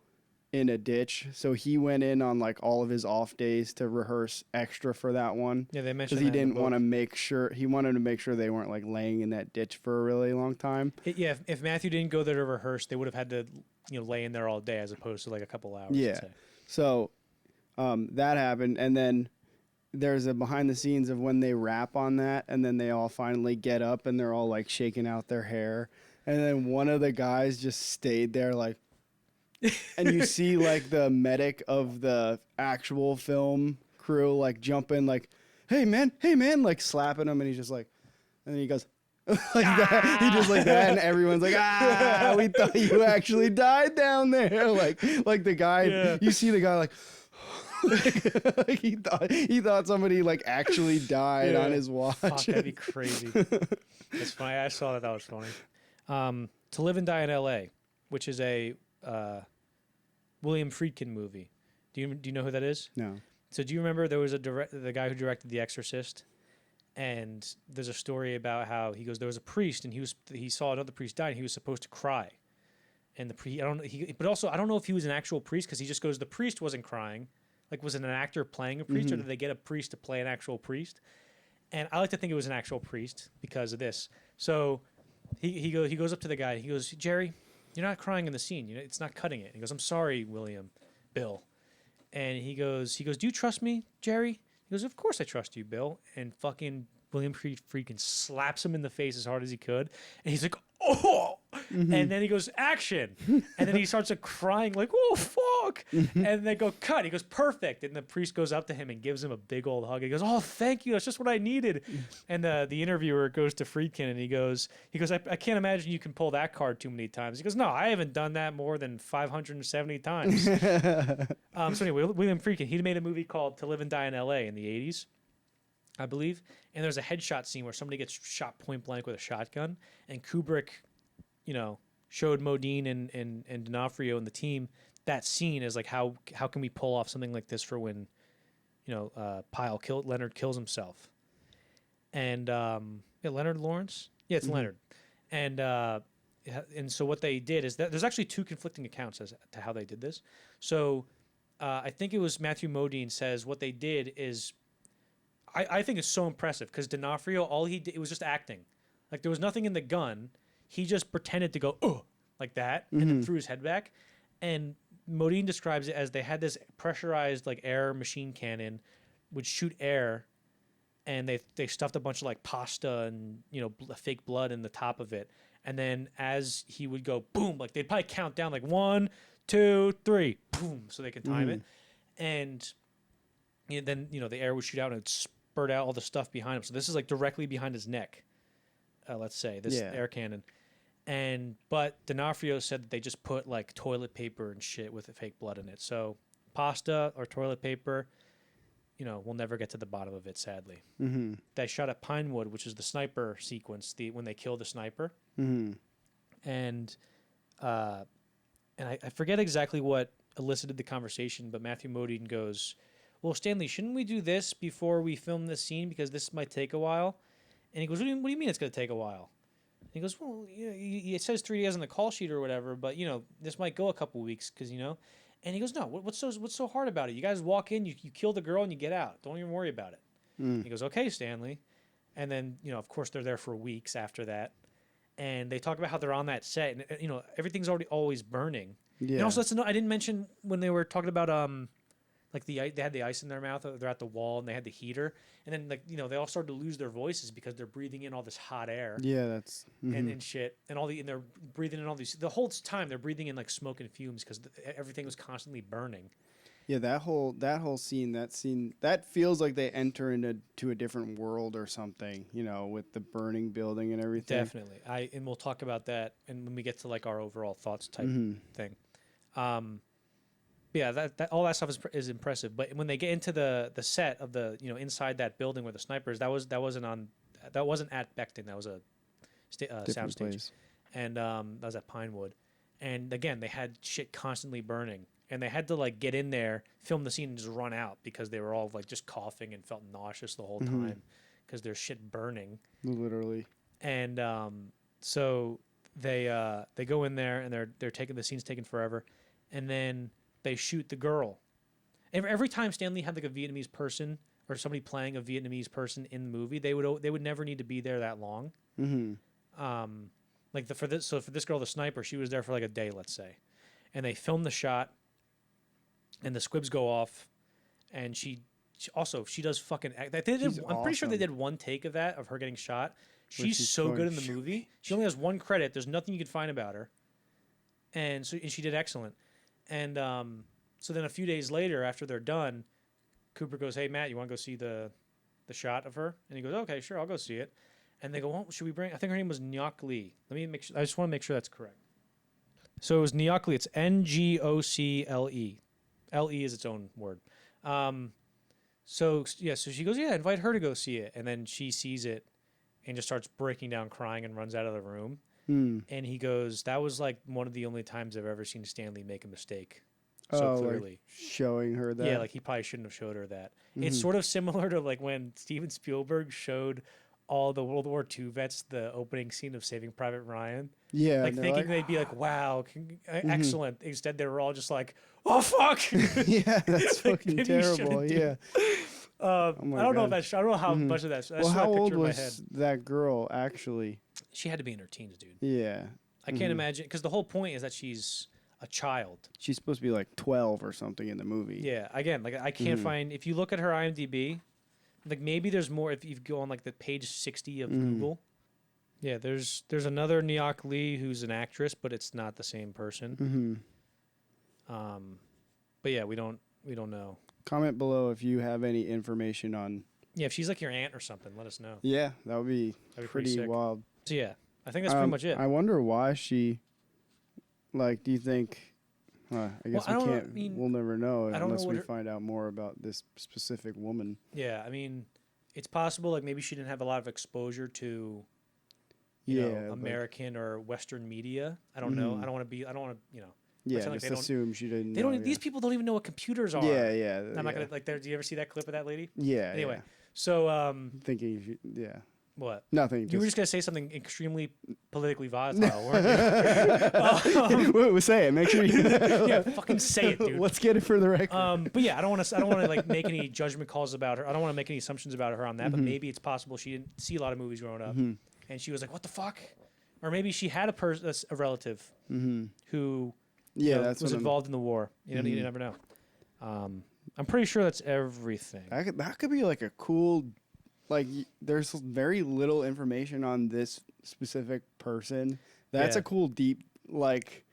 in a ditch, so he went in on like all of his off days to rehearse extra for that one. Yeah, they mentioned because he didn't want to make sure he wanted to make sure they weren't like laying in that ditch for a really long time. If Matthew didn't go there to rehearse, they would have had to lay in there all day as opposed to like a couple hours. Yeah, so that happened, and then there's a behind the scenes of when they rap on that, and then they all finally get up and they're all like shaking out their hair. And then one of the guys just stayed there like, and you see like the medic of the actual film crew like jump in like, hey man, like slapping him, and he's just like, and then he goes like that. He just like that, and everyone's like, we thought you actually died down there. Like the guy, you see the guy like. Like he thought somebody like actually died on his watch. Fuck, that'd be crazy. That's funny. I saw that. That was funny. To Live and Die in L.A., which is a William Friedkin movie. Do you know who that is? No. So do you remember there was the guy who directed The Exorcist, and there's a story about how he goes, there was a priest and he saw another priest die and he was supposed to cry, and but also I don't know if he was an actual priest because he just goes, the priest wasn't crying. Like, was it an actor playing a priest, or did they get a priest to play an actual priest? And I like to think it was an actual priest because of this. So he goes up to the guy. He goes, Jerry, you're not crying in the scene. It's not cutting it. He goes, I'm sorry, Bill. And he goes, do you trust me, Jerry? He goes, of course I trust you, Bill. And fucking William Friedkin slaps him in the face as hard as he could. And he's like, oh! And then he goes, action. And then he starts crying like, oh, fuck. And they go, cut. He goes, perfect. And the priest goes up to him and gives him a big old hug. He goes, oh, thank you. That's just what I needed. And the interviewer goes to Friedkin and he goes, I can't imagine you can pull that card too many times. He goes, no, I haven't done that more than 570 times. So anyway, William Friedkin, he made a movie called To Live and Die in L.A. in the 80s. I believe. And there's a headshot scene where somebody gets shot point blank with a shotgun, and Kubrick, showed Modine and D'Onofrio and the team that scene as like how can we pull off something like this for when, Leonard kills himself, and Leonard Lawrence, it's Leonard, and so what they did is that there's actually 2 conflicting accounts as to how they did this. So I think it was Matthew Modine says what they did is. I think it's so impressive because D'Onofrio, all he did, it was just acting. Like, there was nothing in the gun. He just pretended to go, oh, like that, and then threw his head back. And Modine describes it as they had this pressurized, like, air machine cannon, would shoot air, and they stuffed a bunch of, like, pasta and, fake blood in the top of it. And then as he would go, boom, like, they'd probably count down, like, 1, 2, 3, boom, so they could time it. And then, the air would shoot out and it'd spurt out all the stuff behind him. So this is like directly behind his neck, let's say, this air cannon. But D'Onofrio said that they just put like toilet paper and shit with the fake blood in it. So pasta or toilet paper, we'll never get to the bottom of it, sadly. They shot at Pinewood, which is the sniper sequence, when they kill the sniper. And I forget exactly what elicited the conversation, but Matthew Modine goes, well, Stanley, shouldn't we do this before we film this scene because this might take a while? And he goes, what do you mean it's going to take a while? And he goes, well, it says 3 days on the call sheet or whatever, but, this might go a couple weeks because, And he goes, no, what's so hard about it? You guys walk in, you kill the girl, and you get out. Don't even worry about it. He goes, okay, Stanley. And then, of course, they're there for weeks after that. And they talk about how they're on that set, and, everything's always burning. Yeah. And also, I didn't mention when they were talking about like they had the ice in their mouth. They're at the wall and they had the heater, and then like they all started to lose their voices because they're breathing in all this hot air. Yeah, that's And shit, and they're breathing in all these. The whole time they're breathing in like smoke and fumes because everything was constantly burning. Yeah, that whole scene, that feels like they enter into a different world or something, with the burning building and everything. Definitely. And we'll talk about that and when we get to like our overall thoughts type thing. Yeah, that all that stuff is impressive. But when they get into the set of the inside that building where the snipers, that wasn't at Becton. That was a soundstage, and that was at Pinewood. And again, they had shit constantly burning. And they had to like get in there, film the scene, and just run out because they were all like just coughing and felt nauseous the whole time because there's shit burning. Literally. And so they go in there and they're taking the scene's taking forever, and then they shoot the girl. Every time Stanley had like a Vietnamese person or somebody playing a Vietnamese person in the movie, they would never need to be there that long. Like for this girl, the sniper, she was there for like a day, let's say, and they filmed the shot. And the squibs go off, and she does fucking. I'm pretty sure they did one take of her getting shot. She's so good in the movie. She only has one credit. There's nothing you could find about her, and she did excellent. And so then a few days later, after they're done, Cooper goes, "Hey Matt, you want to go see the shot of her?" And he goes, "Okay, sure, I'll go see it." And they go, "Well, should we bring?" I think her name was Ngoc Lee. Let me make sure. I just want to make sure that's correct. So it was Ngoc Lee. It's Ngocle. L-E is its own word. So she goes, yeah, invite her to go see it. And then she sees it and just starts breaking down crying and runs out of the room. And he goes, that was like one of the only times I've ever seen Stanley make a mistake so clearly. Like showing her that? Yeah, like he probably shouldn't have showed her that. It's sort of similar to like when Steven Spielberg showed all the World War II vets the opening scene of Saving Private Ryan. Yeah. Like thinking they'd be like, wow, excellent. Instead, they were all just like, oh, fuck. Yeah, that's fucking terrible. Yeah. I don't know if that's, I don't know how much of that. Well, how old was that girl actually? She had to be in her teens, dude. Yeah. I can't imagine, because the whole point is that she's a child. She's supposed to be like 12 or something in the movie. Yeah. Again, like I can't find, if you look at her IMDb, like maybe there's more if you go on like the page 60 of Google. Yeah, there's another Ngoc Lee who's an actress, but it's not the same person. But yeah, we don't know. Comment below if you have any information on. Yeah, if she's like your aunt or something, let us know. Yeah, that would be pretty wild. So yeah, I think that's pretty much it. I wonder why she. Like, do you think? I guess we'll never know unless we find out more about this specific woman. Yeah, I mean, it's possible. Like maybe she didn't have a lot of exposure to, you know, American or Western media. I don't know. I don't want to. Yeah, just assume she didn't. They don't. These people don't even know what computers are. Yeah. I'm not gonna like. Do you ever see that clip of that lady? Yeah. Anyway, yeah. So thinking. Yeah. What? Nothing. You were just gonna say something extremely politically volatile, weren't you? Say it. Make sure you. Yeah, fucking say it, dude. Let's get it for the record. But yeah, I don't want to like make any judgment calls about her. I don't want to make any assumptions about her on that. But maybe it's possible she didn't see a lot of movies growing up, and she was like, "What the fuck?" Or maybe she had a relative who was involved in the war. You never know. I'm pretty sure that's everything. That could be like a cool. Like, there's very little information on this specific person. That's a cool, deep, like,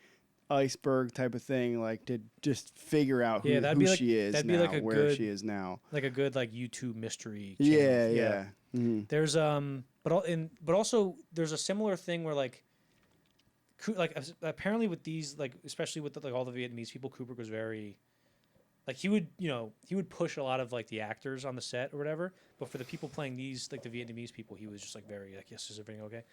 iceberg type of thing, like, to just figure out who she is now, where she is now. Like a good, like, YouTube mystery channel. Yeah. There's, but also, there's a similar thing where, like, apparently with these, like, especially with, all the Vietnamese people, Kubrick was very... Like he would push a lot of like the actors on the set or whatever, but for the people playing these, like the Vietnamese people, he was just like very like, yes, is everything okay?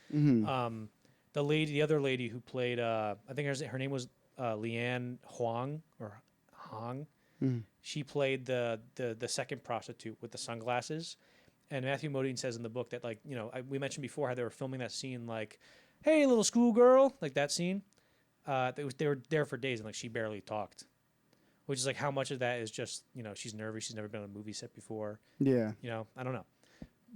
The other lady who played, I think her name was Leanne Huang or Hong. She played the second prostitute with the sunglasses, and Matthew Modine says in the book that like we mentioned before how they were filming that scene like, hey little schoolgirl, like that scene. They were there for days and like she barely talked. Which is like how much of that is just, she's nervous. She's never been on a movie set before. Yeah. I don't know.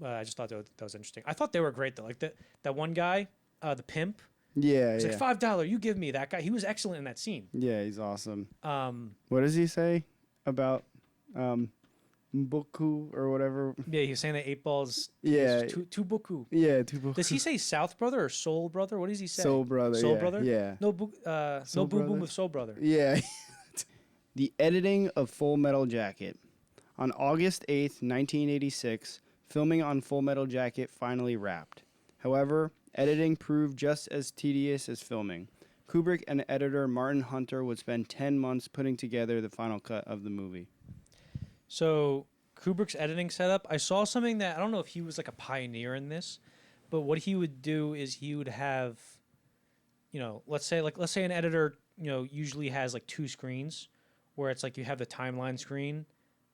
I just thought that was interesting. I thought they were great though. Like that one guy, the pimp. Yeah. He's like $5. You give me that guy. He was excellent in that scene. Yeah, he's awesome. What does he say about Mboku or whatever. Yeah, he was saying that 8 Ball's Yeah. too boku. Yeah, Tupac. Does he say South Brother or Soul Brother? What does he say? Soul Brother. Soul Yeah, Brother? yeah. No, Soul no boom boom Brother? with Soul Brother. Yeah. The editing of Full Metal Jacket. On August 8th, 1986, filming on Full Metal Jacket finally wrapped. However, editing proved just as tedious as filming. Kubrick and editor Martin Hunter would spend 10 months putting together the final cut of the movie. So Kubrick's editing setup, I saw something that I don't know if he was like a pioneer in this, but what he would do is he would have, let's say an editor, usually has like two screens, where it's like you have the timeline screen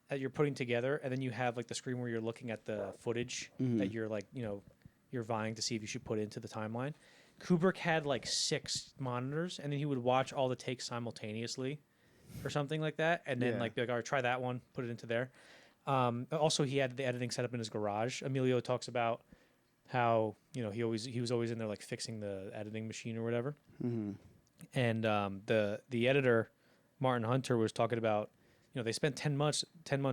that you're putting together, and then you have like the screen where you're looking at the footage that you're like, you're vying to see if you should put into the timeline. Kubrick had like 6 monitors, and then he would watch all the takes simultaneously or something like that, and then be like, all right, try that one, put it into there. Also, he had the editing set up in his garage. Emilio talks about how he was always in there like fixing the editing machine or whatever. And the editor Martin Hunter was talking about they spent 10 months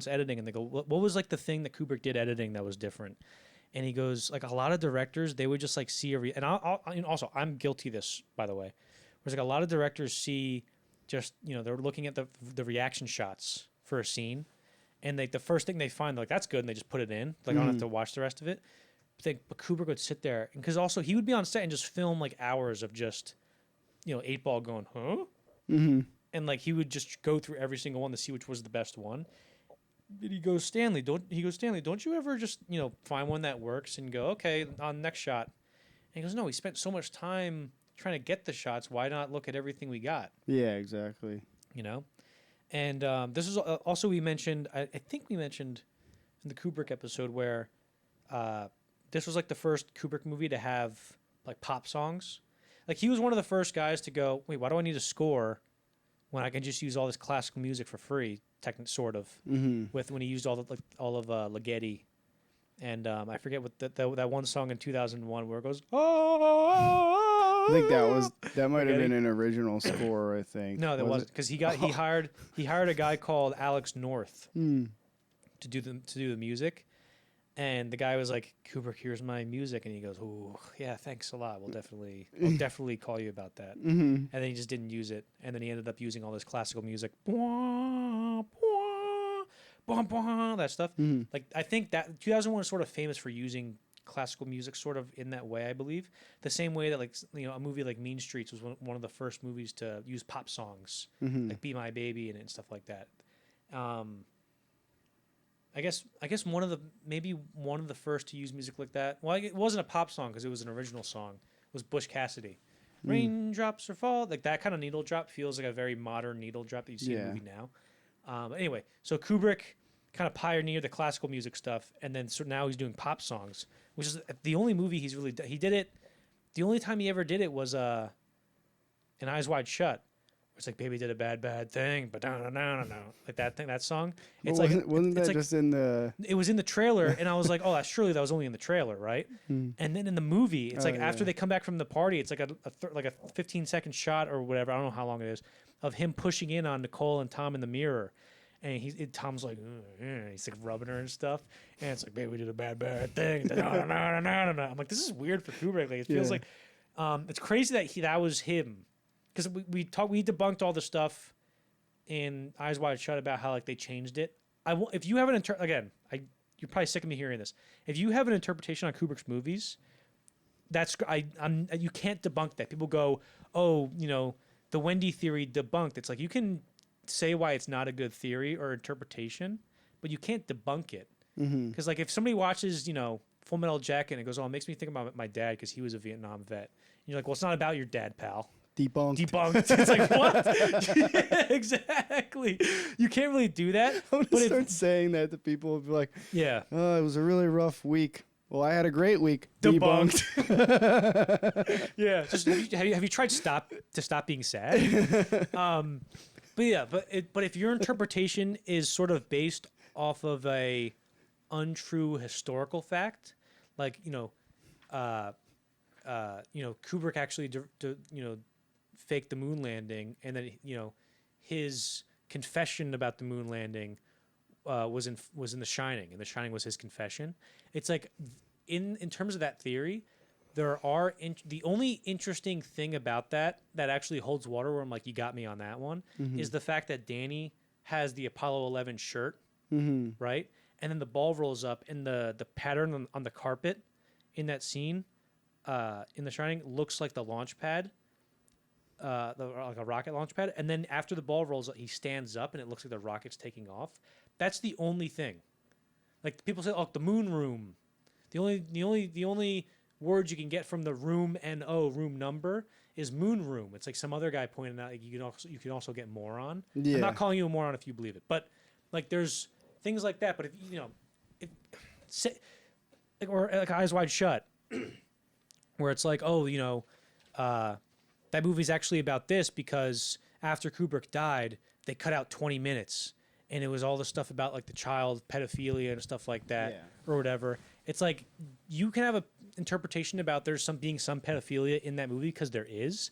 editing, and they go, what was like the thing that Kubrick did editing that was different? And he goes, like, a lot of directors, they would just like see and also I'm guilty of this, by the way. Whereas like a lot of directors see just they're looking at the reaction shots for a scene, and like the first thing they find, they're like, that's good, and they just put it in. Like I don't have to watch the rest of it. But Kubrick would sit there, because also he would be on set and just film like hours of just 8 Ball going, huh? And like he would just go through every single one to see which was the best one. And he goes, Stanley, don't you ever just find one that works and go, okay, on next shot? And he goes, no, we spent so much time trying to get the shots. Why not look at everything we got? Yeah, exactly. And this is also we mentioned. I think we mentioned in the Kubrick episode where this was like the first Kubrick movie to have like pop songs. Like he was one of the first guys to go, wait, why do I need a score when I can just use all this classical music for free? Sort of, with when he used all of Ligeti, and I forget what that one song in 2001 where it goes. Oh, I think that might have been an original score. I think no, that wasn't, because he hired a guy called Alex North to do the music, and the guy was like, Kubrick, here's my music, and he goes, oh yeah, thanks a lot. I'll definitely call you about that. And then he just didn't use it, and then he ended up using all this classical music. That stuff. Like I think that 2001 is sort of famous for using classical music sort of in that way, I believe. The same way that like a movie like Mean Streets was one of the first movies to use pop songs, like Be My Baby and stuff like that. I guess one of the first to use music like that. Well, it wasn't a pop song because it was an original song. It was Bush Cassidy. Raindrops or fall, like that kind of needle drop feels like a very modern needle drop that you see in a movie now. Anyway, so Kubrick kind of pioneered the classical music stuff, and then so now he's doing pop songs, which is the only movie he's really he did it. The only time he ever did it was in Eyes Wide Shut. It's like, baby did a bad thing, but no, like that song. It's wasn't that just in the? It was in the trailer, and I was like, oh, surely that was only in the trailer, right? And then in the movie, it's like after they come back from the party, it's like a 15-second shot or whatever. I don't know how long it is of him pushing in on Nicole and Tom in the mirror, and Tom's like, he's like rubbing her and stuff, and it's like, baby, we did a bad thing. No. I'm like, this is weird for Kubrick. Like, it feels like, it's crazy that was him. Because we debunked all the stuff in Eyes Wide Shut about how like they changed it. If you have an you're probably sick of me hearing this. If you have an interpretation on Kubrick's movies, you can't debunk that. People go, oh, the Wendy theory debunked. It's like, you can say why it's not a good theory or interpretation, but you can't debunk it. Because like if somebody watches Full Metal Jacket and it goes, oh, it makes me think about my dad because he was a Vietnam vet. And you're like, well, it's not about your dad, pal. Debunked. It's like, what? Yeah, exactly. You can't really do that. I'm gonna start saying that to people and be like, yeah, oh, it was a really rough week. Well, I had a great week. Debunked. Yeah. Just have you tried to stop being sad? But if your interpretation is sort of based off of a untrue historical fact, like Kubrick actually faked the moon landing, and then his confession about the moon landing was in The Shining, and The Shining was his confession. It's like in terms of that theory, there are the only interesting thing about that actually holds water, where I'm like, you got me on that one, is the fact that Danny has the Apollo 11 shirt, right? And then the ball rolls up, and the pattern on the carpet in that scene in The Shining looks like the launch pad, like a rocket launch pad. And then after the ball rolls up, he stands up, and it looks like the rocket's taking off. That's the only thing. Like people say, oh, the moon room. The only words you can get from the room room number is moon room. It's like some other guy pointed out, like, you can also get moron. Yeah. I'm not calling you a moron if you believe it, but like there's things like that. But or like Eyes Wide Shut, where it's like, oh, that movie's actually about this because after Kubrick died, they cut out 20 minutes, and it was all the stuff about like the child pedophilia and stuff like that, or whatever. It's like you can have a interpretation about there's some pedophilia in that movie because there is,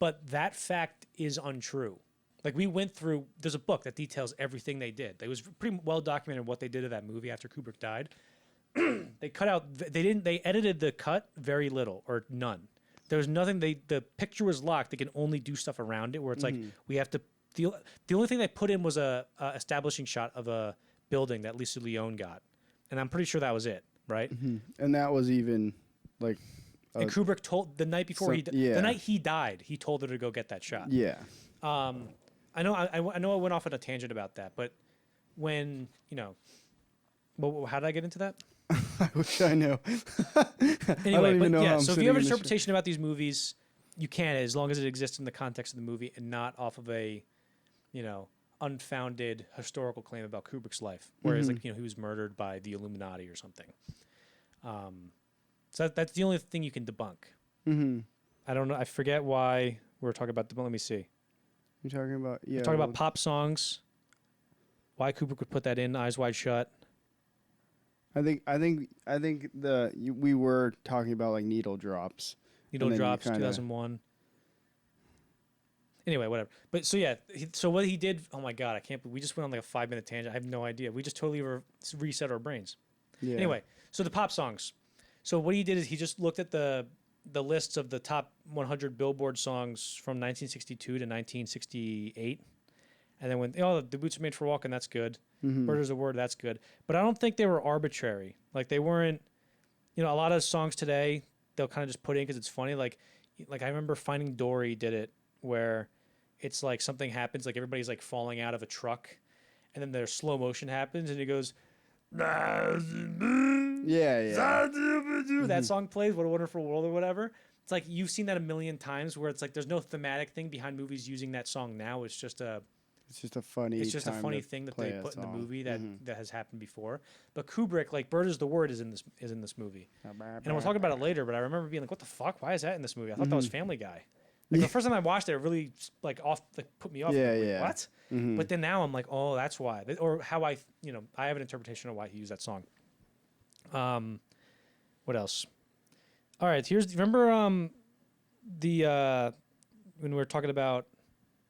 but that fact is untrue. Like we went through, there's a book that details everything they did. It was pretty well documented what they did to that movie after Kubrick died. They cut out, they edited the cut very little or none. There was nothing, the picture was locked. They can only do stuff around it where it's like, we have to, the only thing they put in was a establishing shot of a building that Lisa Leone got. And I'm pretty sure that was it, right? And that was even like... and Kubrick told, the night before the night he died, he told her to go get that shot. Yeah. I know I went off on a tangent about that, but when, how did I get into that? I wish I knew. Anyway, but yeah, so if you have an in interpretation about these movies, you can, as long as it exists in the context of the movie and not off of a, unfounded historical claim about Kubrick's life. Whereas, he was murdered by the Illuminati or something. So that's the only thing you can debunk. I don't know. I forget why we were talking about. Let me see. You're talking about We're talking about pop songs. Why Kubrick would put that in Eyes Wide Shut. I think we were talking about like Needle Drops. Needle Drops, 2001. Anyway, whatever. But so yeah, so what he did. Oh my God, I can't believe we just went on like a 5-minute tangent. I have no idea. We just totally reset our brains. Yeah. Anyway, so the pop songs. So what he did is he just looked at the lists of the top 100 Billboard songs from 1962 to 1968, and then when the boots are made for walking, that's good. Murder's a word, that's good. But I don't think they were arbitrary. Like they weren't. A lot of songs today they'll kind of just put in because it's funny. Like I remember Finding Dory did it where it's like something happens, like everybody's like falling out of a truck, and then their slow motion happens, and it goes. Yeah. That song plays, What a Wonderful World or whatever. It's like you've seen that a million times where it's like there's no thematic thing behind movies using that song now. It's just a funny thing that they put in the movie that has happened before. But Kubrick, like Bird is the Word is in this movie. And we'll talk about it later, but I remember being like, what the fuck? Why is that in this movie? I thought that was Family Guy. Like the first time I watched it, it really put me off. Yeah. What? But then now I'm like, oh, that's why. Or how I have an interpretation of why he used that song. What else? All right, remember when we were talking about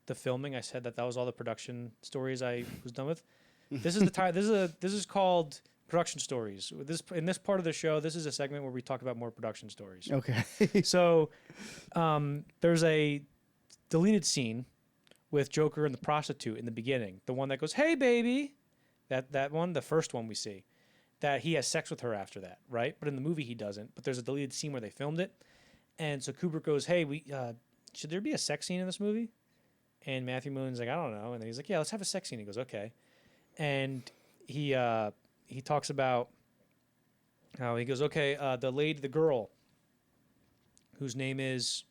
the filming, I said that was all the production stories I was done with. This is the time. This is called production stories. In this part of the show, this is a segment where we talk about more production stories. Okay. So, there's a deleted scene with Joker and the prostitute in the beginning. The one that goes, "Hey, baby," that one, the first one we see. That he has sex with her after that, right? But in the movie he doesn't. But there's a deleted scene where they filmed it, and so Kubrick goes, "Hey, should there be a sex scene in this movie?" And Matthew Moon's like, "I don't know." And then he's like, "Yeah, let's have a sex scene." He goes, "Okay," and he talks about how he goes, "Okay, the girl, whose name is,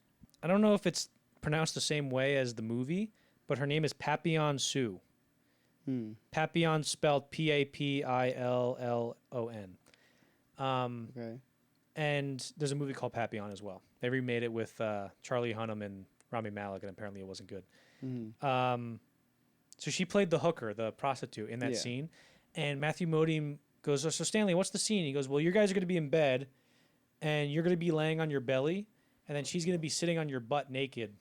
I don't know if it's pronounced the same way as the movie, but her name is Papillon Sue." Papillon spelled Papillon. Okay. And there's a movie called Papillon as well. They remade it with Charlie Hunnam and Rami Malek, and apparently it wasn't good. So she played the hooker, the prostitute, in that scene. And Matthew Modine goes, "So Stanley, what's the scene?" He goes, "Well, you guys are going to be in bed, and you're going to be laying on your belly, and then she's going to be sitting on your butt naked.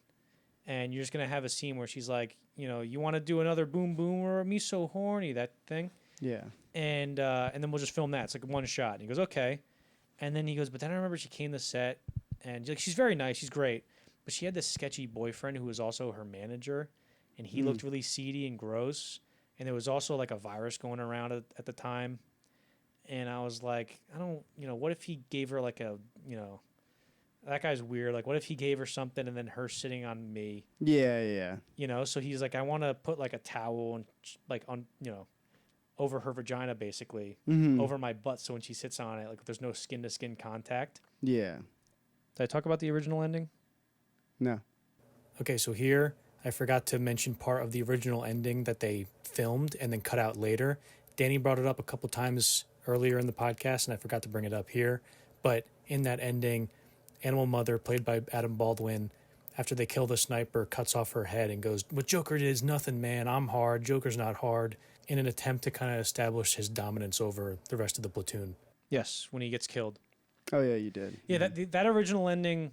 And you're just going to have a scene where she's like, you want to do another boom boom or me so horny," that thing. Yeah. And then we'll just film that. It's like one shot. And he goes, okay. And then he goes, but then I remember she came to set, and like she's very nice, she's great, but she had this sketchy boyfriend who was also her manager, and he looked really seedy and gross. And there was also like a virus going around at the time. And I was like, I don't, what if he gave her like a, that guy's weird. Like, what if he gave her something and then her sitting on me? Yeah. So he's like, I want to put like a towel and like on, over her vagina, basically, over my butt. So when she sits on it, like there's no skin to skin contact. Yeah. Did I talk about the original ending? No. Okay, so here I forgot to mention part of the original ending that they filmed and then cut out later. Danny brought it up a couple times earlier in the podcast, and I forgot to bring it up here. But in that ending, Animal Mother, played by Adam Baldwin, after they kill the sniper, cuts off her head and goes, what Joker did is nothing, man. I'm hard. Joker's not hard. In an attempt to kind of establish his dominance over the rest of the platoon. Yes, when he gets killed. Oh, yeah, you did. Yeah, that original ending,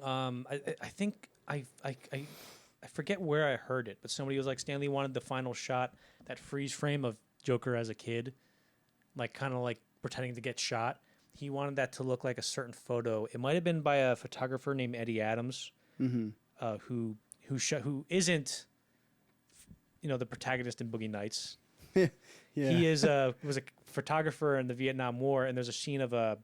I think, I forget where I heard it, but somebody was like, Stanley wanted the final shot, that freeze frame of Joker as a kid, like kind of like pretending to get shot. He wanted that to look like a certain photo. It might have been by a photographer named Eddie Adams, who isn't, the protagonist in Boogie Nights. Yeah. He was a photographer in the Vietnam War, and there's a scene of a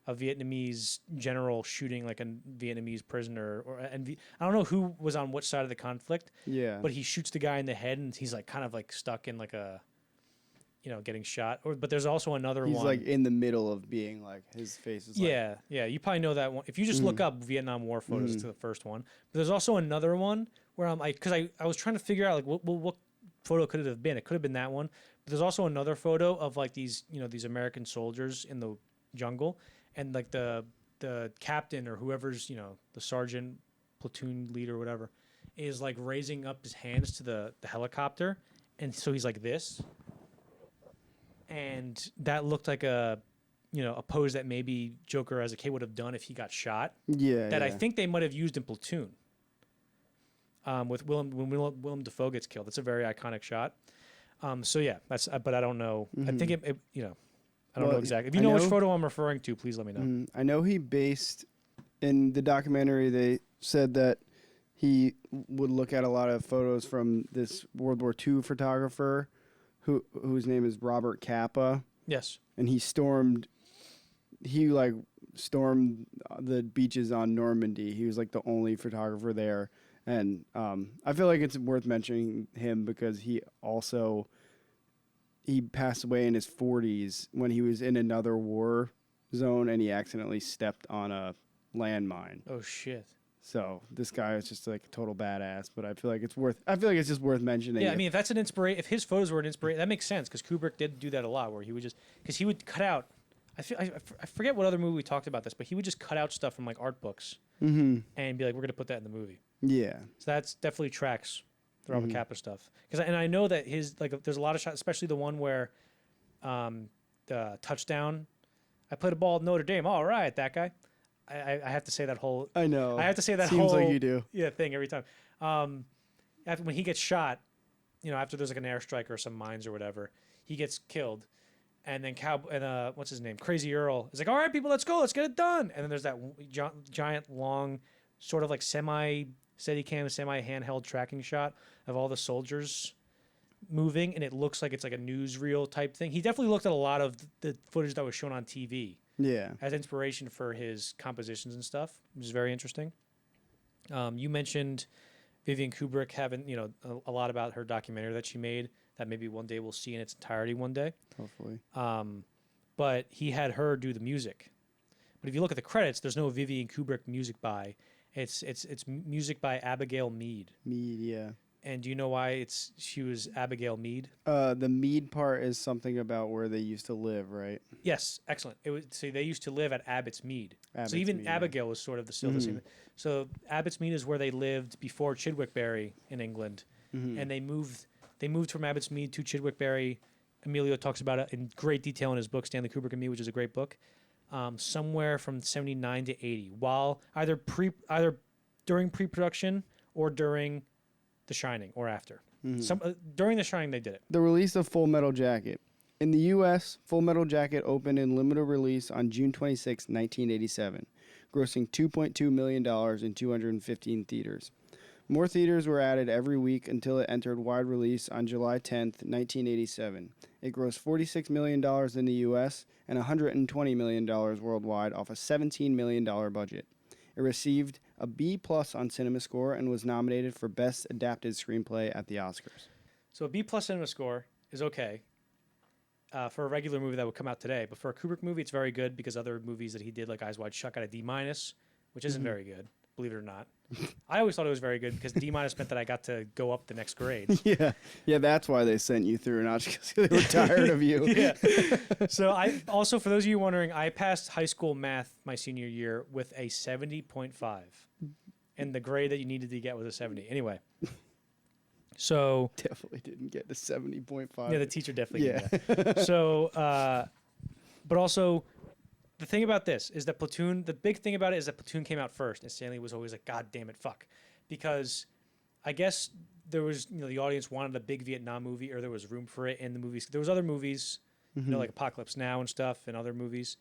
Vietnamese general shooting like a Vietnamese prisoner, I don't know who was on which side of the conflict. Yeah. But he shoots the guy in the head, and he's like kind of like stuck in like a, getting shot. But there's also another one. He's like in the middle of being like his face is. Yeah. You probably know that one if you just look up Vietnam War photos to the first one. But there's also another one where I'm like, because I was trying to figure out like what photo could it have been. It could have been that one. But there's also another photo of like these these American soldiers in the jungle. And like the captain or whoever's, the sergeant, platoon leader, whatever, is like raising up his hands to the helicopter. And so he's like this. And that looked like a pose that maybe Joker as a kid would have done if he got shot. Yeah. That I think they might have used in Platoon. With when Willem Dafoe gets killed. That's a very iconic shot. So yeah, but I don't know. I think it I don't know exactly. If you know which photo I'm referring to, please let me know. I know he based, in the documentary, they said that he would look at a lot of photos from this World War II photographer whose name is Robert Capa. Yes. And he stormed the beaches on Normandy. He was like the only photographer there. And I feel like it's worth mentioning him because he passed away in his 40s when he was in another war zone and he accidentally stepped on a landmine. Oh shit. So this guy is just like a total badass, but I feel like it's just worth mentioning. Yeah, I mean, if that's an inspiration, if his photos were an inspiration, that makes sense because Kubrick did do that a lot, where he would he would cut out. I forget what other movie we talked about this, but he would just cut out stuff from like art books and be like, we're gonna put that in the movie. Yeah. So that's definitely tracks the Robert Capa stuff. And I know that his there's a lot of shots, especially the one where the touchdown. I played a ball at Notre Dame. All right, that guy. I have to say that whole. I know. I have to say that Seems whole. like you do. Yeah, thing every time. After when he gets shot, after there's like an airstrike or some mines or whatever, he gets killed, and then what's his name? Crazy Earl is like, all right, people, let's go, let's get it done. And then there's that giant, long, sort of like semi-Steadicam, semi-handheld tracking shot of all the soldiers moving, and it looks like it's like a newsreel type thing. He definitely looked at a lot of the footage that was shown on TV. Yeah. As inspiration for his compositions and stuff, which is very interesting. You mentioned Vivian Kubrick having, a lot about her documentary that she made that maybe one day we'll see in its entirety one day. Hopefully. But he had her do the music. But if you look at the credits, there's no Vivian Kubrick music by. It's music by Abigail Mead. Mead, yeah. And do you know why she was Abigail Mead? The Mead part is something about where they used to live, right? Yes, excellent. So they used to live at Abbott's Mead. So even Mead, Abigail was sort of the same. So Abbott's Mead is where they lived before Chidwickbury in England, and they moved from Abbott's Mead to Chidwickbury. Emilio talks about it in great detail in his book Stanley Kubrick and Me, which is a great book. Somewhere from 79 to 80, while either during pre-production or during The Shining or after. During The Shining, they did it. The release of Full Metal Jacket. In the U.S., Full Metal Jacket opened in limited release on June 26, 1987, grossing $2.2 million in 215 theaters. More theaters were added every week until it entered wide release on July 10, 1987. It grossed $46 million in the U.S. and $120 million worldwide off a $17 million budget. It received a B+ on CinemaScore and was nominated for Best Adapted Screenplay at the Oscars. So a B+ CinemaScore is okay for a regular movie that would come out today, but for a Kubrick movie, it's very good because other movies that he did, like Eyes Wide Shut, got a D-, which isn't very good, believe it or not. I always thought it was very good because D- meant that I got to go up the next grade. Yeah, that's why they sent you through, not because they were tired of you. Yeah. So I also, for those of you wondering, I passed high school math my senior year with a 70.5, and the grade that you needed to get was a 70. Anyway, so definitely didn't get the 70.5. yeah, the teacher definitely did that. So, but also, the thing about this is that Platoon, the big thing about it is that Platoon came out first, and Stanley was always like, God damn it, fuck. Because I guess there was, the audience wanted a big Vietnam movie, or there was room for it in the movies. There was other movies, like Apocalypse Now and stuff, and other movies.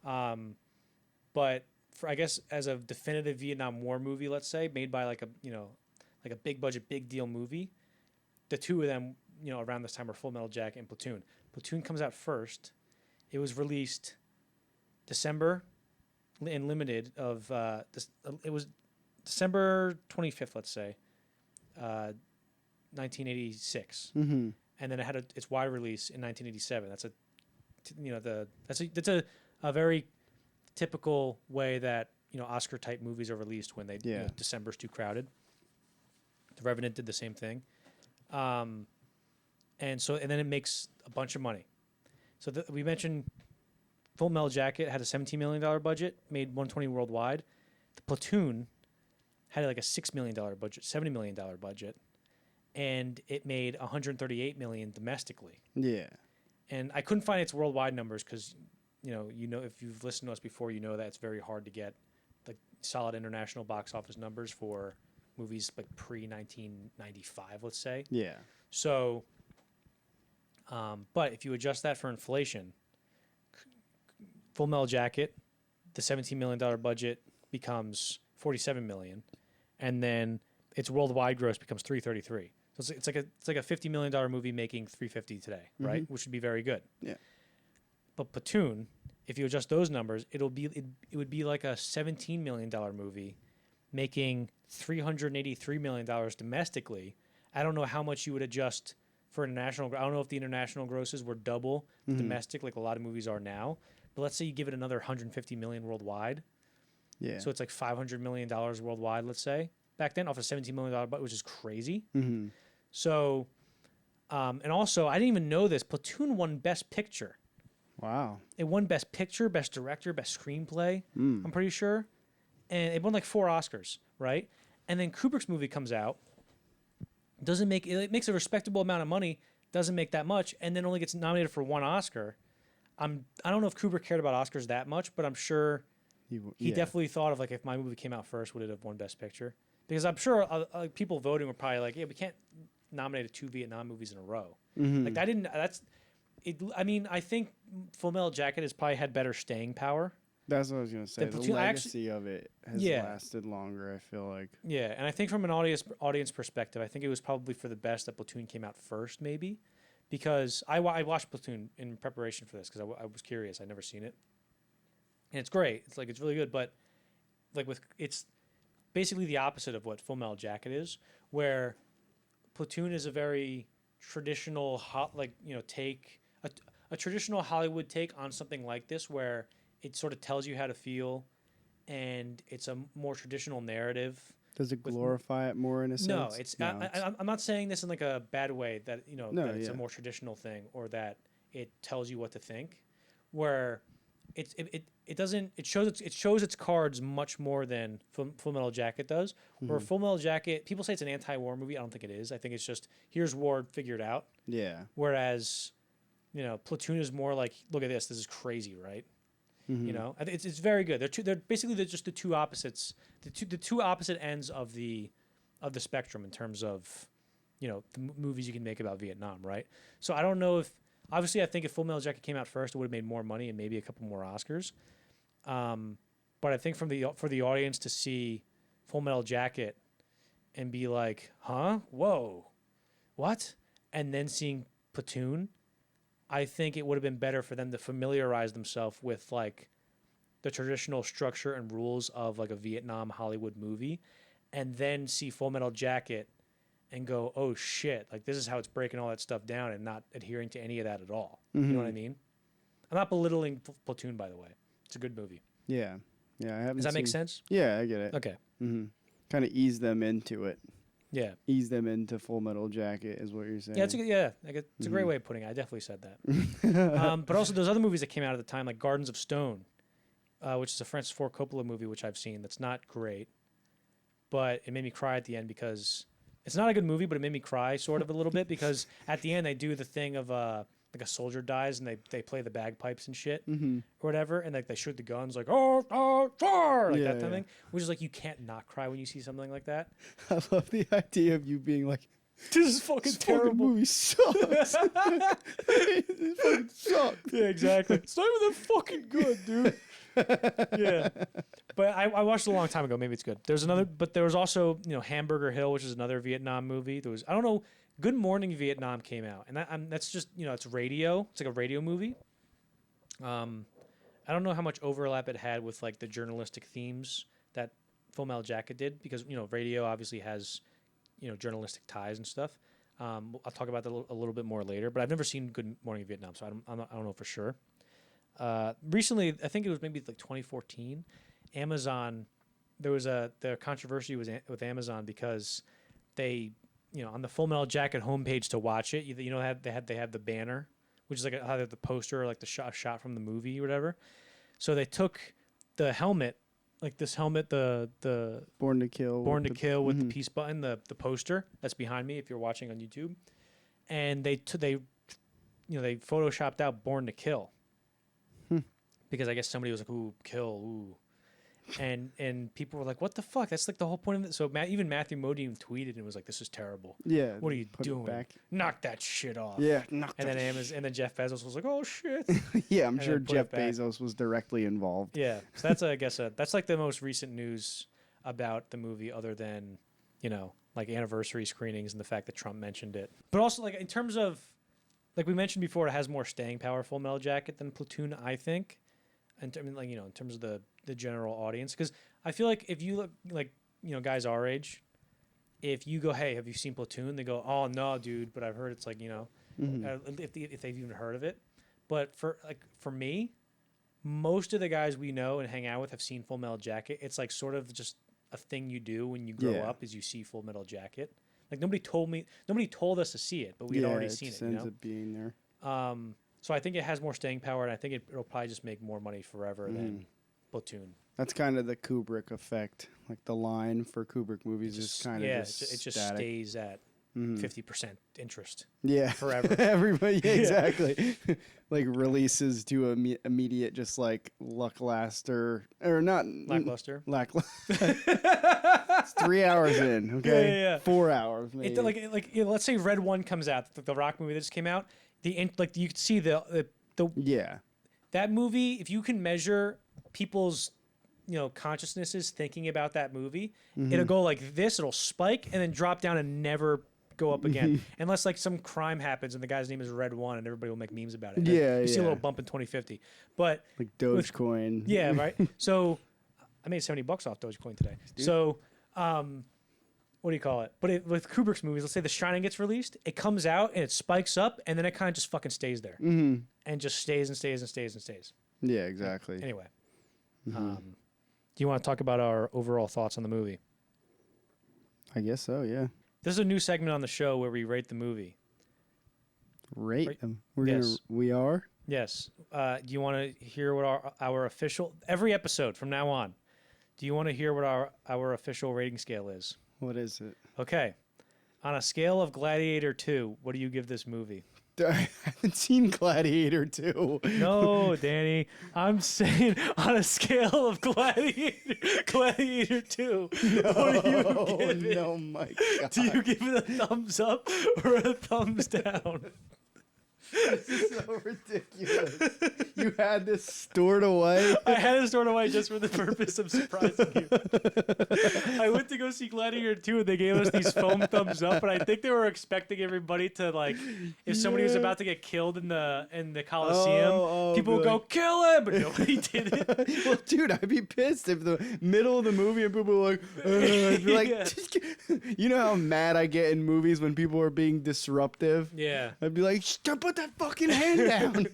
But for, I guess, as a definitive Vietnam War movie, let's say, made by like a big budget, big deal movie, the two of them, around this time were Full Metal Jacket and Platoon. Platoon comes out first. It was released December in limited of it was December 25th, let's say, 1986, and then it had its wide release in 1987. That's a very typical way that Oscar type movies are released when they December's too crowded. The Revenant did the same thing, and then it makes a bunch of money. So we mentioned Full Metal Jacket had a $17 million budget, made 120 worldwide. The Platoon had like a $6 million budget, $70 million budget, and it made $138 million domestically. Yeah. And I couldn't find its worldwide numbers because, if you've listened to us before, that it's very hard to get like solid international box office numbers for movies like pre-1995, let's say. Yeah. So, but if you adjust that for inflation, Full Metal Jacket, the $17 million budget becomes $47 million, and then its worldwide gross becomes $333. So it's like a $50 million movie making $350 today, right? Which would be very good. Yeah. But Platoon, if you adjust those numbers, it would be like a $17 million movie making $383 million domestically. I don't know how much you would adjust for international. I don't know if the international grosses were double domestic like a lot of movies are now. But let's say you give it another $150 million worldwide. Yeah. So it's like $500 million worldwide, let's say. Back then, off a $17 million budget, which is crazy. So, and also, I didn't even know this. Platoon won Best Picture. Wow. It won Best Picture, Best Director, Best Screenplay, I'm pretty sure. And it won like 4 Oscars, right? And then Kubrick's movie comes out. It makes a respectable amount of money, doesn't make that much, and then only gets nominated for 1 Oscar. I don't know if Kubrick cared about Oscars that much, but I'm sure he definitely thought of like, if my movie came out first, would it have won Best Picture? Because I'm sure people voting were probably like, yeah, we can't nominate 2 Vietnam movies in a row. Like I didn't. That's it. I mean, I think Full Metal Jacket has probably had better staying power. That's what I was gonna say. The legacy of it has lasted longer, I feel like. Yeah, and I think from an audience perspective, I think it was probably for the best that Platoon came out first, maybe. Because I watched Platoon in preparation for this because I was curious. I'd never seen it, and it's great. It's really good, but it's basically the opposite of what Full Metal Jacket is, where Platoon is a very traditional take a traditional Hollywood take on something like this, where it sort of tells you how to feel, and it's a more traditional narrative. Does it glorify it more in a sense? No, I'm not saying this in like a bad way that that it's a more traditional thing or that it tells you what to think, where it doesn't it shows its cards much more than Full Metal Jacket does. Where Full Metal Jacket, people say it's an anti-war movie. I don't think it is. I think it's just here's war, figure it out. Yeah. Whereas, Platoon is more like, look at this. This is crazy, right? It's very good. They're basically just the two opposites, the two opposite ends of the spectrum in terms of movies you can make about Vietnam, right? So I don't know if obviously I think if Full Metal Jacket came out first, it would have made more money and maybe a couple more Oscars. But I think for the audience to see Full Metal Jacket and be like, huh, whoa, what, and then seeing Platoon, I think it would have been better for them to familiarize themselves with like the traditional structure and rules of like a Vietnam Hollywood movie, and then see Full Metal Jacket and go, oh shit, like this is how it's breaking all that stuff down and not adhering to any of that at all. You know what I mean? I'm not belittling Platoon, by the way. It's a good movie. Yeah. Yeah, I haven't Does that make sense? Yeah, I get it. Okay. Kind of ease them into it. Yeah. Ease them into Full Metal Jacket is what you're saying. Yeah, it's a great way of putting it. I definitely said that. But also, there's other movies that came out at the time, like Gardens of Stone, which is a Francis Ford Coppola movie, which I've seen. That's not great, but it made me cry at the end because it's not a good movie, but it made me cry sort of a little bit because at the end they do the thing of like a soldier dies and they play the bagpipes and shit or whatever, and like they shoot the guns like like that kind of thing, which is like you can't not cry when you see something like that. I love the idea of you being like, this is fucking terrible. Fucking movie sucks. It fucking sucks. Yeah, exactly. It's not even that fucking good, dude. Yeah, but I watched it a long time ago. Maybe it's good. There's another, but there was also Hamburger Hill, which is another Vietnam movie. There was, I don't know, Good Morning Vietnam came out, and that's just it's radio. It's like a radio movie. I don't know how much overlap it had with like the journalistic themes that Full Metal Jacket did, because radio obviously has journalistic ties and stuff. I'll talk about that a little bit more later. But I've never seen Good Morning Vietnam, so I don't know for sure. Recently, I think it was maybe like 2014, Amazon, there was the controversy with Amazon because they, on the Full Metal Jacket homepage to watch it, they have the banner, which is like either the poster or like the shot from the movie or whatever. So they took the helmet, like this helmet, the Born to Kill with the peace button, the poster that's behind me if you're watching on YouTube, and they photoshopped out Born to Kill. Because I guess somebody was like, "Ooh, kill, ooh," and people were like, "What the fuck? That's like the whole point of it." So even Matthew Modine tweeted and was like, "This is terrible. Yeah, what are you doing? Knock that shit off." Yeah, and then Jeff Bezos was like, "Oh shit." Yeah, I'm sure Jeff Bezos was directly involved. Yeah, so that's I guess that's like the most recent news about the movie, other than like anniversary screenings and the fact that Trump mentioned it. But also like in terms of, like we mentioned before, it has more staying power, Full Metal Jacket, than Platoon, I think. And I mean, like in terms of the general audience, because I feel like if you look like guys our age, if you go, "Hey, have you seen Platoon?" They go, "Oh no, dude," but I've heard it's like if they've even heard of it. But for me, most of the guys we know and hang out with have seen Full Metal Jacket. It's like sort of just a thing you do when you grow up, is you see Full Metal Jacket. Like nobody told us to see it, but we had already seen it. Ends up being there. So I think it has more staying power, and I think it'll probably just make more money forever than Platoon. That's kind of the Kubrick effect. Like the line for Kubrick movies is kind of it just stays at 50% interest. Yeah, forever. Everybody, exactly. Like releases to immediate, just like lackluster or not lackluster. It's 3 hours in. Okay, yeah. 4 hours. Maybe. Let's say Red One comes out, the Rock movie that just came out. You could see the that movie. If you can measure people's consciousnesses thinking about that movie, it'll go like this. It'll spike and then drop down and never go up again, unless like some crime happens and the guy's name is Red One and everybody will make memes about it. You see a little bump in 2050, but like Dogecoin. Yeah, right. So I made $70 off Dogecoin today. Dude. So. What do you call it? But with Kubrick's movies, let's say The Shining gets released, it comes out and it spikes up, and then it kind of just fucking stays there, and just stays and stays and stays and stays. Yeah, exactly. Anyway, do you want to talk about our overall thoughts on the movie? I guess so. Yeah. This is a new segment on the show where we rate the movie. Rate them. We are. Yes. Do you want to hear what our official every episode from now on? Do you want to hear what our official rating scale is? What is it? Okay. On a scale of Gladiator 2, what do you give this movie? I haven't seen Gladiator 2. No, Danny. I'm saying on a scale of Gladiator 2, what do you give it? No, my God. Do you give it a thumbs up or a thumbs down? This is so ridiculous. You had this stored away. I had it stored away just for the purpose of surprising you. I went to go see Gladiator 2 and they gave us these foam thumbs up, and I think they were expecting everybody to, like, if somebody was about to get killed in the Coliseum, people would go, kill him, but nobody did it. Well, dude, I'd be pissed if the middle of the movie and people were like, I'd be like, Yeah. you know how mad I get in movies when people are being disruptive? Yeah. I'd be like, put that fucking hand down.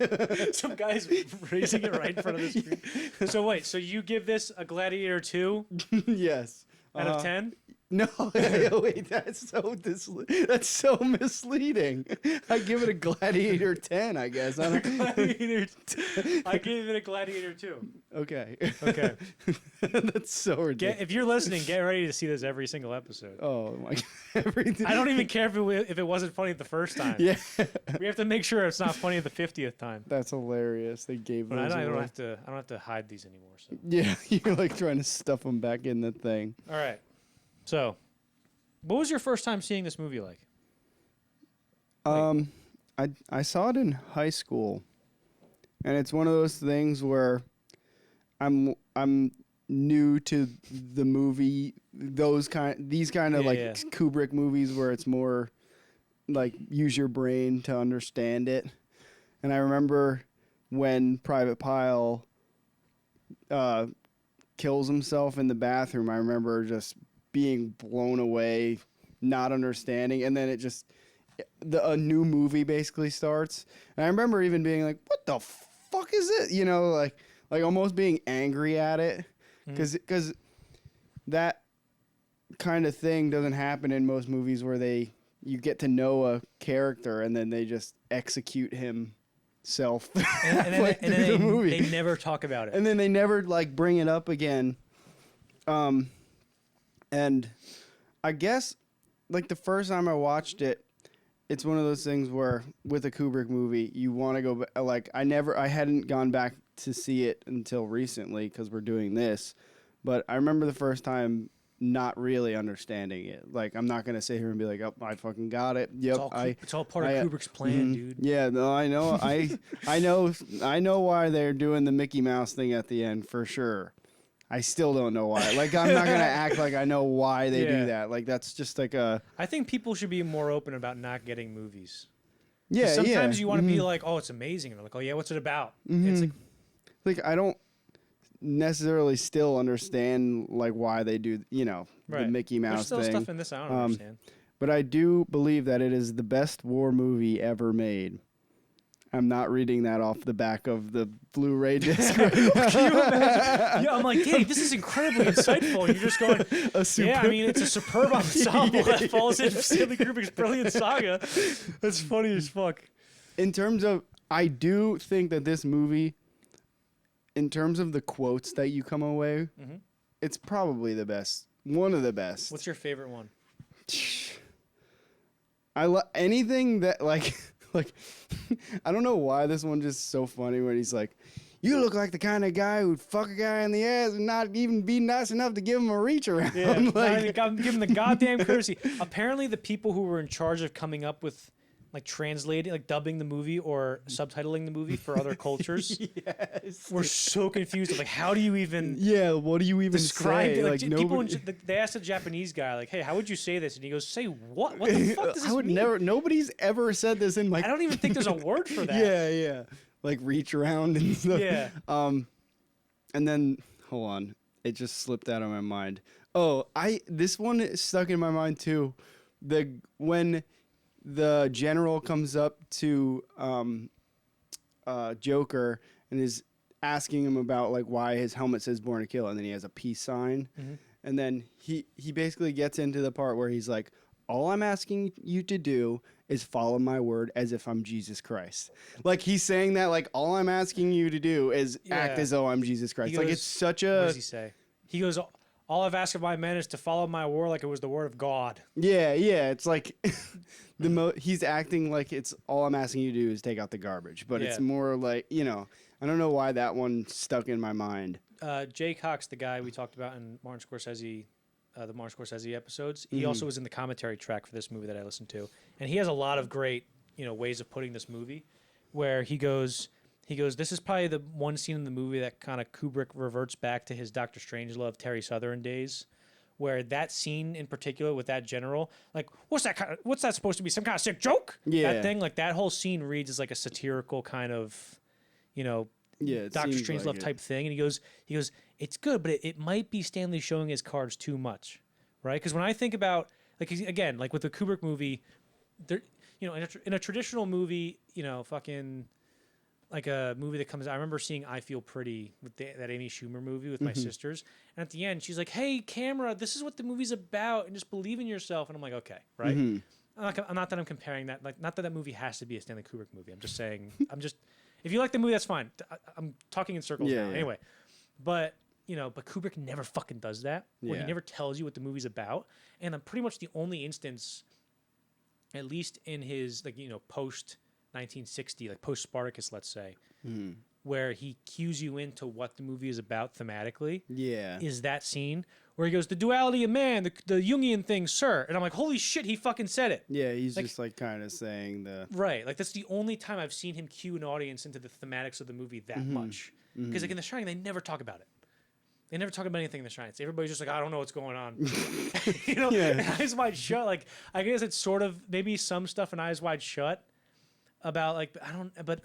Some guy's raising it right in front of the screen. So wait, so you give this a Gladiator 2 Yes. out of 10? No, wait, that's so misleading. I give it a Gladiator 10, I guess. I gave it a Gladiator 2. Okay. Okay. That's so ridiculous. If you're listening, get ready to see this every single episode. Oh my God. Everything. I don't even care if it wasn't funny the first time. Yeah. We have to make sure it's not funny the 50th time. That's hilarious. They gave But those I don't away. have to hide these anymore. So. Yeah, you're like trying to stuff them back in the thing. All right. So, what was your first time seeing this movie like? I saw it in high school, and it's one of those things where I'm new to the movie. These kind of like Yeah. Kubrick movies where it's more like use your brain to understand it. And I remember when Private Pile kills himself in the bathroom. I remember just being blown away, not understanding, and then a new movie basically starts. And I remember even being like, "What the fuck is it?" You know, like almost being angry at it, because that kind of thing doesn't happen in most movies where you get to know a character and then they just execute himself. And then they never talk about it. And then they never like bring it up again. And I guess like the first time I watched it, it's one of those things where with a Kubrick movie, you want to go like I hadn't gone back to see it until recently because we're doing this. But I remember the first time not really understanding it. Like I'm not gonna sit here and be like, "Oh, I fucking got it." Yep, it's all part of Kubrick's plan, dude. Yeah, no, I know. I know why they're doing the Mickey Mouse thing at the end for sure. I still don't know why. Like I'm not gonna act like I know why they do that. Like that's just like a. I think people should be more open about not getting movies. Yeah, sometimes you want to be like, "Oh, it's amazing," and they're like, "Oh yeah, what's it about?" It's like I don't necessarily still understand like why they do the Mickey Mouse There's still thing. stuff in this I don't understand. But I do believe that it is the best war movie ever made. I'm not reading that off the back of the Blu-ray disc. Right now. Can you imagine? Yeah, I'm like, hey, this is incredibly insightful. And you're just going, yeah, I mean, it's a superb ensemble that falls in Stanley Kubrick's brilliant saga. That's funny as fuck. In terms of, I do think that this movie, in terms of the quotes that you come away, it's probably the best. One of the best. What's your favorite one? Anything that like I don't know why this one just so funny when he's like, "You look like the kind of guy who'd fuck a guy in the ass and not even be nice enough to give him a reach around." Yeah, like, I'm giving the goddamn courtesy. Apparently, the people who were in charge of coming up with like translating, like dubbing the movie or subtitling the movie for other cultures, were so confused. Of like, how do you even? Yeah, what do you even describe say? it? Like people, nobody... they asked a Japanese guy, like, "Hey, how would you say this?" And he goes, "Say what? What the fuck does this mean?" Nobody's ever said this in my. I don't even think there's a word for that. Yeah, like reach around and stuff. Yeah. And then hold on, it just slipped out of my mind. Oh, this one is stuck in my mind too. When the general comes up to Joker and is asking him about like why his helmet says "Born to Kill," and then he has a peace sign, and then he basically gets into the part where he's like, "All I'm asking you to do is follow my word as if I'm Jesus Christ." Like he's saying that like all I'm asking you to do is act as though I'm Jesus Christ. Like it's such a. What does he say? He goes, all I've asked of my men is to follow my war like it was the word of God. Yeah, it's like he's acting like it's all I'm asking you to do is take out the garbage, but it's more like, I don't know why that one stuck in my mind. Jay Cox, the guy we talked about in Martin Scorsese, the Martin Scorsese episodes, he also was in the commentary track for this movie that I listened to, and he has a lot of great, ways of putting this movie, where he goes, this is probably the one scene in the movie that kind of Kubrick reverts back to his Dr. Strangelove, Terry Southern days, where that scene in particular with that general, like, what's that supposed to be? Some kind of sick joke? Yeah. That thing, like that whole scene reads as like a satirical kind of, Dr. Strangelove like type thing. And he goes, it's good, but it might be Stanley showing his cards too much, right? Because when I think about, like, again, like with the Kubrick movie, there, in a traditional movie, fucking like a movie that comes out. I remember seeing I Feel Pretty with that Amy Schumer movie with my sisters. And at the end, she's like, hey, camera, this is what the movie's about. And just believe in yourself. And I'm like, okay, right? I'm not that I'm comparing that. Like, not that movie has to be a Stanley Kubrick movie. I'm just saying, if you like the movie, that's fine. I'm talking in circles now. Anyway, but Kubrick never fucking does that. Where he never tells you what the movie's about. And I'm pretty much the only instance, at least in his, like, post 1960, like post Spartacus, let's say, where he cues you into what the movie is about thematically. Yeah, is that scene where he goes, "The duality of man, the Jungian thing, sir," and I'm like, "Holy shit, he fucking said it." Yeah, he's like, just like kind of saying the right. Like that's the only time I've seen him cue an audience into the thematics of the movie that much. Because like in The Shining, they never talk about it. They never talk about anything in The Shining. Everybody's just like, I don't know what's going on. Eyes Wide Shut. Like I guess it's sort of maybe some stuff in Eyes Wide Shut. About like I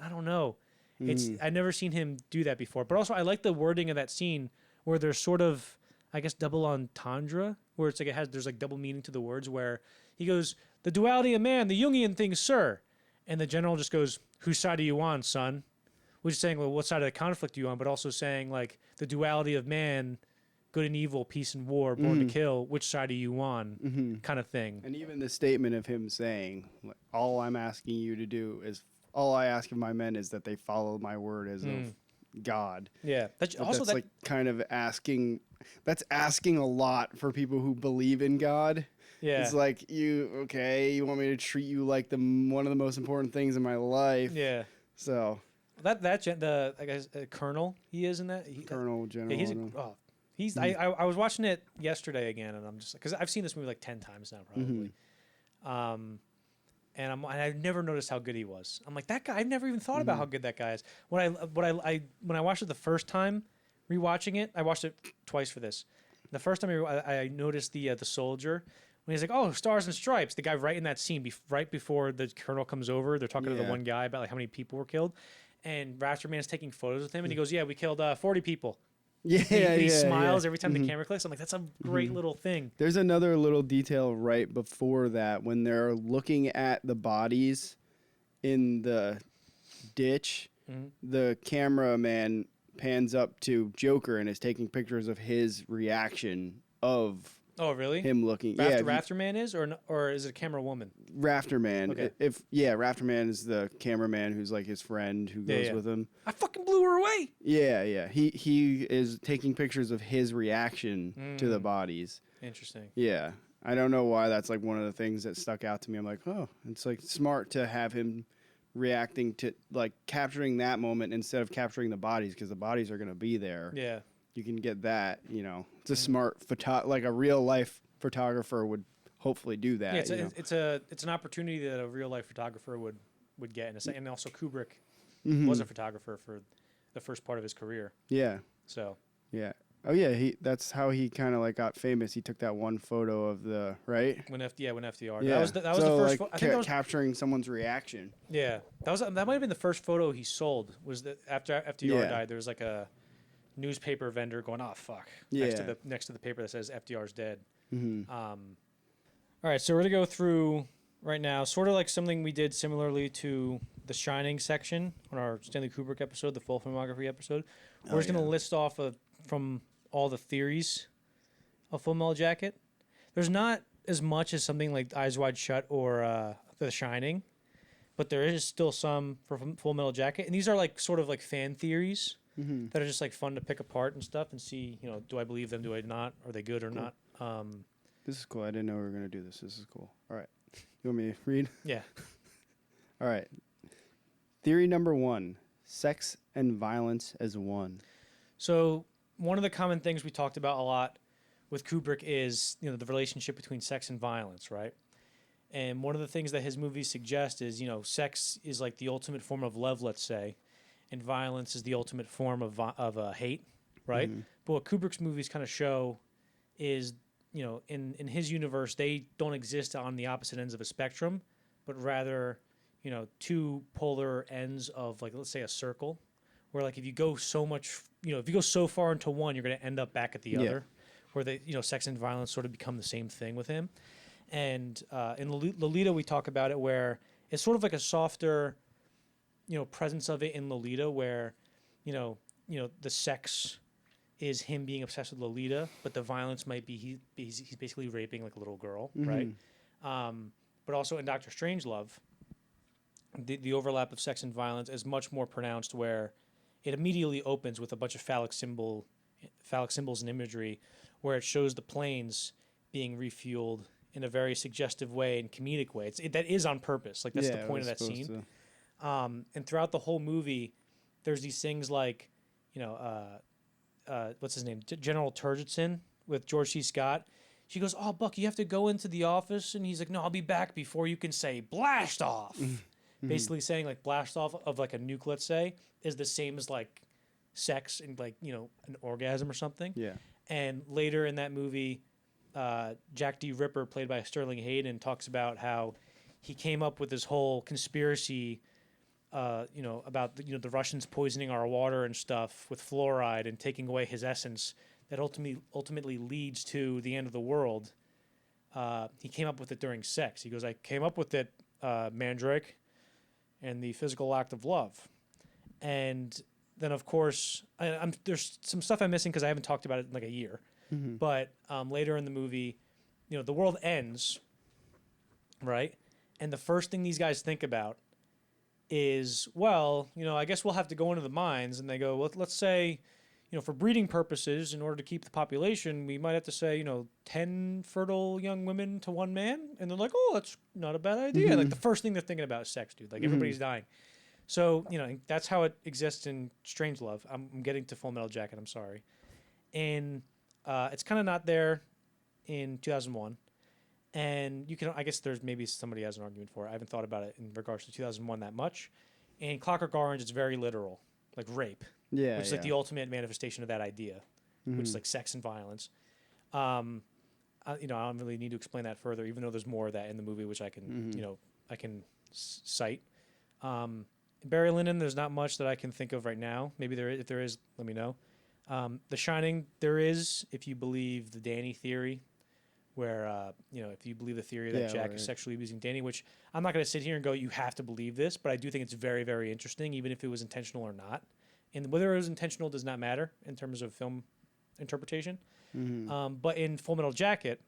don't know. I've never seen him do that before. But also I like the wording of that scene where there's sort of, I guess, double entendre, where it's like there's like double meaning to the words, where he goes, "The duality of man, the Jungian thing, sir," and the general just goes, "Whose side are you on, son?" Which is saying, well, what side of the conflict are you on? But also saying like the duality of man, good and evil, peace and war, born to kill, which side are you on, kind of thing. And even the statement of him saying, all I'm asking you to do is, all I ask of my men is that they follow my word as of God. Yeah. That's like kind of asking a lot for people who believe in God. Yeah. It's like, you want me to treat you like one of the most important things in my life. Yeah. So. I guess Colonel he is in that. Colonel General. Yeah, I was watching it yesterday again, and I'm just because I've seen this movie like 10 times now, probably. And I've never noticed how good he was. I'm like, that guy. I've never even thought about how good that guy is. When I watched it the first time, rewatching it, I watched it twice for this. The first time I noticed the soldier when he's like, "Oh, Stars and Stripes," the guy right in that scene, right before the colonel comes over, they're talking to the one guy about like how many people were killed, and Rafterman's taking photos with him, and he goes, "Yeah, we killed 40 people." Yeah, he smiles every time the camera clicks. I'm like, that's a great little thing. There's another little detail right before that when they're looking at the bodies in the ditch. The cameraman pans up to Joker and is taking pictures of his reaction of. Oh, really? Him looking. Rafterman is, or is it a camera woman? Rafterman. Okay. Rafterman is the cameraman who's like his friend who goes with him. I fucking blew her away. Yeah. He is taking pictures of his reaction to the bodies. Interesting. Yeah. I don't know why that's like one of the things that stuck out to me. I'm like, oh, it's like smart to have him reacting to like capturing that moment instead of capturing the bodies because the bodies are going to be there. Yeah. You can get that, it's a smart like a real life photographer would hopefully do that. Yeah, it's an opportunity that a real life photographer would get, and also Kubrick was a photographer for the first part of his career. Yeah. So. Yeah. Oh yeah, that's how he kind of like got famous. He took that one photo of the when FDR. Yeah. That was the first. Like I think that was capturing someone's reaction. Yeah, that might have been the first photo he sold. Was that after FDR died? There was like a newspaper vendor going, "Oh fuck!" Next to the paper that says FDR's dead. All right, so we're gonna go through right now, sort of like something we did similarly to the Shining section on our Stanley Kubrick episode, the full filmography episode. We're just gonna list off from all the theories of Full Metal Jacket. There's not as much as something like Eyes Wide Shut or The Shining, but there is still some for Full Metal Jacket, and these are like sort of like fan theories. that are just like fun to pick apart and stuff and see, you know, do I believe them? Do I not? Are they good or not? This is cool. I didn't know we were going to do this. This is cool. All right. You want me to read? Yeah. All right. Theory number 1, sex and violence as one. So one of the common things we talked about a lot with Kubrick is, you know, the relationship between sex and violence, right? And one of the things that his movies suggest is, you know, sex is like the ultimate form of love, let's say, and violence is the ultimate form of hate, right? But what Kubrick's movies kind of show is, you know, in his universe, they don't exist on the opposite ends of a spectrum, but rather, you know, two polar ends of, like, let's say a circle, where like if you go so much, you know, if you go so far into one, you're going to end up back at the other, where they, you know, sex and violence sort of become the same thing with him. And in Lolita, we talk about it where it's sort of like a softer, you know, presence of it in Lolita, where, you know, the sex is him being obsessed with Lolita, but the violence might be he's basically raping like a little girl, right? But also in Doctor Strangelove, the overlap of sex and violence is much more pronounced, where it immediately opens with a bunch of phallic symbols and imagery, where it shows the planes being refueled in a very suggestive way and comedic way. That is on purpose. Like, that's the point of that scene. And throughout the whole movie, there's these things like, you know, what's his name? General Turgidson with George C. Scott. She goes, "Oh, Buck, you have to go into the office." And he's like, "No, I'll be back before you can say blast off." Basically saying like blast off of like a nuke, let's say, is the same as like sex and like, you know, an orgasm or something. Yeah. And later in that movie, Jack D. Ripper, played by Sterling Hayden, talks about how he came up with this whole conspiracy, you know, about the Russians poisoning our water and stuff with fluoride and taking away his essence that ultimately leads to the end of the world. He came up with it during sex. He goes, "I came up with it, Mandrake, and the physical act of love." And then, of course, there's some stuff I'm missing because I haven't talked about it in like a year. But later in the movie, you know, the world ends, right? And the first thing these guys think about is, well, you know, I guess we'll have to go into the mines. And they go, well, let's say, you know, for breeding purposes, in order to keep the population, we might have to say, you know, 10 fertile young women to one man. And they're like, oh, that's not a bad idea. Like, the first thing they're thinking about is sex, dude. Like, everybody's dying. So, you know, that's how it exists in Strangelove. I'm getting to Full Metal Jacket. I'm sorry. And it's kind of not there in 2001. And you can, I guess there's maybe somebody has an argument for it. I haven't thought about it in regards to 2001 that much. In Clockwork Orange, it's very literal, like rape. Yeah. Which is like the ultimate manifestation of that idea, which is like sex and violence. You know, I don't really need to explain that further, even though there's more of that in the movie, which I can, you know, I can cite. Barry Lyndon, there's not much that I can think of right now. Maybe if there is, let me know. The Shining, there is, if you believe the Danny theory, where, you know, if you believe the theory that Jack is sexually abusing Danny, which I'm not going to sit here and go, you have to believe this, but I do think it's very, very interesting, even if it was intentional or not. And whether it was intentional does not matter in terms of film interpretation. But in Full Metal Jacket,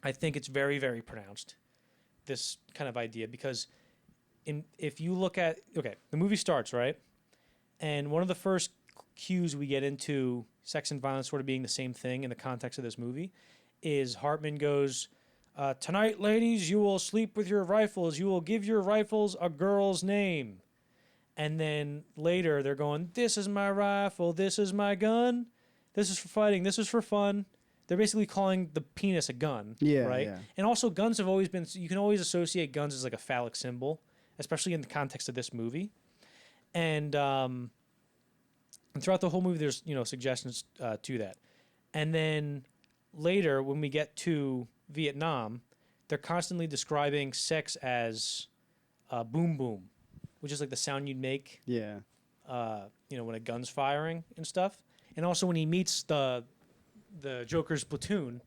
I think it's very, very pronounced, this kind of idea, because if you look at, the movie starts, right? And one of the first cues we get into sex and violence sort of being the same thing in the context of this movie is Hartman goes, "Tonight, ladies, you will sleep with your rifles. You will give your rifles a girl's name." And then later they're going, "This is my rifle. This is my gun. This is for fighting. This is for fun." They're basically calling the penis a gun, right? Yeah. And also guns have always been, you can always associate guns as like a phallic symbol, especially in the context of this movie. And throughout the whole movie, there's, you know, suggestions to that. And then later, when we get to Vietnam, they're constantly describing sex as boom boom, which is like the sound you'd make. Yeah. You know, when a gun's firing and stuff. And also when he meets the Joker's platoon,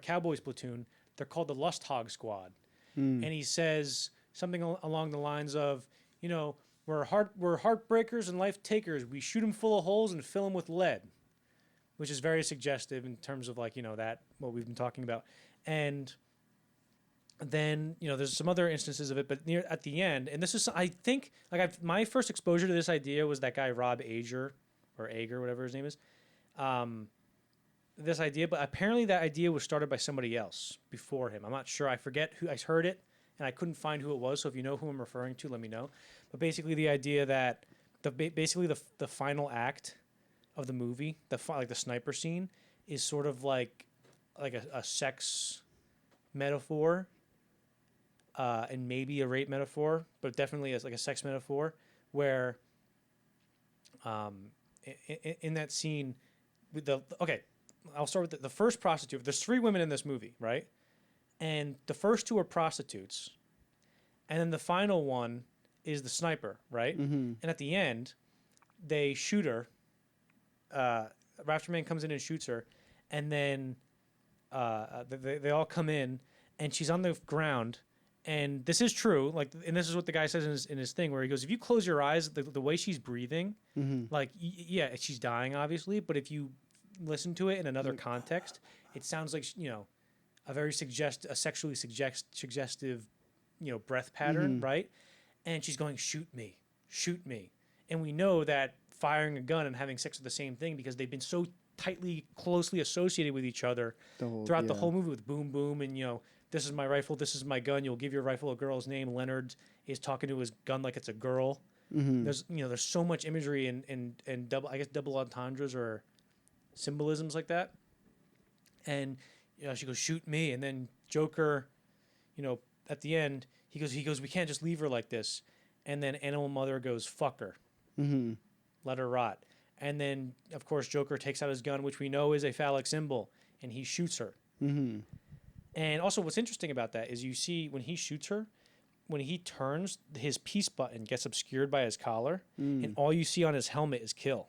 Cowboy's platoon, they're called the Lust Hog Squad. And he says something along the lines of, you know, we're heartbreakers and life takers. We shoot them full of holes and fill them with lead, which is very suggestive in terms of, like, you know, that what we've been talking about. And then there's some other instances of it, but near at the end, and this is I think like my first exposure to this idea was that guy Rob Ager or Ager, whatever his name is. This idea, but apparently that idea was started by somebody else before him. I'm not sure. I forget who. I heard it and I couldn't find who it was. So if you know who I'm referring to, let me know. But basically, the idea that the final act of the movie, like the sniper scene, is sort of like a sex metaphor, and maybe a rape metaphor, but definitely as like a sex metaphor, where in that scene, I'll start with the first prostitute. There's 3 women in this movie, right? And the first 2 are prostitutes. And then the final one is the sniper, right? Mm-hmm. And at the end, they shoot her. Rafterman comes in and shoots her. And then they all come in, and she's on the ground. And this is true. And this is what the guy says in his thing, where he goes, if you close your eyes, the way she's breathing, yeah, she's dying, obviously. But if you listen to it in another context, it sounds like a very sexually suggestive breath pattern, right? And she's going, shoot me, and we know that firing a gun and having sex are the same thing because they've been so closely associated with each other throughout the whole movie, with boom boom and this is my rifle, this is my gun, you'll give your rifle a girl's name. Leonard is talking to his gun like it's a girl. There's so much imagery and double entendres or symbolisms like that. And she goes, shoot me. And then Joker, at the end, he goes, we can't just leave her like this. And then Animal Mother goes, fuck her. Let her rot. And then, of course, Joker takes out his gun, which we know is a phallic symbol, and he shoots her. And also what's interesting about that is you see when he shoots her, when he turns, his peace button gets obscured by his collar, and all you see on his helmet is kill.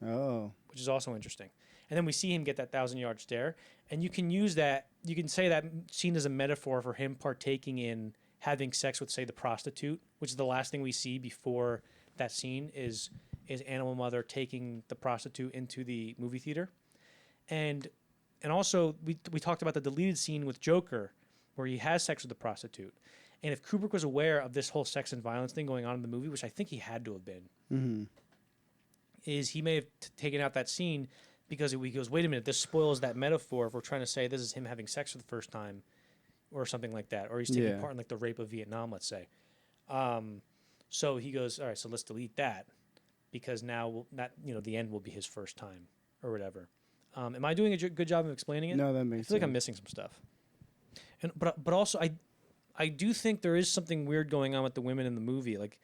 Oh. Which is also interesting. And then we see him get that 1,000-yard stare. And you can use that, you can say that scene as a metaphor for him partaking in having sex with, say, the prostitute, which is the last thing we see before that scene is Animal Mother taking the prostitute into the movie theater. And also, we talked about the deleted scene with Joker, where he has sex with the prostitute. And if Kubrick was aware of this whole sex and violence thing going on in the movie, which I think he had to have been, is he may have taken out that scene because he goes, wait a minute, this spoils that metaphor if we're trying to say this is him having sex for the first time or something like that. Or he's taking part in like the rape of Vietnam, let's say. So he goes, all right, so let's delete that because now the end will be his first time or whatever. Am I doing a good job of explaining it? No, that makes sense. I feel like I'm missing some stuff. But also I do think there is something weird going on with the women in the movie. Like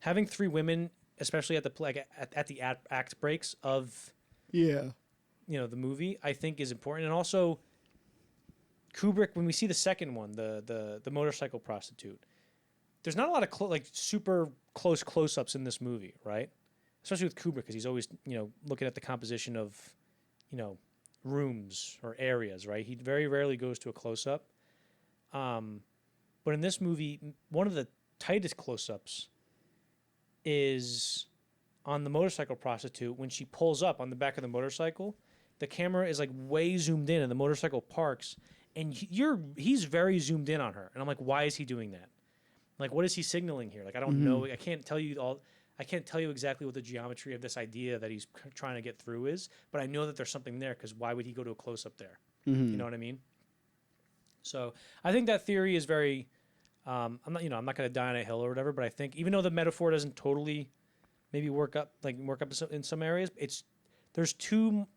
having 3 women, especially at the act breaks of the movie, I think is important. And also Kubrick, when we see the second one, the motorcycle prostitute, there's not a lot of super close close-ups in this movie, right? Especially with Kubrick, because he's always looking at the composition of rooms or areas, right? He very rarely goes to a close-up. But in this movie, one of the tightest close-ups is on the motorcycle prostitute. When she pulls up on the back of the motorcycle, the camera is like way zoomed in and the motorcycle parks, and he's very zoomed in on her. And I'm like, why is he doing that? Like, what is he signaling here? Like, I don't know. I can't tell you exactly what the geometry of this idea that he's trying to get through is, but I know that there's something there because why would he go to a close-up there? You know what I mean? So I think that theory is very. I'm not going to die on a hill or whatever, but I think even though the metaphor doesn't totally maybe work up in some areas, there's too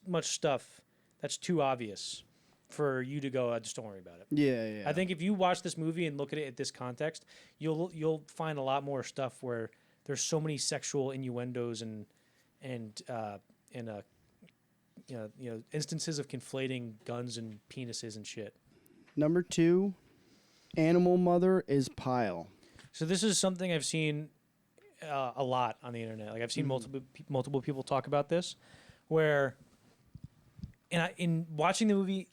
much stuff that's too obvious for you to go, just don't worry about it. Yeah. I think if you watch this movie and look at it at this context, you'll find a lot more stuff where there's so many sexual innuendos and instances of conflating guns and penises and shit. Number 2, Animal Mother is Pyle. So this is something I've seen a lot on the internet. Like I've seen multiple people talk about this, where, in watching the movie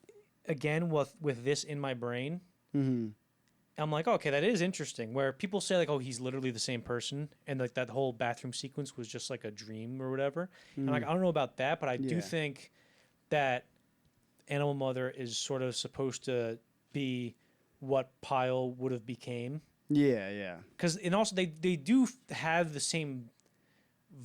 again with this in my brain, I'm like, okay, that is interesting. Where people say like, oh, he's literally the same person, and like that whole bathroom sequence was just like a dream or whatever. And like I don't know about that, but I do think that Animal Mother is sort of supposed to be what Pyle would have became. Yeah. Because and also they do have the same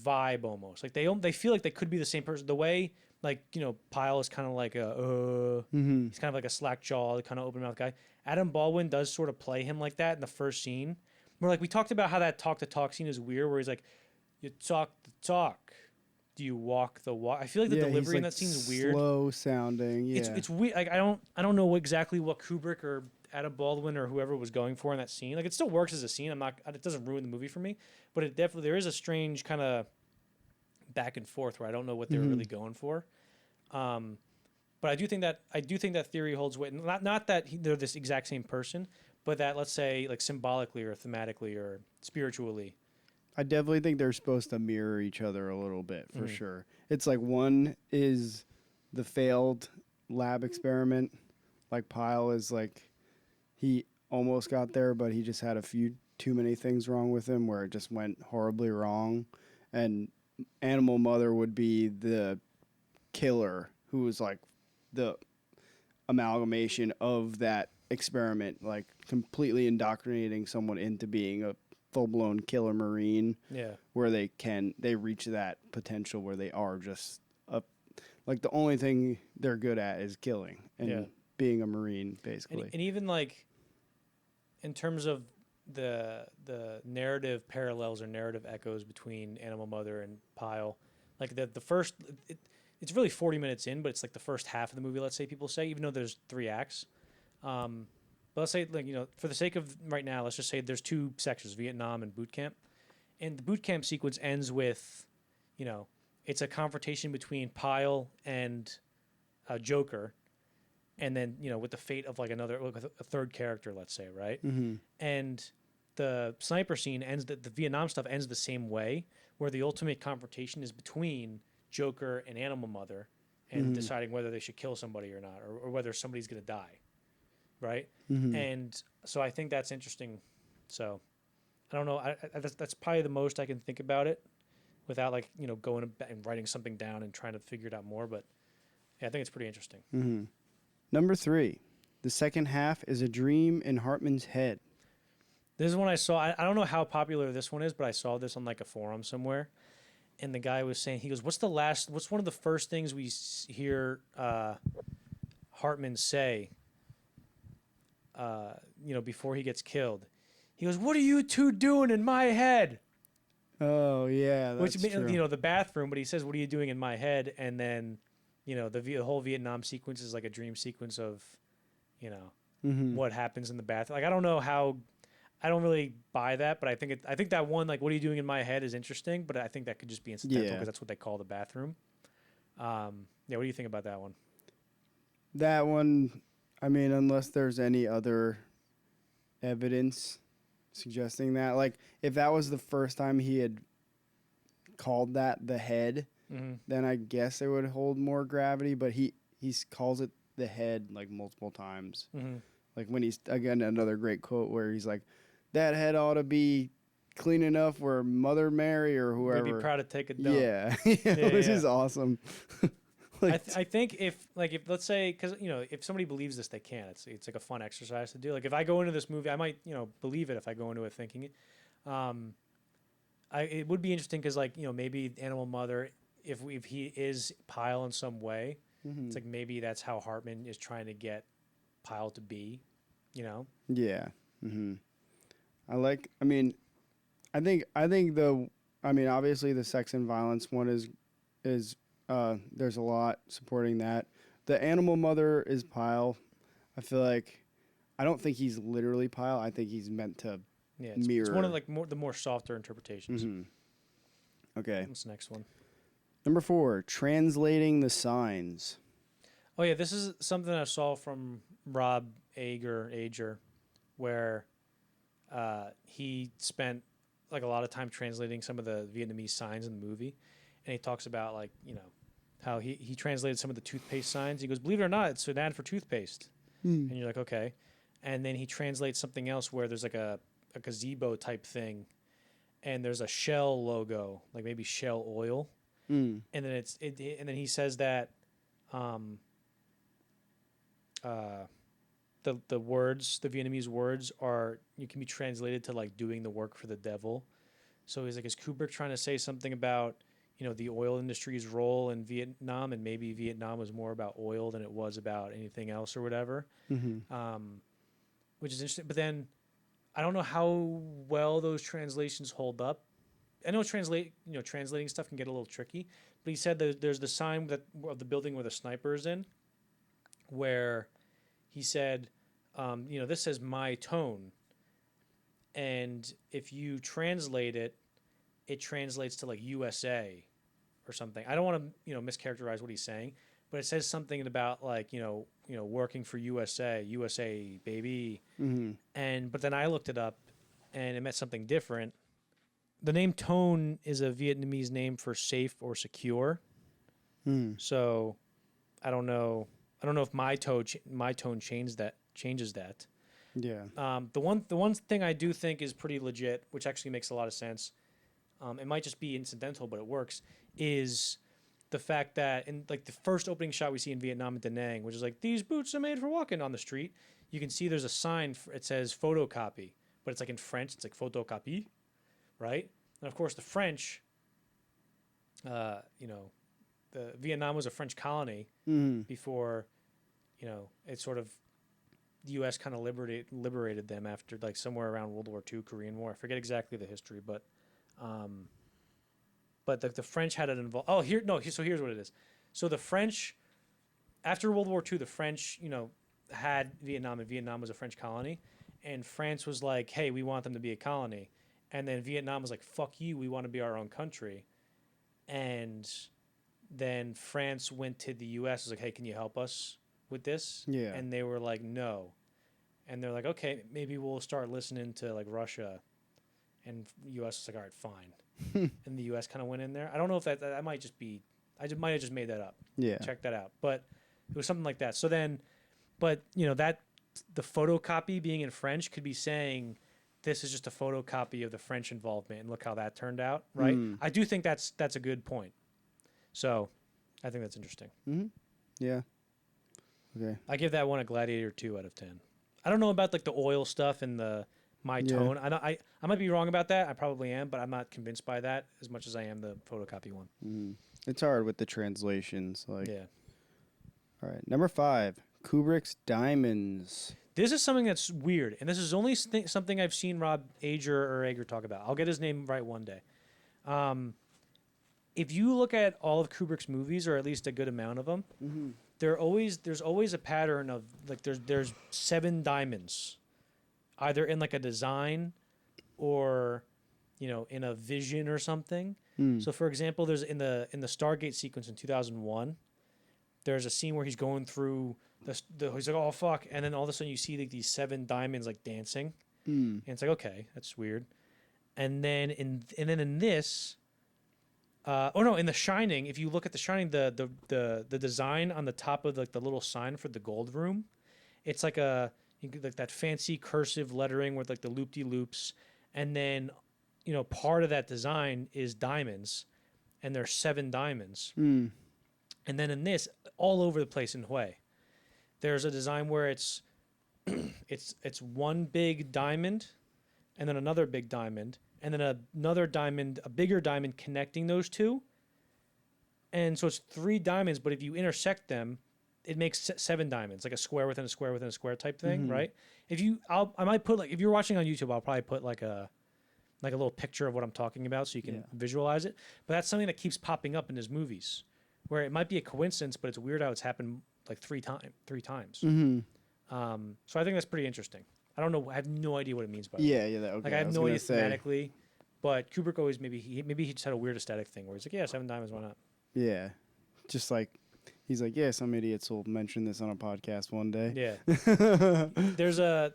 vibe almost. Like they feel like they could be the same person. The way like Pyle is kind of like he's kind of like a slack jaw, kind of open mouth guy. Adam Baldwin does sort of play him like that in the first scene. Where like we talked about how that talk the talk scene is weird, where he's like, you talk the talk. Do you walk the walk? I feel like the delivery in that scene is weird. Slow sounding. Yeah. It's weird. Like I don't know exactly what Kubrick or Adam Baldwin or whoever was going for in that scene. Like it still works as a scene. It doesn't ruin the movie for me, but it definitely there is a strange kind of back and forth where I don't know what they're really going for. But I do think that theory holds weight. Not that they're this exact same person, but that let's say like symbolically or thematically or spiritually. I definitely think they're supposed to mirror each other a little bit for sure. It's like one is the failed lab experiment. Like Pyle is like he almost got there, but he just had a few too many things wrong with him where it just went horribly wrong. And Animal Mother would be the killer who was like the amalgamation of that experiment, like completely indoctrinating someone into being a full-blown killer Marine. Yeah. Where they reach that potential where they are just like the only thing they're good at is killing and being a Marine, basically. And even like in terms of the narrative parallels or narrative echoes between Animal Mother and Pyle, like the first it's really 40 minutes in, but it's like the first half of the movie, let's say people say, even though there's 3 acts. But let's say, like, for the sake of right now, let's just say there's 2 sections, Vietnam and boot camp. And the boot camp sequence ends with, it's a confrontation between Pyle and Joker. And then, with the fate of like a third character, let's say, right? Mm-hmm. And the sniper scene ends, the Vietnam stuff ends the same way, where the ultimate confrontation is between Joker and Animal Mother and deciding whether they should kill somebody or not, or whether somebody's going to die. Right. Mm-hmm. And so I think that's interesting. So I don't know. That's probably the most I can think about it without like, going and writing something down and trying to figure it out more. But yeah, I think it's pretty interesting. Mm-hmm. Number 3, the second half is a dream in Hartman's head. This is one I saw. I don't know how popular this one is, but I saw this on like a forum somewhere. And the guy was saying, he goes, what's one of the first things we hear Hartman say, before he gets killed? He goes, "What are you two doing in my head?" Oh, yeah, that's true. The bathroom, but he says, "What are you doing in my head?" And then, the whole Vietnam sequence is like a dream sequence of, what happens in the bathroom. Like, I don't know how, I don't really buy that, but I think that one, like, "What are you doing in my head?" is interesting, but I think that could just be incidental because that's what they call the bathroom. What do you think about that one? That one, I mean, unless there's any other evidence suggesting that, like, if that was the first time he had called that the head, then I guess it would hold more gravity. But he calls it the head like multiple times. Like when he's, again, another great quote where he's like, "That head ought to be clean enough where Mother Mary or whoever would be proud to take a dump." Yeah, which is awesome. I think if let's say, because if somebody believes this, they can. It's like a fun exercise to do. Like if I go into this movie, I might believe it if I go into it thinking it. It would be interesting because like maybe Animal Mother, if he is Pyle in some way, it's like maybe that's how Hartman is trying to get Pyle to be, Yeah. Obviously the sex and violence one is there's a lot supporting that. The Animal Mother is Pyle. I feel like I don't think he's literally Pyle. I think he's meant to mirror. It's one of like the more softer interpretations. Okay. What's the next one? Number 4, translating the signs. Oh yeah, this is something I saw from Rob Ager, where he spent like a lot of time translating some of the Vietnamese signs in the movie, and he talks about like how he translated some of the toothpaste signs. He goes, "Believe it or not, it's an ad for toothpaste," and you're like, okay, and then he translates something else where there's like a gazebo type thing, and there's a Shell logo, like maybe Shell Oil, and then and then he says that. the words, the Vietnamese words you can be translated to like doing the work for the devil. So he's like, is Kubrick trying to say something about, the oil industry's role in Vietnam, and maybe Vietnam was more about oil than it was about anything else or whatever, which is interesting. But then I don't know how well those translations hold up. I know translating stuff can get a little tricky, but he said that there's the sign of the building where the sniper is in, where he said, this says my tone. And if you translate it, it translates to like USA or something. I don't want to, mischaracterize what he's saying, but it says something about like, working for USA baby. But then I looked it up and it meant something different. The name tone is a Vietnamese name for safe or secure. So I don't know if my tone changes that. Yeah. The one thing I do think is pretty legit, which actually makes a lot of sense. It might just be incidental, but it works. Is the fact that in like the first opening shot we see in Vietnam at Da Nang, which is like, these boots are made for walking on the street. You can see there's a sign. It says photocopy, but it's like in French. It's like photocopie, right? And of course the French, the Vietnam was a French colony before, it sort of, the U.S. kind of liberated them after like somewhere around World War II, Korean War. I forget exactly the history, but the French had it involved. Oh, so here's what it is. So the French, after World War II, the French, had Vietnam, and Vietnam was a French colony, and France was like, hey, we want them to be a colony, and then Vietnam was like, fuck you, we want to be our own country, and then France went to the U.S. was like, hey, can you help us with this? Yeah. And they were like, no. And they're like, okay, maybe we'll start listening to like Russia. And U.S. was like, all right, fine. And the U.S. kind of went in there. I don't know if that might just be, might have just made that up. Yeah. Check that out. But it was something like that. So then, but that the photocopy being in French could be saying this is just a photocopy of the French involvement, and look how that turned out, right? I do think that's a good point. So I think that's interesting. Yeah. Okay. I give that one a Gladiator 2 out of 10. I don't know about like the oil stuff and my tone. I might be wrong about that. I probably am, but I'm not convinced by that as much as I am the photocopy one. It's hard with the translations. Yeah. All right. Number 5, Kubrick's Diamonds. This is something that's weird, and this is only something I've seen Rob Ager talk about. I'll get his name right one day. If you look at all of Kubrick's movies, or at least a good amount of them, there's always a pattern of like there's 7 diamonds, either in like a design or in a vision or something. So for example, there's in the Stargate sequence in 2001, there's a scene where he's going through he's like, oh fuck, and then all of a sudden you see like these 7 diamonds like dancing, and it's like, okay, that's weird. And then in this. In The Shining, if you look at The Shining, the design on the top of like the little sign for the gold room, it's like like that fancy cursive lettering with like the loop-de-loops, and then part of that design is diamonds, and there's 7 diamonds. And then in this, all over the place in Hue, there's a design where it's one big diamond, and then another big diamond, and then another diamond, a bigger diamond connecting those two. And so it's 3 diamonds, but if you intersect them, it makes 7 diamonds, like a square within a square within a square type thing, right? I might put like, if you're watching on YouTube, I'll probably put like a little picture of what I'm talking about so you can visualize it. But that's something that keeps popping up in his movies, where it might be a coincidence, but it's weird how it's happened like 3 times. So I think that's pretty interesting. I don't know. I have no idea what it means by that. Yeah, okay. Like I have no idea thematically, but Kubrick always maybe he just had a weird aesthetic thing where he's like, yeah, 7 diamonds, why not? Yeah, just like he's like, yeah, some idiots will mention this on a podcast one day. Yeah. There's a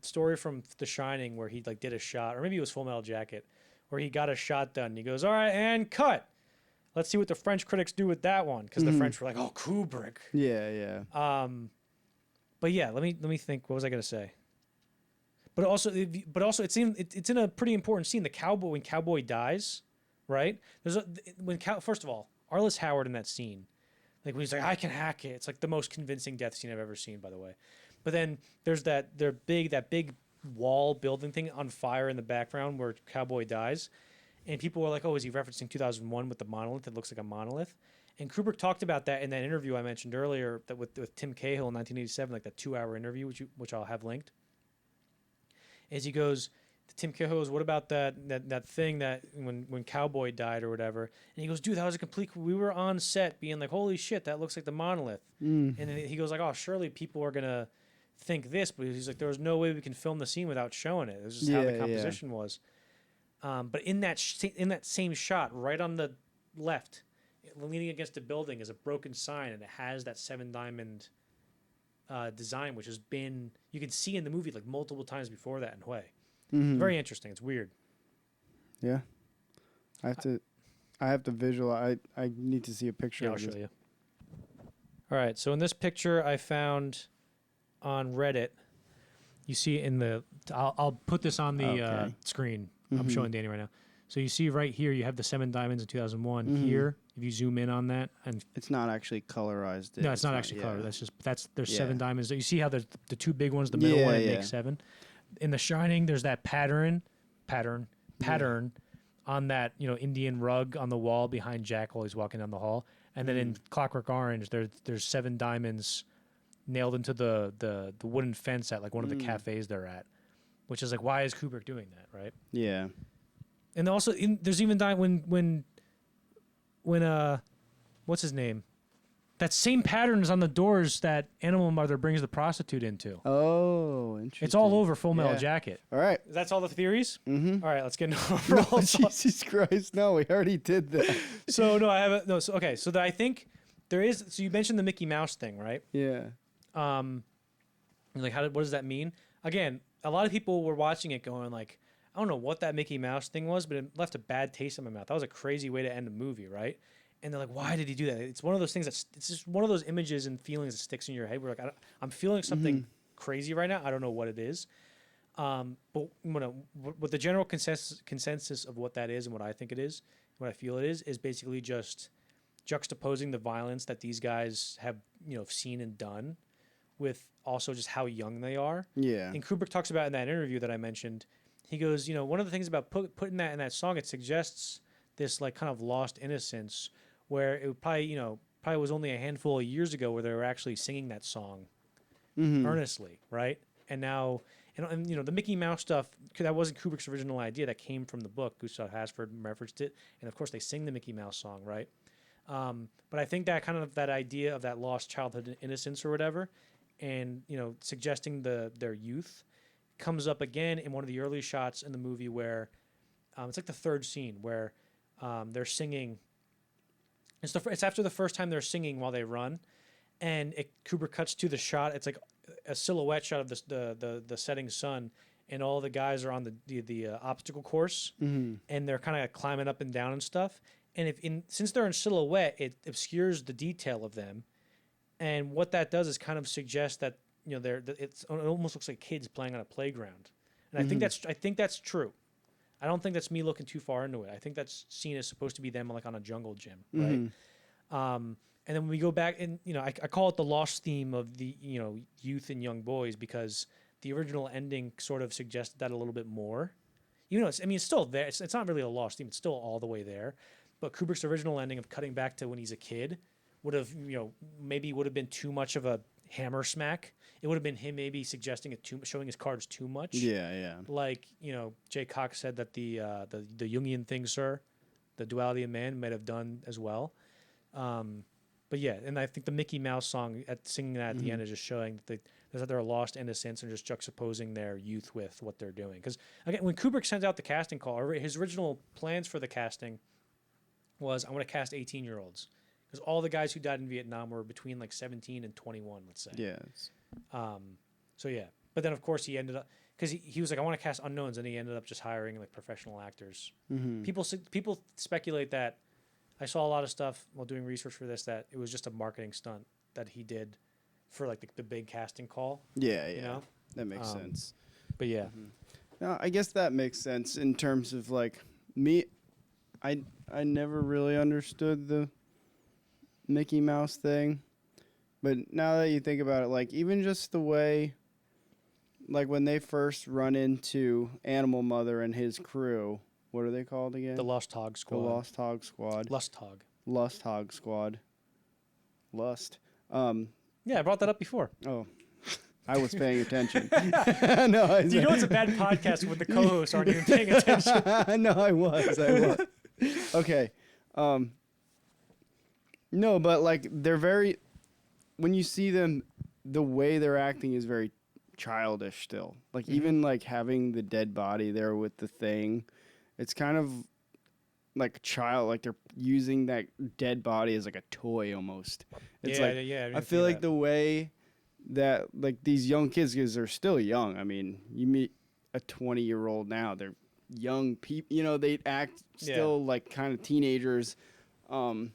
story from The Shining where he like did a shot, or maybe it was Full Metal Jacket, where he got a shot done. And he goes, all right, and cut. Let's see what the French critics do with that one, because the French were like, oh, Kubrick. Yeah. But yeah, let me think. What was I gonna say? But also, it's in a pretty important scene. When Cowboy dies, right? First of all, Arliss Howard in that scene, like when he's like, I can hack it. It's like the most convincing death scene I've ever seen, by the way. But then there's that big wall building thing on fire in the background where Cowboy dies. And people were like, oh, is he referencing 2001 with the monolith? It looks like a monolith. And Kubrick talked about that in that interview I mentioned earlier that with Tim Cahill in 1987, like that 2-hour interview, which I'll have linked. As he goes, Tim Cahill goes, what about that thing that when Cowboy died or whatever? And he goes, dude, that was a complete. We were on set being like, holy shit, that looks like the monolith. And then he goes like, oh, surely people are gonna think this, but he's like, there was no way we can film the scene without showing it. It was just how the composition was. But in that same shot, right on the left, leaning against a building, is a broken sign, and it has that 7-diamond design, which has been you can see in the movie like multiple times before that in Hue. Very interesting. It's weird. Yeah, I have to visualize. I need to see a picture. Yeah, I'll show you. All right. So in this picture I found on Reddit, you see in the. I'll put this on the screen. I'm showing Danny right now. So you see right here, you have the 7 diamonds in 2001. Here, if you zoom in on that, and it's not actually colorized. No, it's not actually colored. There's 7 diamonds. You see how there's the 2 big ones, the middle one, it makes 7. In The Shining, there's that pattern on that Indian rug on the wall behind Jack while he's walking down the hall. And then in Clockwork Orange, there's 7 diamonds nailed into the wooden fence at like one of the cafes they're at, which is like, why is Kubrick doing that, right? Yeah. And also, there's even when what's his name? That same pattern is on the doors that Animal Mother brings the prostitute into. Oh, interesting. It's all over Full Metal Jacket. All right. That's all the theories? Mm-hmm. All right, let's get into No, Jesus Christ. No, we already did that. So, no, I haven't. No, so, okay. So, I think there is. So, you mentioned the Mickey Mouse thing, right? Yeah. Like, what does that mean? Again, a lot of people were watching it going, like, I don't know what that Mickey Mouse thing was, but it left a bad taste in my mouth. That was a crazy way to end a movie, right? And they're like, why did he do that? It's one of those things it's just one of those images and feelings that sticks in your head. Where like, I'm feeling something crazy right now. I don't know what it is. But what the general consensus of what that is and what I think it is, what I feel it is basically just juxtaposing the violence that these guys have, seen and done with also just how young they are. Yeah. And Kubrick talks about in that interview that I mentioned, he goes, one of the things about putting that in that song, it suggests this like kind of lost innocence where it probably was only a handful of years ago where they were actually singing that song earnestly, right? And now, and the Mickey Mouse stuff, that wasn't Kubrick's original idea. That came from the book. Gustav Hasford referenced it, and of course they sing the Mickey Mouse song, right? But I think that kind of that idea of that lost childhood innocence or whatever, and suggesting their youth, comes up again in one of the early shots in the movie where it's like the third scene where they're singing. It's after the first time they're singing while they run, and Kubrick cuts to the shot. It's like a silhouette shot of the setting sun, and all the guys are on the obstacle course, and they're kind of climbing up and down and stuff. And since they're in silhouette, it obscures the detail of them, and what that does is kind of suggest that it almost looks like kids playing on a playground, and I think that's true. I don't think that's me looking too far into it. I think that's seen as supposed to be them like on a jungle gym, right? And then when we go back, and I call it the lost theme of the youth and young boys, because the original ending sort of suggested that a little bit more. It's still there. It's not really a lost theme. It's still all the way there. But Kubrick's original ending of cutting back to when he's a kid would have maybe would have been too much of a hammer smack. It would have been him maybe suggesting showing his cards too much. Yeah. Like, Jay Cox said that the Jungian thing, sir, the duality of man, might have done as well. But yeah, and I think the Mickey Mouse song singing that at the end is just showing that they're a lost innocence and just juxtaposing their youth with what they're doing. Because again, when Kubrick sends out the casting call, his original plans for the casting was, I want to cast 18-year-olds. Because all the guys who died in Vietnam were between like 17 and 21, let's say. Yes. So yeah, but then of course he ended up, because he was like, I want to cast unknowns, and he ended up just hiring like professional actors. People speculate that. I saw a lot of stuff while doing research for this that it was just a marketing stunt that he did for like the big casting call. Yeah. That makes sense. But yeah. No, I guess that makes sense in terms of like me. I never really understood the Mickey Mouse thing, But now that you think about it, like even just the way, like when they first run into Animal Mother and his crew, what are they called again? The Lost Hog Squad. The Lost Hog Squad. Lust Hog. Lust Hog Squad. Lust. Yeah, I brought that up before. Oh, I was paying attention. No, you know it's a bad podcast when the co-hosts aren't even paying attention. No, I was. Okay. No, but like they're very. When you see them, the way they're acting is very childish still. Like even like having the dead body there with the thing, it's kind of like a child. Like they're using that dead body as like a toy almost. It's I feel like the way that like these young kids, because they're still young. I mean, you meet a 20-year-old now, they're young people. You know, they act still like kind of teenagers. I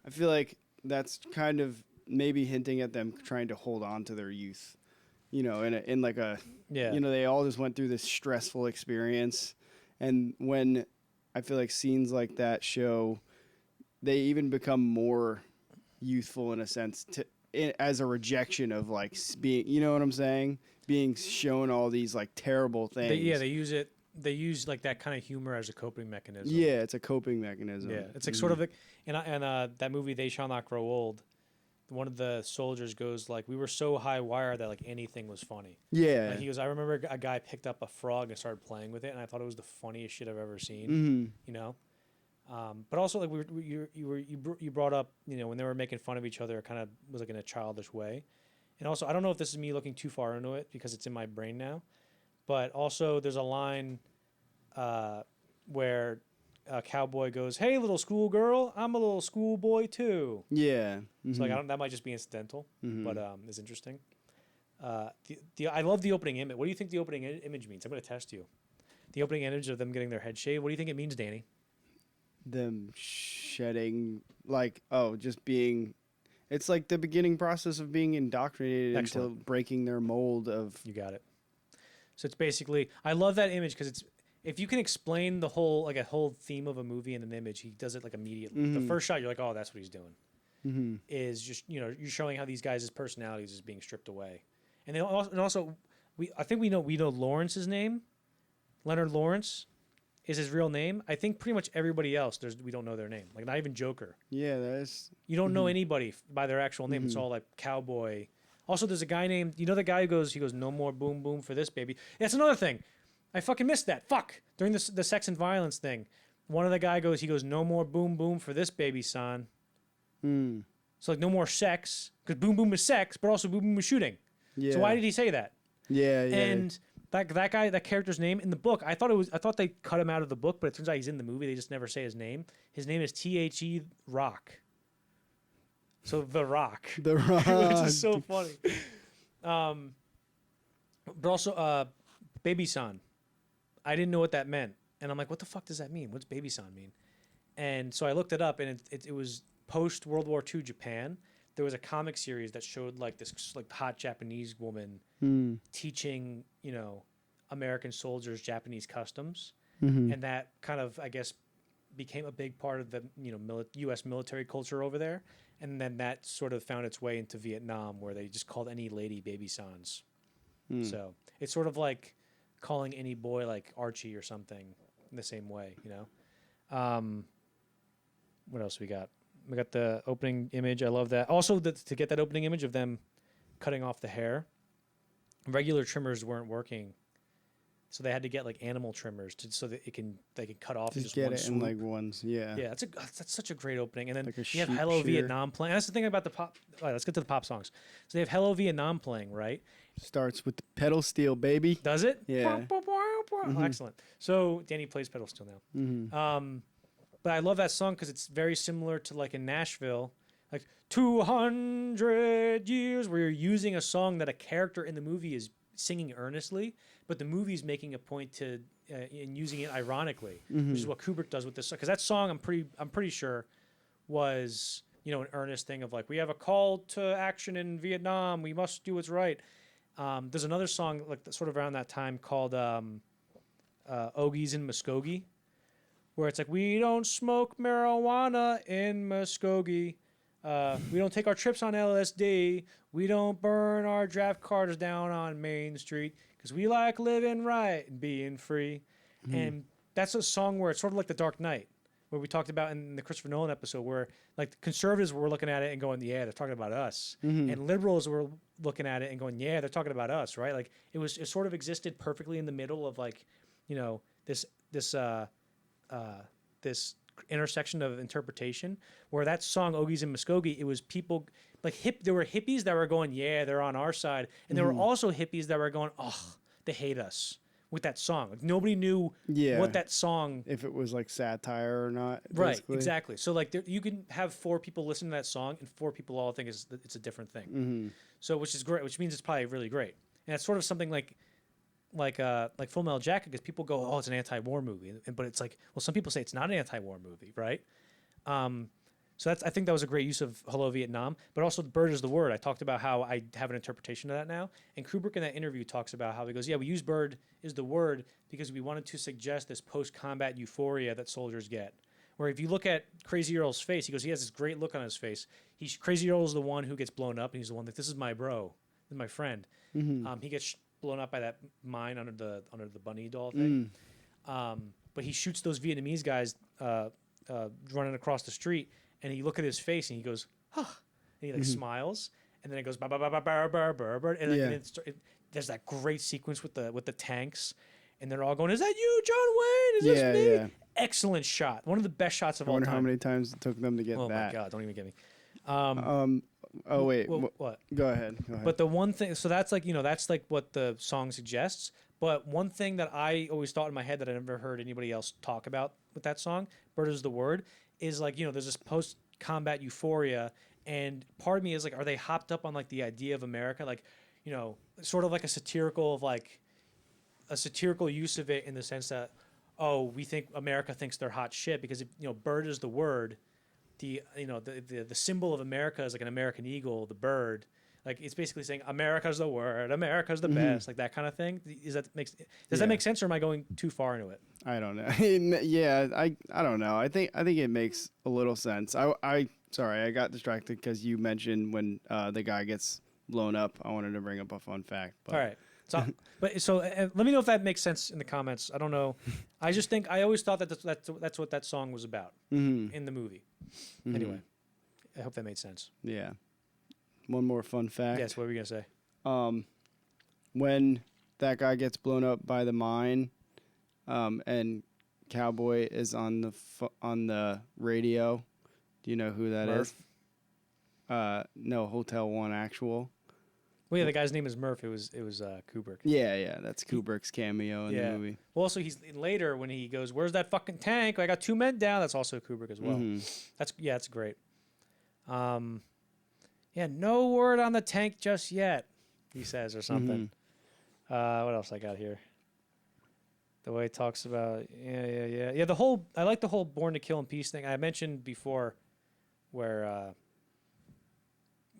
feel like that's kind of maybe hinting at them trying to hold on to their youth, you know, in like a, you know, they all just went through this stressful experience. And when I feel like scenes like that show, they even become more youthful in a sense as a rejection of like being, you know what I'm saying? Being shown all these like terrible things. They use like that kind of humor as a coping mechanism. Yeah, it's a coping mechanism. Yeah, it's like sort of like in that movie They Shall Not Grow Old. One of the soldiers goes like, "We were so high wire that like anything was funny." Yeah. Like he goes, "I remember a guy picked up a frog and started playing with it, and I thought it was the funniest shit I've ever seen." You know, but also like you brought up, you know, when they were making fun of each other, it kind of was like in a childish way, and also I don't know if this is me looking too far into it because it's in my brain now, but also there's a line where a cowboy goes, "Hey, little schoolgirl, I'm a little schoolboy too." Yeah. So like that might just be incidental, but it's interesting. I love the opening image. What do you think the opening image means? I'm going to test you. The opening image of them getting their head shaved. What do you think it means, Danny? Them shedding, like, just being. It's like the beginning process of being indoctrinated into breaking their mold of. You got it. So it's basically, I love that image because it's, if you can explain the whole, like a whole theme of a movie in an image, he does it like immediately. The first shot, you're like, oh, that's what he's doing. Is just, you know, you're showing how these guys' personalities is being stripped away. And then also I think we know Lawrence's name. Leonard Lawrence is his real name. I think pretty much everybody else, we don't know their name. Like not even Joker. Yeah, that's. You don't know anybody by their actual name. It's all like cowboy. Also, there's a guy named, you know, the guy who goes, "No more boom boom for this baby." That's another thing. I fucking missed that. Fuck. During the sex and violence thing, one of the guy goes, "No more boom boom for this baby, son." So like no more sex, because boom boom is sex, but also boom boom is shooting. Yeah. So why did he say that? Yeah. And that guy, that character's name in the book, I thought they cut him out of the book, but it turns out he's in the movie. They just never say his name. His name is The Rock. So The Rock. The Rock. Which is so funny. But also baby son. I didn't know what that meant. And I'm like, what the fuck does that mean? What's baby son mean? And so I looked it up, and it was post World War II Japan. There was a comic series that showed like this like hot Japanese woman teaching, you know, American soldiers Japanese customs, and that kind of, I guess, became a big part of the, you know, U.S. military culture over there. And then that sort of found its way into Vietnam, where they just called any lady baby sans. So it's sort of like calling any boy like Archie or something in the same way, you know. What else we got? We got the opening image. I love that. Also, to get that opening image of them cutting off the hair, regular trimmers weren't working, so they had to get like animal trimmers so that they can cut off just in get one it swoop. in like ones. Yeah. Yeah, that's such a great opening. And then like you have Hello Vietnam playing. That's the thing about the pop. All right, let's get to the pop songs. So they have Hello Vietnam playing, right? Starts with the pedal steel, baby. Does it? Yeah. Oh, excellent. So Danny plays pedal steel now. But I love that song because it's very similar to like in Nashville, like 200 years, where you're using a song that a character in the movie is singing earnestly, but the movie's making a point to in using it ironically, which is what Kubrick does with this. Because that song, I'm pretty sure, was, you know, an earnest thing of like, we have a call to action in Vietnam, we must do what's right. There's another song like sort of around that time called Ogies in Muskogee, where it's like, we don't smoke marijuana in Muskogee. We don't take our trips on LSD. We don't burn our draft cards down on Main Street because we like living right and being free. And that's a song where it's sort of like The Dark Knight, where we talked about in the Christopher Nolan episode, where like the conservatives were looking at it and going, yeah, they're talking about us. And liberals were looking at it and going, yeah, they're talking about us, right? Like it sort of existed perfectly in the middle of like, you know, this intersection of interpretation, where that song Ogies and Muskogee, it was people like there were hippies that were going, yeah, they're on our side, and there were also hippies that were going, oh, they hate us with that song. Like nobody knew what that song, if it was like satire or not. Right, basically. exactly. So like you can have 4 people listen to that song and 4 people all think it's a different thing. So which is great, which means it's probably really great. And it's sort of something like Full Metal Jacket, because people go, oh, it's an anti-war movie, but it's like, well, some people say it's not an anti-war movie, right? So I think that was a great use of Hello Vietnam, but also the bird is the word. I talked about how I have an interpretation of that now, and Kubrick in that interview talks about how he goes, yeah, we use bird is the word because we wanted to suggest this post-combat euphoria that soldiers get. Where if you look at Crazy Earl's face, he goes, he has this great look on his face. Crazy Earl is the one who gets blown up, and he's the one that, this is my bro, this is my friend. He gets blown up by that mine under the bunny doll thing. But he shoots those Vietnamese guys running across the street, and you look at his face and he goes, huh, and he like smiles, and then it goes ba ba ba ba ba ba ba ba, and then there's that great sequence with the tanks, and they're all going, is that you, John Wayne? Is this me? Yeah. Excellent shot. One of the best shots of all time. I wonder how many times it took them to get that. Oh my God, don't even get me. Oh wait, what? Go ahead. But the one thing, so that's like, that's like what the song suggests. But one thing that I always thought in my head that I never heard anybody else talk about with that song, "Bird is the Word," is like, there's this post-combat euphoria, and part of me is like, are they hopped up on like the idea of America, like, sort of like a satirical use of it in the sense that, oh, we think America thinks they're hot shit because bird is the word. The symbol of America is like an American eagle, the bird. Like it's basically saying America's the word, America's the best, like that kind of thing. Does that make sense, or am I going too far into it? I don't know. Yeah, I don't know. I think it makes a little sense. Sorry, I got distracted because you mentioned when the guy gets blown up. I wanted to bring up a fun fact. But. All right. So, let me know if that makes sense in the comments. I don't know. I just think I always thought that's what that song was about in the movie. Anyway, I hope that made sense. Yeah. One more fun fact. Yes. What were we gonna say? When that guy gets blown up by the mine, and Cowboy is on the radio. Do you know who that is? No, Hotel One Actual. Well, yeah, the guy's name is Murph. It was Kubrick. Yeah, that's Kubrick's cameo in the movie. Well, also he's later when he goes, "Where's that fucking tank? I got 2 men down." That's also Kubrick as well. That's great. Yeah, no word on the tank just yet, he says, or something. What else I got here? The way he talks about yeah. I like the whole Born to Kill in Peace thing. I mentioned before, where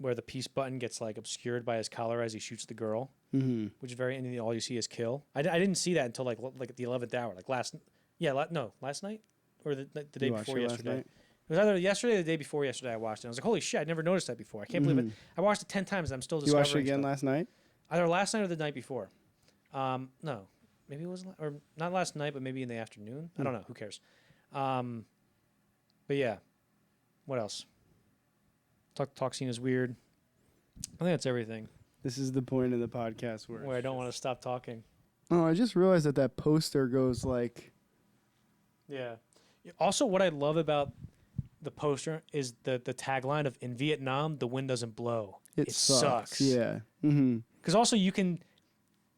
the peace button gets like obscured by his collar as he shoots the girl, which is and all you see is kill. I didn't see that until like the 11th hour, like last night or the day before yesterday. It was either yesterday or the day before yesterday I watched it. I was like, holy shit, I never noticed that before. I can't believe it. I watched it 10 times and I'm still discovering stuff. You watched it again last night? Either last night or the night before. No, maybe it wasn't, or not last night, but maybe in the afternoon. I don't know. Who cares? But yeah. What else? Talk scene is weird. I think that's everything. This is the point of the podcast where I don't want to stop talking. Oh, I just realized that poster goes like... Yeah. Also, what I love about the poster is the tagline of "In Vietnam, the wind doesn't blow. It sucks." Yeah. Because also you can,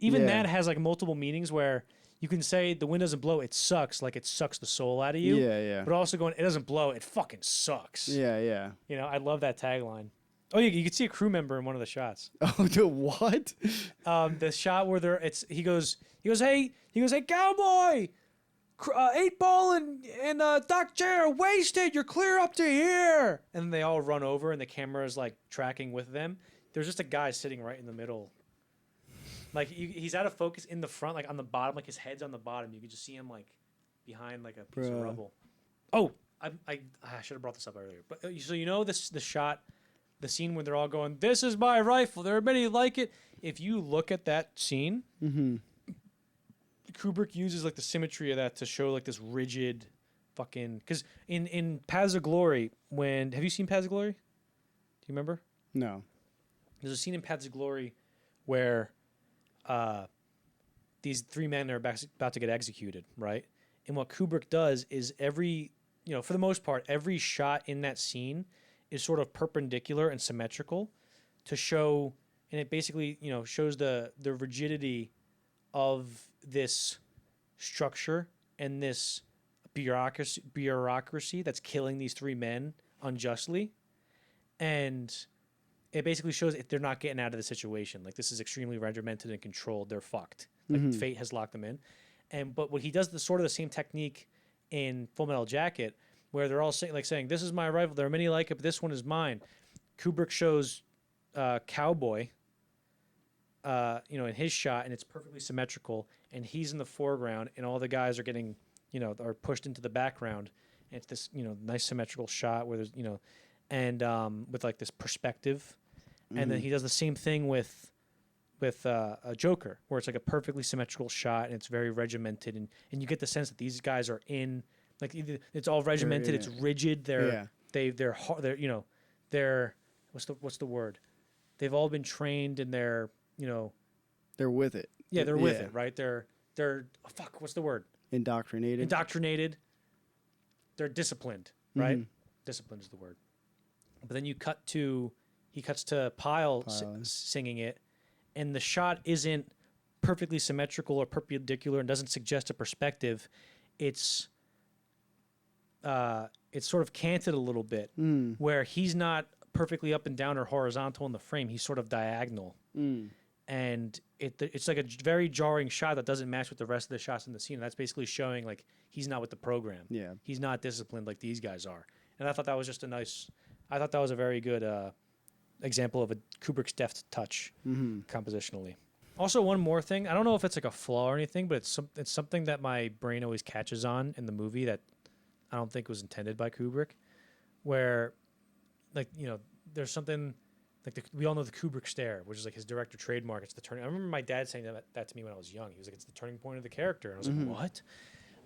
that has like multiple meanings where you can say the wind doesn't blow, it sucks, like it sucks the soul out of you. Yeah. But also going, it doesn't blow, it fucking sucks. Yeah. I love that tagline. Oh, you could see a crew member in one of the shots. Oh, what? The shot where he goes, hey, cowboy, 8-ball and Doc J are wasted. You're clear up to here. And then they all run over, and the camera is like tracking with them. There's just a guy sitting right in the middle. Like he's out of focus in the front, like on the bottom, like his head's on the bottom. You can just see him like behind like a piece of rubble. Oh, I should have brought this up earlier, but so you know this the shot, the scene when they're all going, "This is my rifle. There are many like it." If you look at that scene, Kubrick uses like the symmetry of that to show like this rigid, fucking. Because in Paths of Glory, have you seen Paths of Glory? Do you remember? No. There's a scene in Paths of Glory where these three men are about to get executed, right? And what Kubrick does is for the most part, every shot in that scene is sort of perpendicular and symmetrical to show, and it basically, shows the rigidity of this structure and this bureaucracy that's killing these three men unjustly. And it basically shows if they're not getting out of the situation. Like, this is extremely regimented and controlled. They're fucked. Like, fate has locked them in. But what he does is sort of the same technique in Full Metal Jacket, where they're all saying, "This is my rifle. There are many like it, but this one is mine." Kubrick shows Cowboy, in his shot, and it's perfectly symmetrical, and he's in the foreground, and all the guys are getting, are pushed into the background, and it's this, nice symmetrical shot where there's, and with like this perspective, and then he does the same thing with a Joker, where it's like a perfectly symmetrical shot, and it's very regimented, and you get the sense that these guys are in, like, it's all regimented, it's rigid, they're what's the word? They've all been trained, and they're with it. Yeah, they're with it, right? They're what's the word? Indoctrinated. They're disciplined, right? Disciplined is the word. But then he cuts to Pyle singing it, and the shot isn't perfectly symmetrical or perpendicular and doesn't suggest a perspective. It's sort of canted a little bit, where he's not perfectly up and down or horizontal in the frame. He's sort of diagonal. And it's like a very jarring shot that doesn't match with the rest of the shots in the scene. And that's basically showing, like, he's not with the program. Yeah. He's not disciplined like these guys are. And I thought that was just I thought that was a very good example of a Kubrick's deft touch compositionally. Also, one more thing. I don't know if it's like a flaw or anything, but it's something that my brain always catches on in the movie that I don't think was intended by Kubrick, where, like, there's something like we all know the Kubrick stare, which is like his director trademark. It's the turning. I remember my dad saying that to me when I was young. He was like, "It's the turning point of the character," and I was like,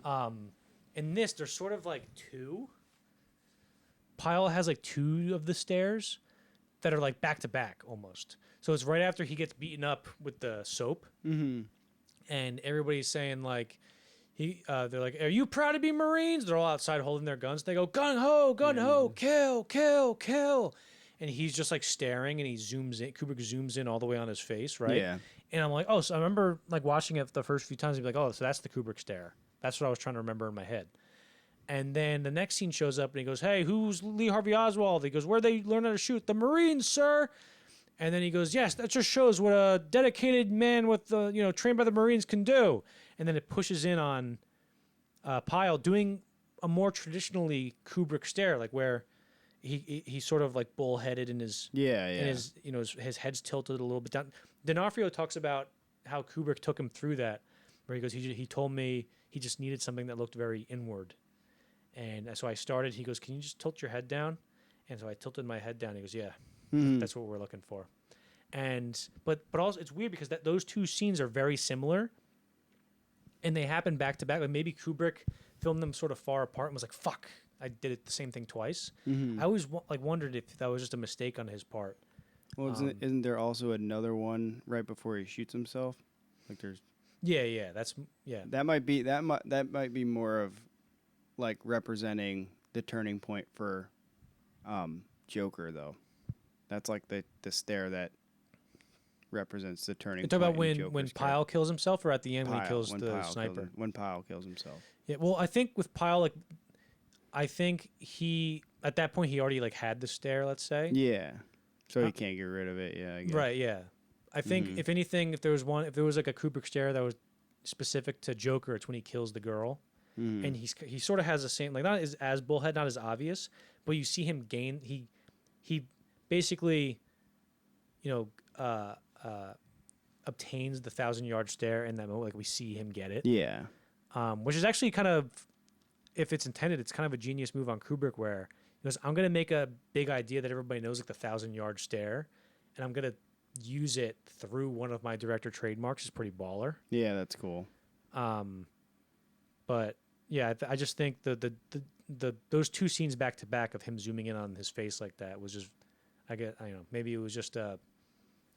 "What?" In this, there's sort of like two. Pyle has like two of the stares that are like back to back almost. So it's right after he gets beaten up with the soap, and everybody's saying like, they're like, "Are you proud to be Marines?" They're all outside holding their guns. They go, "Gun ho, kill, kill, kill," and he's just like staring, and he zooms in. Kubrick zooms in all the way on his face, right? Yeah. And I'm like, oh, so I remember like watching it the first few times. He'd be like, "Oh, so that's the Kubrick stare." That's what I was trying to remember in my head. And then the next scene shows up, and he goes, "Hey, who's Lee Harvey Oswald?" He goes, "Where'd they learn how to shoot?" "The Marines, sir." And then he goes, "Yes, that just shows what a dedicated man with trained by the Marines can do." And then it pushes in on Pyle doing a more traditionally Kubrick stare, like where he's sort of like bullheaded in his in his his head's tilted a little bit down. D'Onofrio talks about how Kubrick took him through that, where he goes, he told me he just needed something that looked very inward. And so I started, he goes, "Can you just tilt your head down?" And so I tilted my head down. He goes, "Yeah, that's what we're looking for." And but also it's weird because those two scenes are very similar, and they happen back to back. Like maybe Kubrick filmed them sort of far apart and was like, "Fuck, I did it the same thing twice." I always wondered if that was just a mistake on his part. Well, isn't there also another one right before he shoots himself? Like there's. Yeah, That might be more of like representing the turning point for Joker, though. That's like the stare that represents the turning point. You're talking about when Pyle kills himself, or at the end when he kills the sniper? When Pyle kills himself. Yeah, well, I think with Pyle, like, I think he at that point he already like had the stare. Let's say. Yeah. So he can't get rid of it. Yeah. I guess. Right. Yeah. I think if anything, if there was like a Kubrick stare that was specific to Joker, it's when he kills the girl. And he sort of has the same, like, not as bullhead, not as obvious, but you see him gain. He basically, obtains the 1,000-yard stare in that moment. Like we see him get it. Yeah. Which is actually kind of if it's intended, it's kind of a genius move on Kubrick where he goes, I'm going to make a big idea that everybody knows, like the 1,000-yard stare, and I'm going to use it through one of my director trademarks. Is pretty baller. Yeah, that's cool. But yeah, I just think the those two scenes back to back of him zooming in on his face like that was just, I don't know, maybe it was just a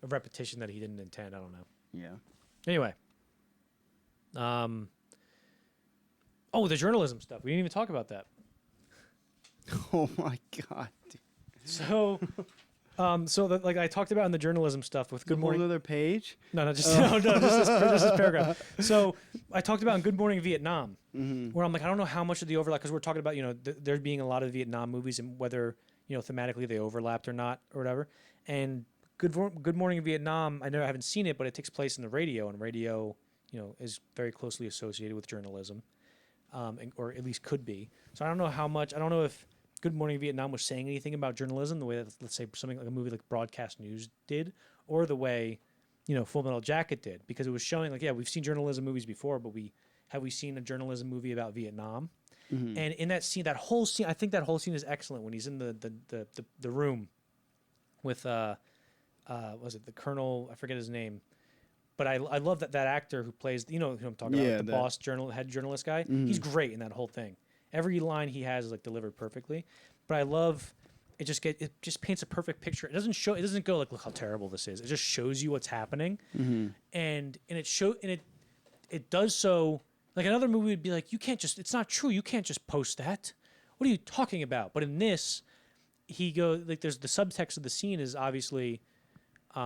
repetition that he didn't intend. I don't know. Yeah. Anyway. Oh, the journalism stuff. We didn't even talk about that. Oh my God, dude. So, like I talked about in the journalism stuff with Good Morning. Another page? No, just this paragraph. So I talked about in Good Morning Vietnam, where I'm like, I don't know how much of the overlap, because we're talking about, there being a lot of Vietnam movies and whether, thematically they overlapped or not or whatever. And Good Morning Vietnam, I haven't seen it, but it takes place in the radio, and radio, is very closely associated with journalism, or at least could be. So I don't know how much. I don't know if Good Morning Vietnam was saying anything about journalism the way that, let's say, something like a movie like Broadcast News did, or the way, Full Metal Jacket did, because it was showing like, yeah, we've seen journalism movies before, but have we seen a journalism movie about Vietnam? And in that scene, I think that whole scene is excellent when he's in the room with was it the Colonel? I forget his name. But I love that actor who plays, who I'm talking about, the boss head journalist guy. He's great in that whole thing. Every line he has is like delivered perfectly. But I love it. It just paints a perfect picture. It doesn't go like, look how terrible this is. It just shows you what's happening, and it does so. Like another movie would be like, it's not true. You can't just post that. What are you talking about? But in this, he goes like, there's the subtext of the scene is obviously, He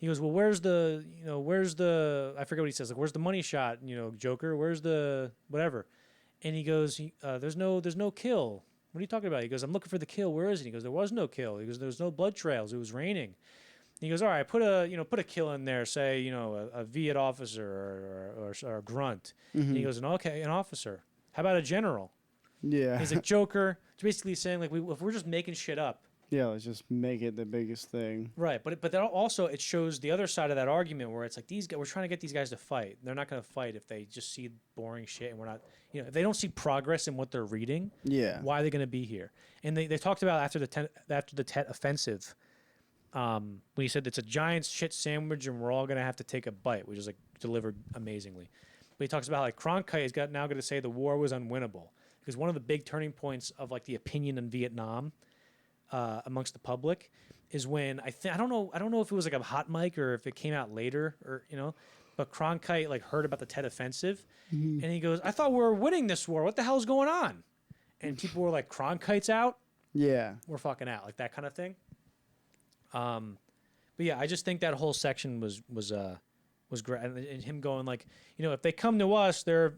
goes, well, where's the, I forget what he says, like, where's the money shot, Joker, where's the whatever? And he goes, there's no kill. What are you talking about? He goes, I'm looking for the kill. Where is it? He goes, there was no kill. He goes, there was no blood trails. It was raining. And he goes, all right, put a kill in there, say, a Viet officer or a grunt. And he goes, okay, an officer. How about a general? Yeah. He's like, Joker. It's basically saying, like, if we're just making shit up. Yeah, let's just make it the biggest thing. Right, but that also, it shows the other side of that argument where it's like, these guys, we're trying to get these guys to fight. They're not going to fight if they just see boring shit, and we're not, if they don't see progress in what they're reading. Yeah. Why are they going to be here? And they talked about after the Tet offensive, when he said it's a giant shit sandwich and we're all going to have to take a bite, which is like delivered amazingly. But he talks about like Cronkite is now going to say the war was unwinnable, because one of the big turning points of like the opinion in Vietnam amongst the public is when I don't know if it was like a hot mic or if it came out later or but Cronkite like heard about the Tet offensive, and he goes, I thought we were winning this war. What the hell's going on? And people were like, Cronkite's out. Yeah, we're fucking out, like that kind of thing. But yeah, I just think that whole section was great, and him going like, if they come to us, they're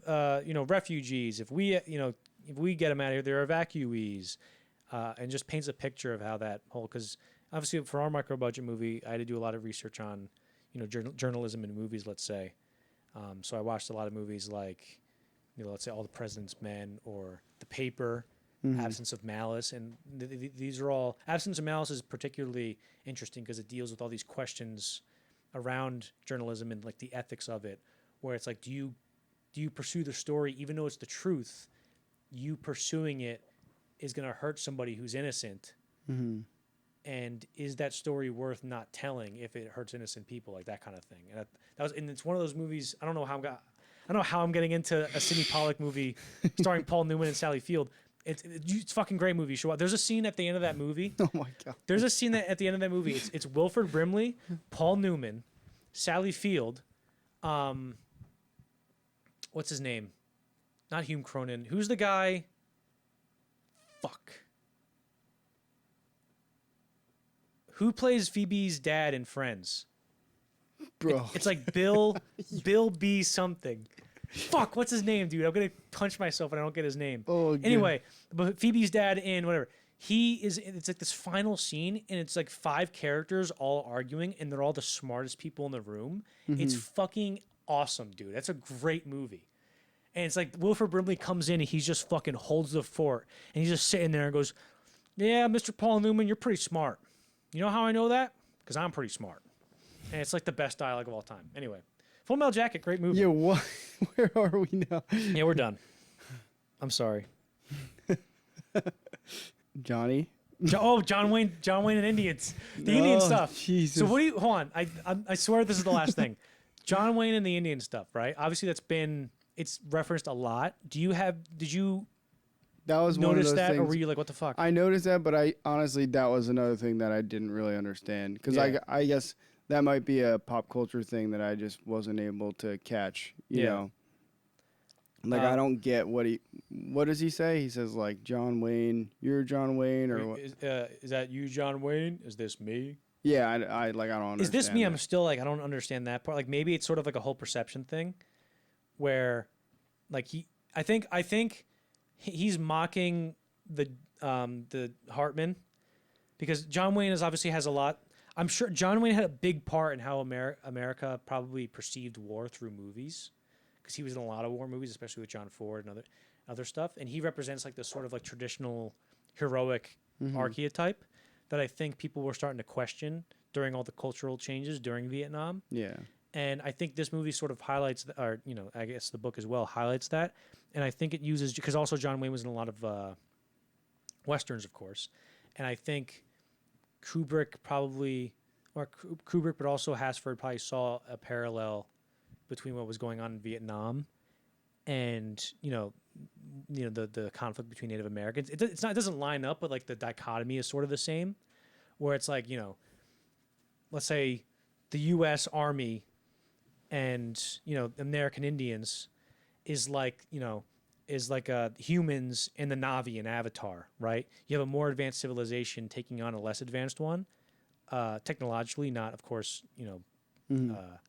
refugees. If we get them out of here, they're evacuees. And just paints a picture of how that whole, because obviously for our micro budget movie, I had to do a lot of research on, journalism in movies, let's say. So I watched a lot of movies like, let's say All the President's Men or The Paper, Absence of Malice. And these are all, Absence of Malice is particularly interesting because it deals with all these questions around journalism and like the ethics of it, where it's like, do you pursue the story even though it's the truth? You pursuing it is going to hurt somebody who's innocent, and is that story worth not telling if it hurts innocent people, like that kind of thing? And and it's one of those movies. I don't know how I'm getting into a Sidney Pollack movie starring Paul Newman and Sally Field. It's a fucking great movie. There's a scene at the end of that movie. Oh my god! There's a scene at the end of that movie. It's Wilford Brimley, Paul Newman, Sally Field. What's his name? Not Hume Cronin. Who's the guy? Fuck. Who plays Phoebe's dad in Friends? Bro. It's like Bill B something. Fuck, what's his name, dude? I'm going to punch myself and I don't get his name. Oh, anyway, but Phoebe's dad in whatever. It's like this final scene and it's like 5 characters all arguing and they're all the smartest people in the room. It's fucking awesome, dude. That's a great movie. And it's like Wilford Brimley comes in and he just fucking holds the fort. And he's just sitting there and goes, yeah, Mr. Paul Newman, you're pretty smart. You know how I know that? Because I'm pretty smart. And it's like the best dialogue of all time. Anyway, Full Metal Jacket, great movie. Yeah, what? Where are we now? Yeah, we're done. I'm sorry. Johnny. John Wayne and Indians. The Indian stuff. Jesus. So what do you? Hold on. I swear this is the last thing. John Wayne and the Indian stuff, right? Obviously, it's referenced a lot. Did you that was one notice of those that, things, or were you like, what the fuck? I noticed that, but I honestly that was another thing that I didn't really understand because I guess that might be a pop culture thing that I just wasn't able to catch. You know, like I don't get what does he say? He says like John Wayne, you're John Wayne, or what? Is that you, John Wayne? Is this me? Yeah, I don't understand. Is this me? That. I'm still like I don't understand that part. Like maybe it's sort of like a whole perception thing, where, like I think he's mocking the Hartman, because John Wayne obviously has a lot. I'm sure John Wayne had a big part in how America probably perceived war through movies, because he was in a lot of war movies, especially with John Ford and other stuff, and he represents like this sort of like traditional heroic archetype that I think people were starting to question during all the cultural changes during Vietnam. Yeah. And I think this movie sort of highlights, or I guess the book as well highlights that. And I think it uses, because also John Wayne was in a lot of westerns, of course. And I think Kubrick, but also Hasford probably saw a parallel between what was going on in Vietnam and the conflict between Native Americans. It doesn't line up, but like the dichotomy is sort of the same, where it's like, let's say the U.S. Army and American Indians is like humans in the Na'vi in Avatar, right? You have a more advanced civilization taking on a less advanced one, technologically, not of course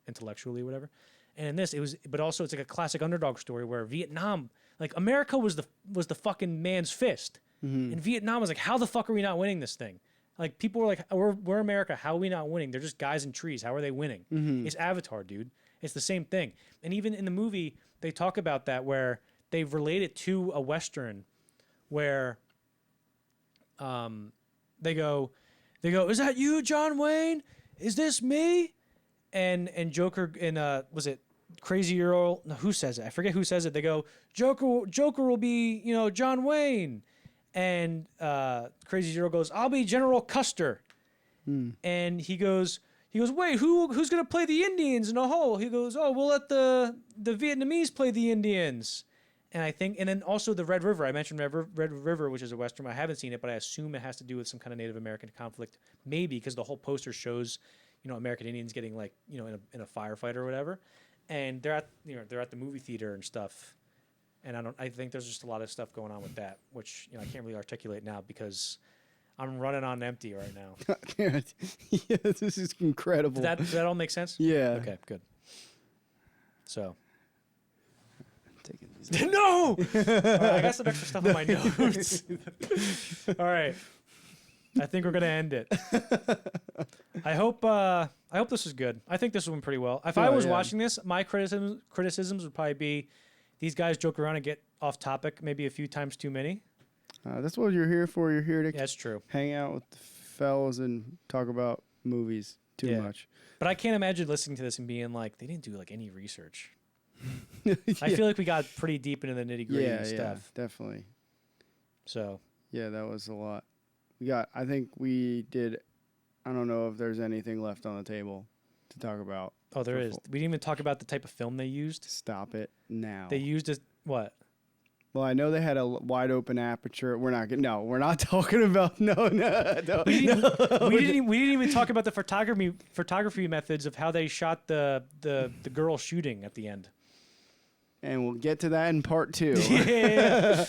intellectually or whatever. And in this, but also it's like a classic underdog story where Vietnam, like America was the fucking man's fist, and Vietnam was like, how the fuck are we not winning this thing? Like people were like, we're America, how are we not winning? They're just guys in trees. How are they winning? It's Avatar, dude. It's the same thing. And even in the movie, they talk about that where they relate it to a Western where they go, is that you, John Wayne? Is this me? And Joker and was it Crazy Earl? No, who says it? I forget who says it. They go, Joker will be, John Wayne. And Crazy Earl goes, I'll be General Custer. And he goes, wait, who's gonna play the Indians in a hole? He goes, oh, we'll let the Vietnamese play the Indians. And then also the Red River. I mentioned Red River, which is a Western. I haven't seen it, but I assume it has to do with some kind of Native American conflict. Maybe because the whole poster shows, American Indians getting like, in a firefight or whatever. And they're at the movie theater and stuff. And I think there's just a lot of stuff going on with that, which, I can't really articulate now because I'm running on empty right now. Yeah, this is incredible. Does that all make sense? Yeah. Okay, good. So. Taking these No! All right, I got some extra stuff on my notes. All right. I think we're going to end it. I hope this was good. I think this went pretty well. If I was watching this, my criticisms would probably be these guys joke around and get off topic maybe a few times too many. That's what you're here for. You're here to That's true. Hang out with the fellas and talk about movies too much. But I can't imagine listening to this and being like, they didn't do like any research. I feel like we got pretty deep into the nitty-gritty stuff. Yeah, definitely. So. Yeah, that was a lot. I think we did, I don't know if there's anything left on the table to talk about. Oh, there is. We didn't even talk about the type of film they used. Stop it now. They used what? Well, I know they had a wide open aperture. We're not talking about no. We didn't even talk about the photography methods of how they shot the girl shooting at the end. And we'll get to that in part 2. Yeah.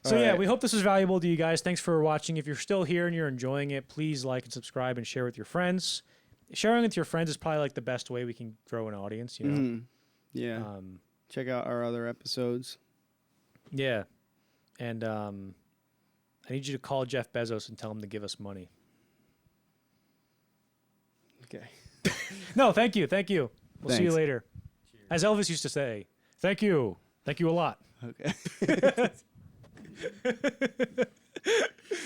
So right. we hope this was valuable to you guys. Thanks for watching. If you're still here and you're enjoying it, please like and subscribe and share with your friends. Sharing with your friends is probably like the best way we can grow an audience, Yeah. Check out our other episodes. Yeah. And I need you to call Jeff Bezos and tell him to give us money. Okay. No, thank you. We'll Thanks. see you later. Cheers. As Elvis used to say, thank you. Thank you a lot. Okay.